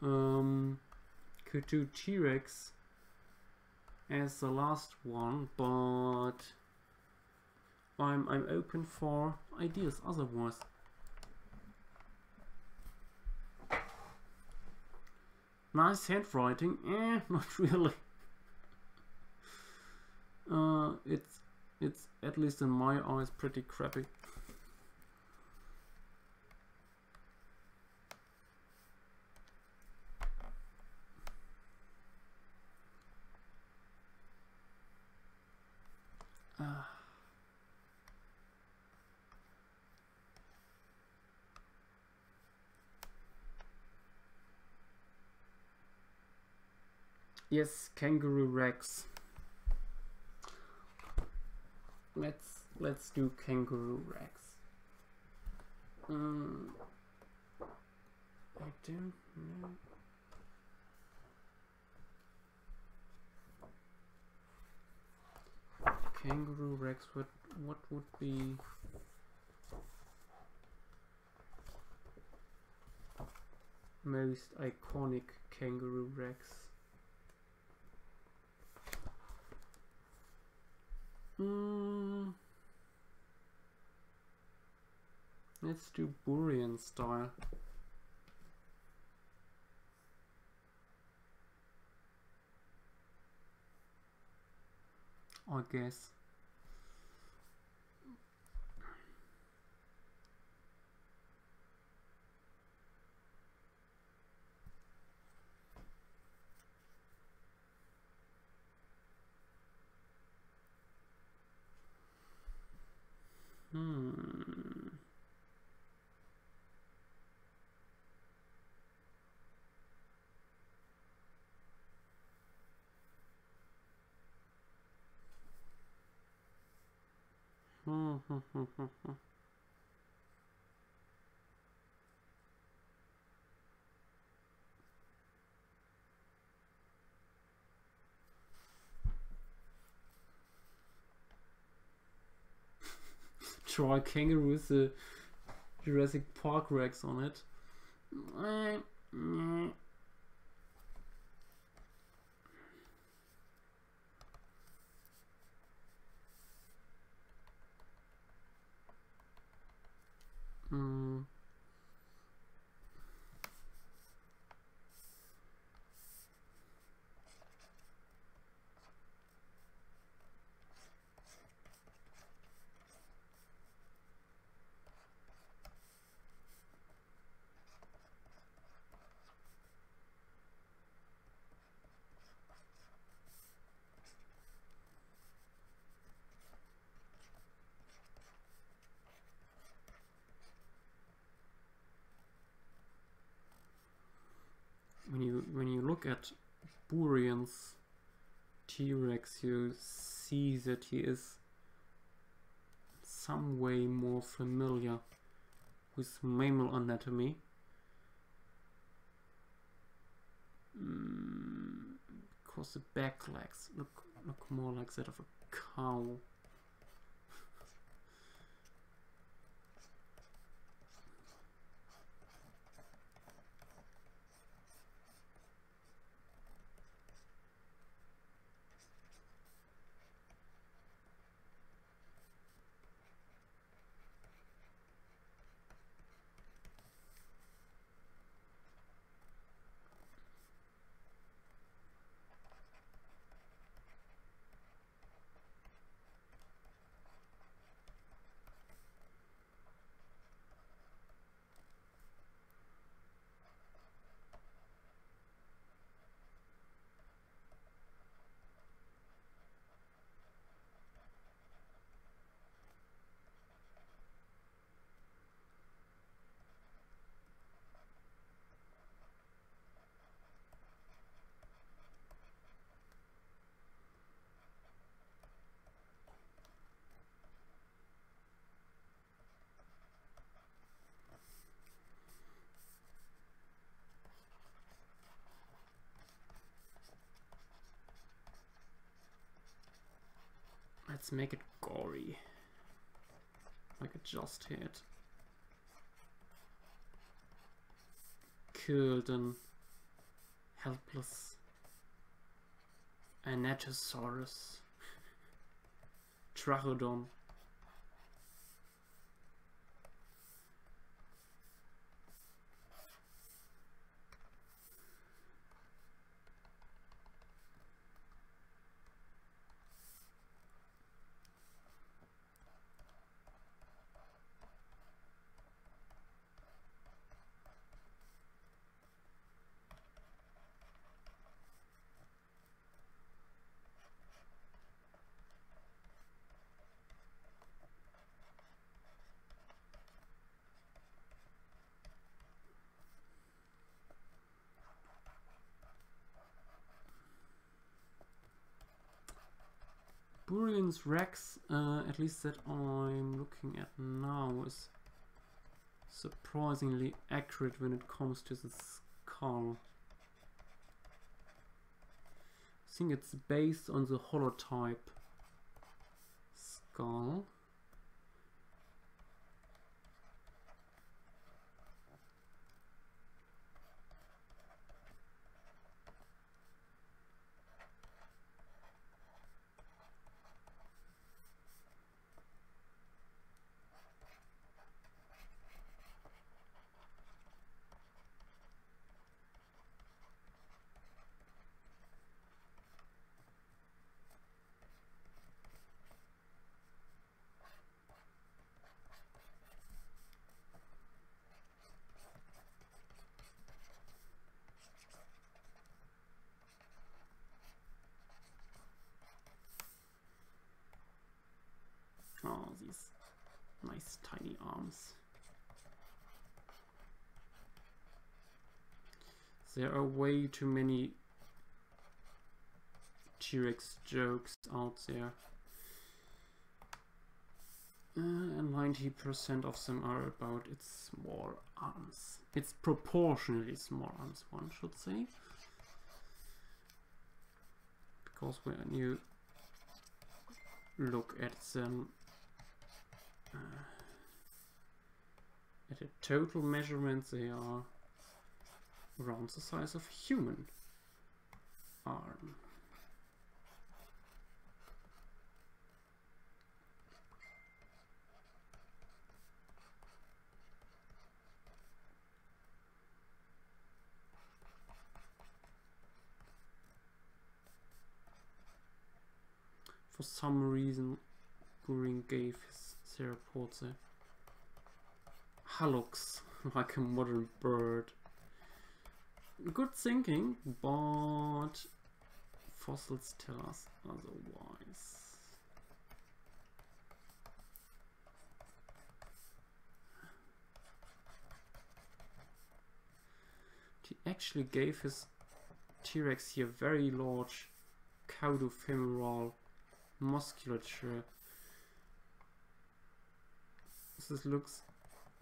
could do T-Rex as the last one, but I'm open for ideas otherwise. Nice handwriting? Not really. It's at least in my eyes pretty crappy. Yes, Kangaroo Rex. Let's do Kangaroo Rex. I don't know. Kangaroo Rex, what would be most iconic Kangaroo Rex? Let's do Burian style. I guess. Try kangaroo with the Jurassic Park Rex on it. When you look at Burian's T-Rex, you see that he is some way more familiar with mammal anatomy. Because the back legs look more like that of a cow. Let's make it gory, like it just hit. Killed and helpless Anatosaurus, Trachodon. Burian's Rex, at least that I'm looking at now, is surprisingly accurate when it comes to the skull. I think it's based on the holotype skull. Oh, these nice tiny arms. There are way too many T-Rex jokes out there. And 90% of them are about its small arms. It's proportionally small arms, one should say. Because when you look at them at a total measurement, they are around the size of a human arm. For some reason, Goering gave his theropods a hallux, like a modern bird. Good thinking, but fossils tell us otherwise. He actually gave his T-Rex here very large caudofemoral musculature. This looks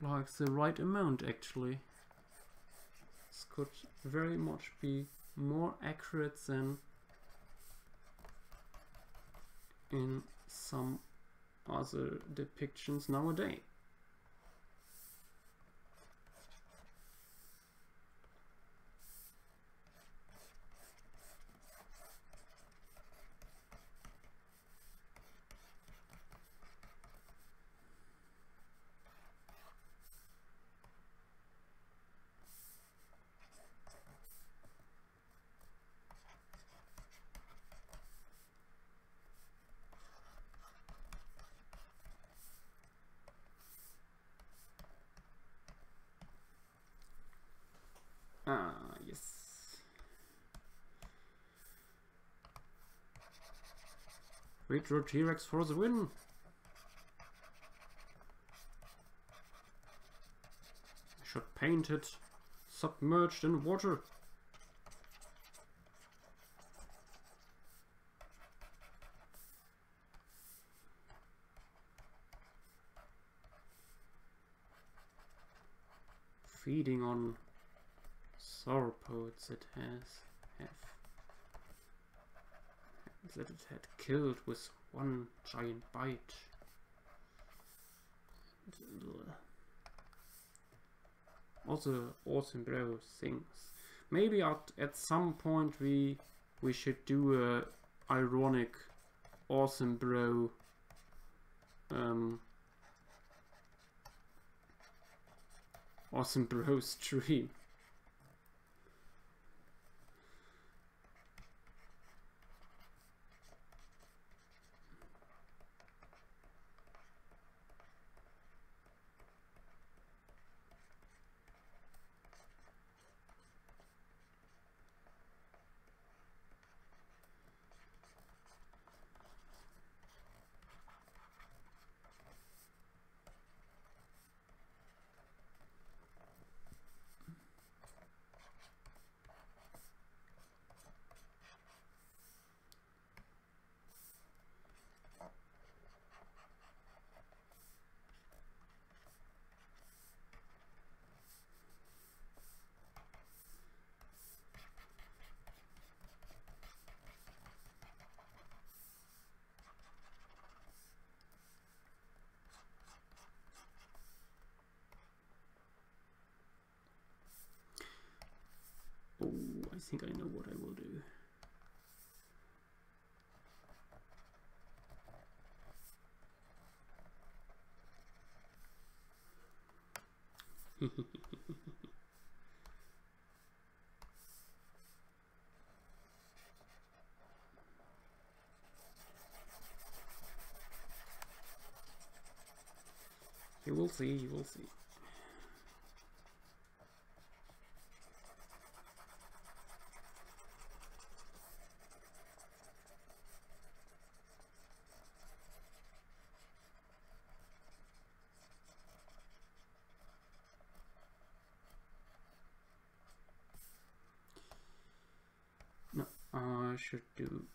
like the right amount actually. This could very much be more accurate than in some other depictions nowadays. Ah, yes. Retro T-Rex for the win. I should paint it submerged in water. Feeding on sauropods it that it had killed with one giant bite. Also awesome bro things. Maybe at some point we should do a ironic awesome bro awesome bro stream. Oh, I think I know what I will do. You will see, you will see. No, I should do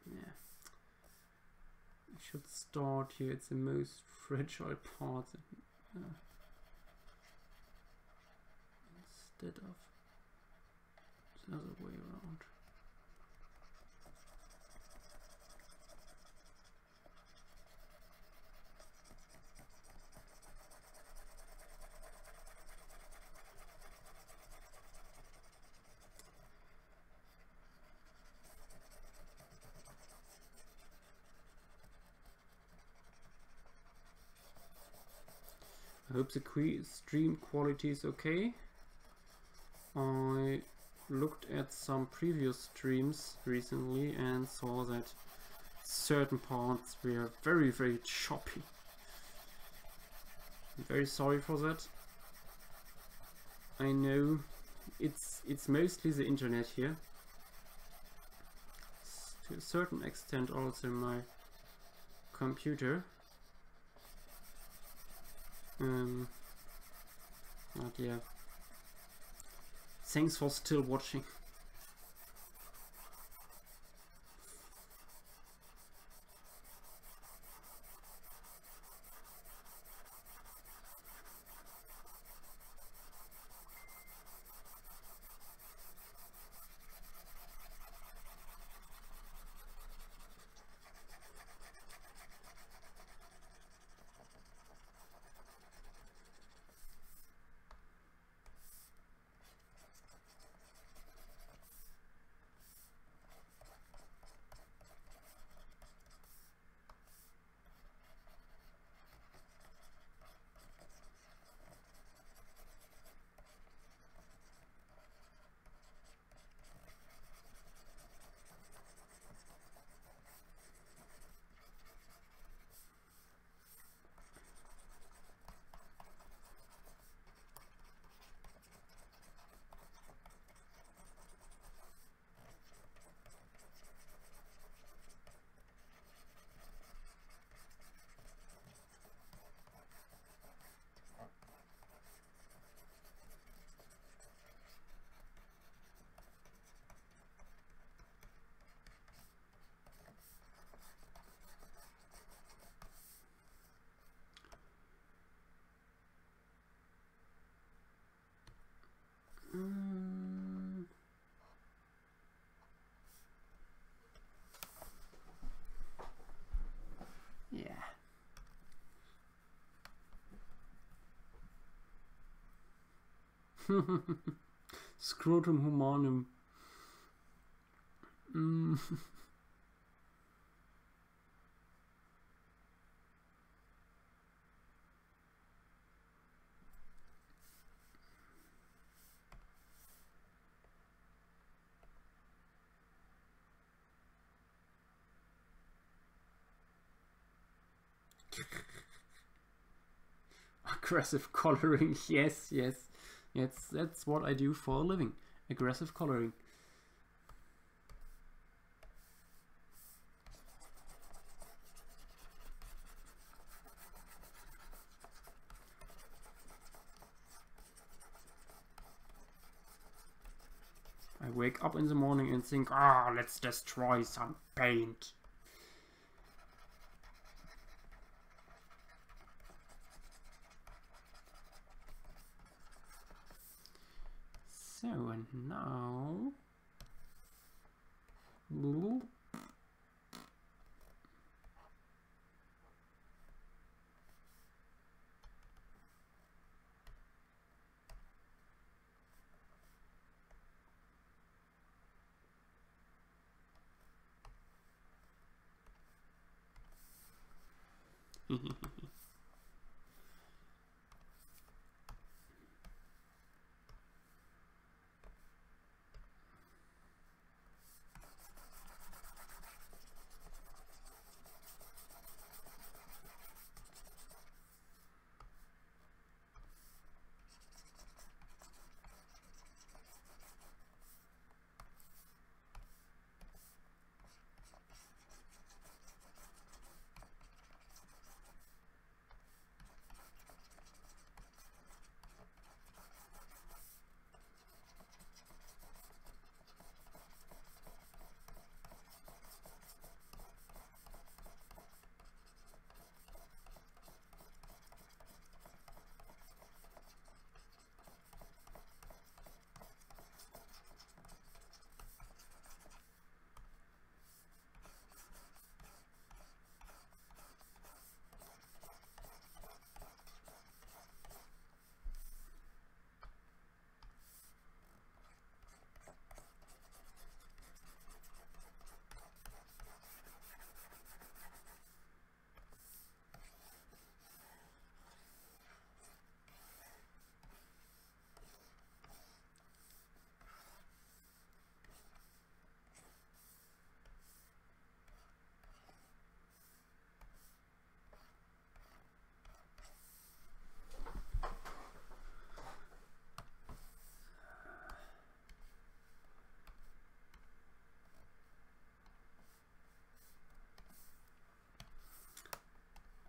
yeah. should start here. It's the most fragile part. Instead of the other way around. I hope the stream quality is okay. I looked at some previous streams recently and saw that certain parts were very, very choppy. I'm very sorry for that. I know it's mostly the internet here. To a certain extent also my computer. But yeah, thanks for still watching. Yeah. Scrotum humanum. Aggressive coloring, yes, yes. That's what I do for a living. Aggressive coloring. I wake up in the morning and think, let's destroy some paint. So, and now...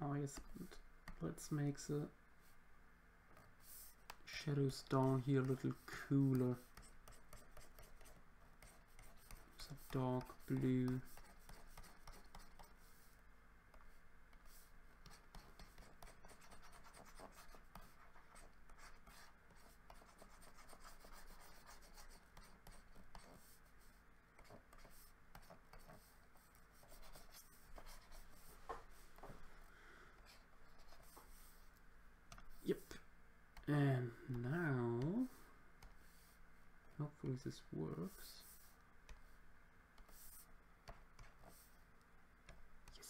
Oh yes, and let's make the shadows down here a little cooler. It's a dark blue. Yep. And now, hopefully this works. Yes.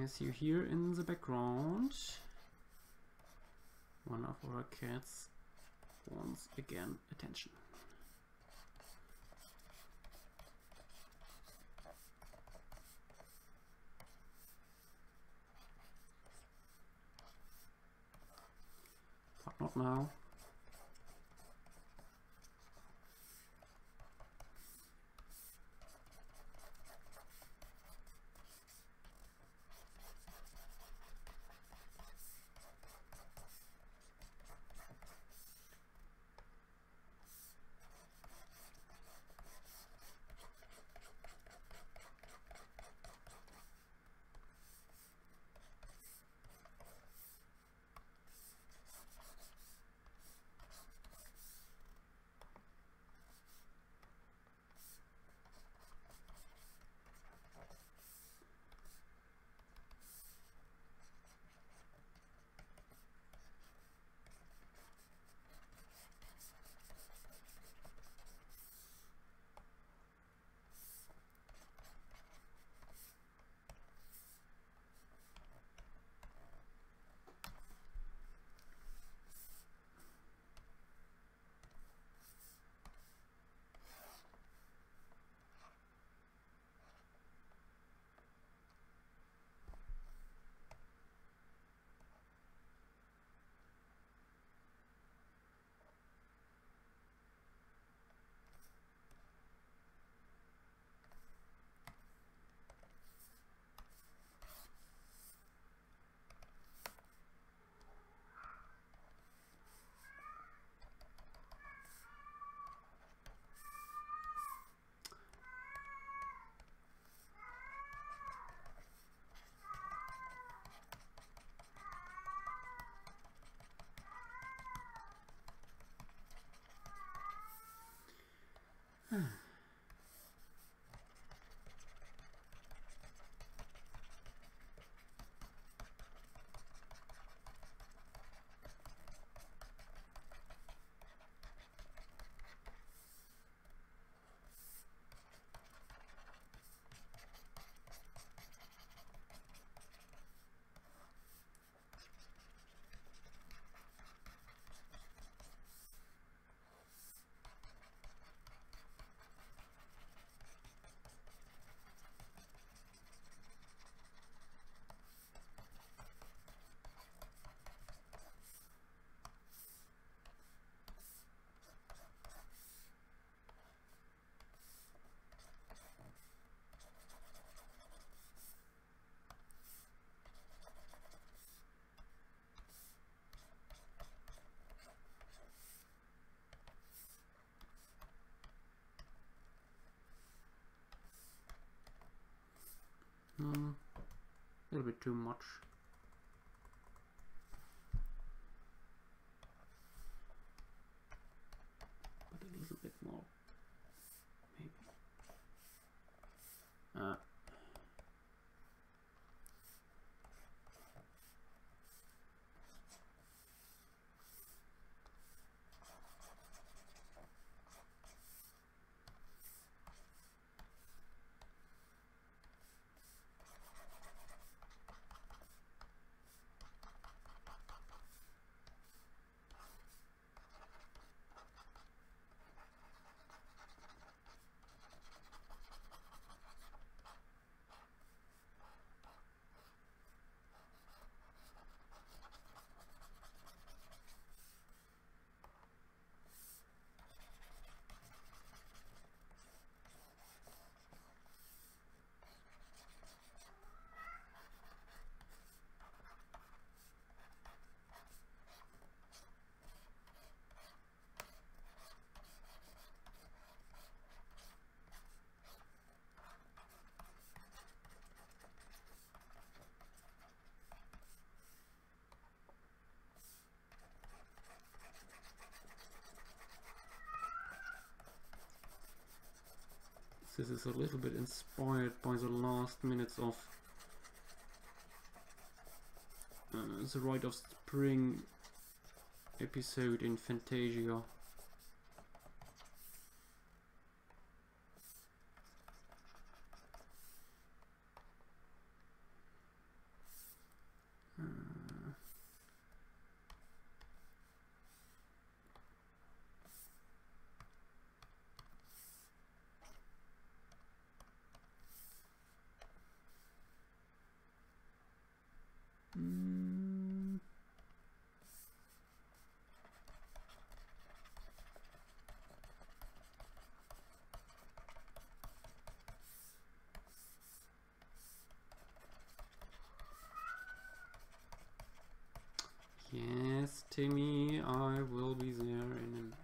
As you hear in the background, one of our cats wants again attention. But not now. A little bit too much. But a little bit more, maybe. This is a little bit inspired by the last minutes of the Rite of Spring episode in Fantasia. Yes, Timmy, I will be there in a minute.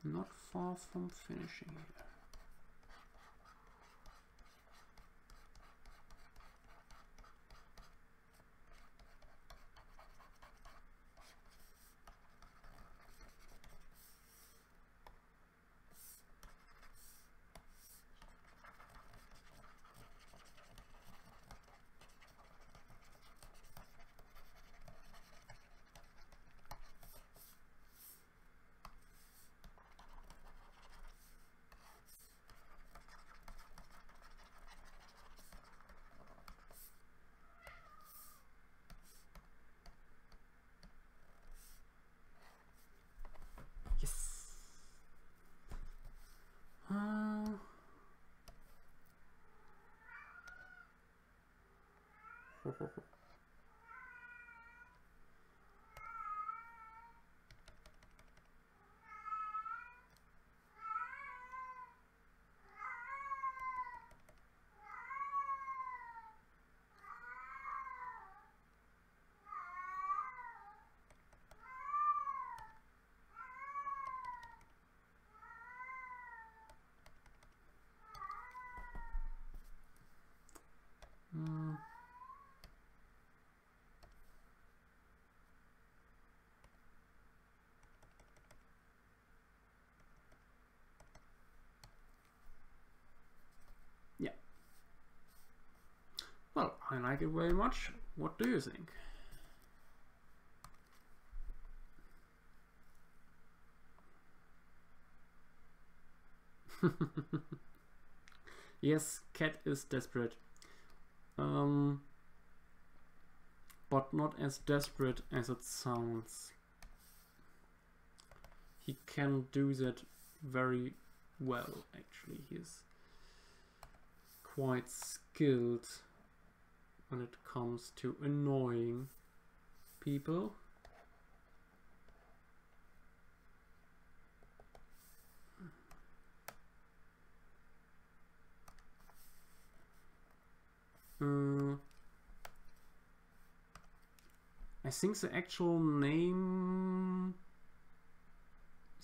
Not far from finishing here. I like it very much. What do you think? Yes, cat is desperate. But not as desperate as it sounds. He can do that very well, actually. He's quite skilled when it comes to annoying people. I think the actual name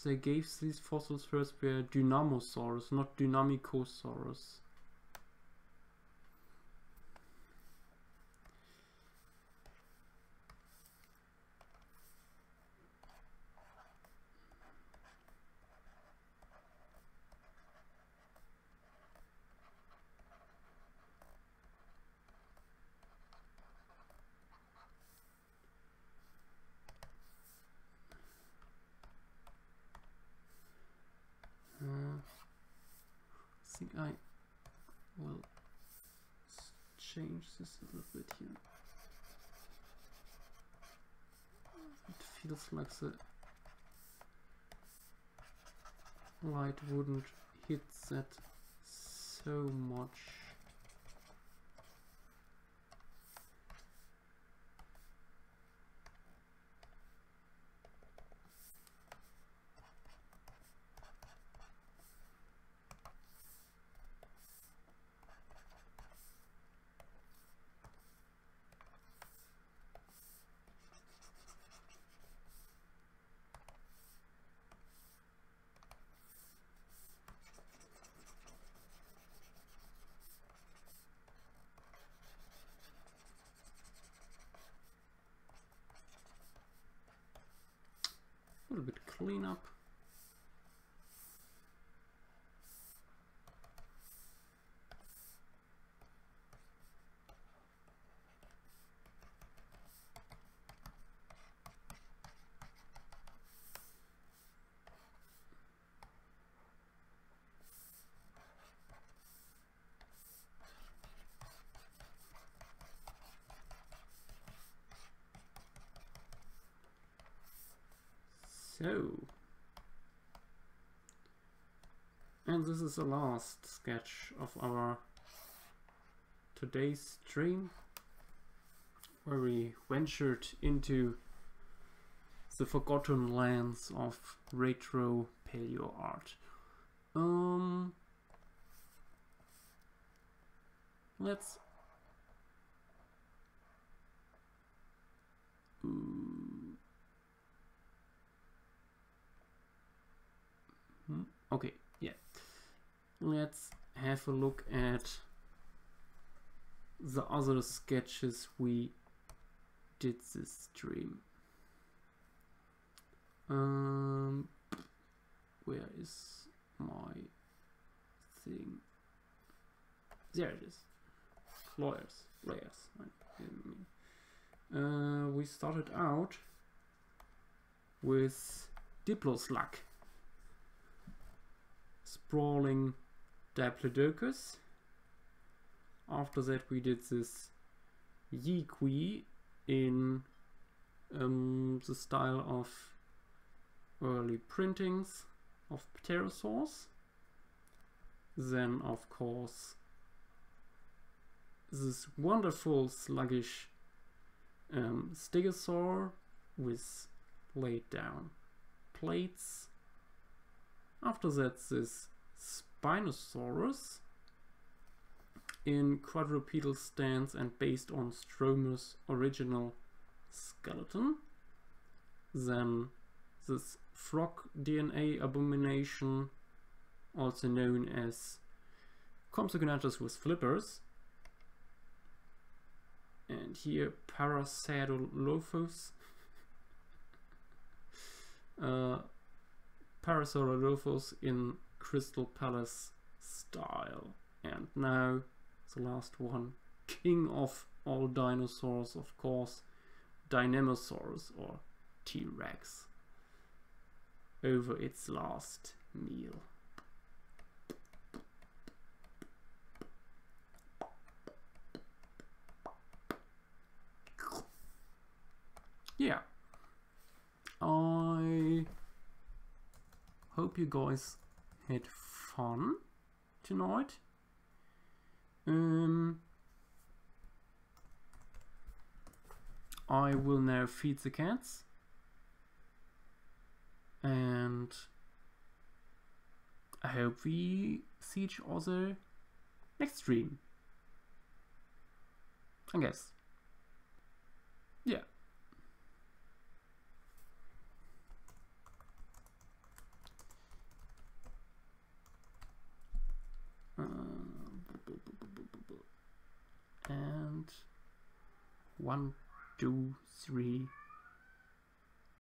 they gave these fossils first were Dynamosaurus, not Dynamicosaurus. I think I will change this a little bit here. It feels like the light wouldn't hit that so much. A little bit cleanup. So, and this is the last sketch of our today's stream, where we ventured into the forgotten lands of retro paleo art. Let's okay, yeah. Let's have a look at the other sketches we did this stream. Where is my thing? There it is. Layers. We started out with Diploslug, sprawling Diplodocus. After that we did this Yeequee in the style of early printings of pterosaurs. Then of course this wonderful sluggish stegosaur with laid down plates. After that this Spinosaurus in quadrupedal stance and based on Stromer's original skeleton. Then this frog DNA abomination, also known as Compsognathus with flippers. And here Parasaurolophus. Parasaurolophus in Crystal Palace style. And now the last one, king of all dinosaurs, of course, Dinosaurus or T-Rex, over its last meal. Yeah, I hope you guys had fun tonight. I will now feed the cats, and I hope we see each other next stream, I guess. Yeah. And 1, 2, 3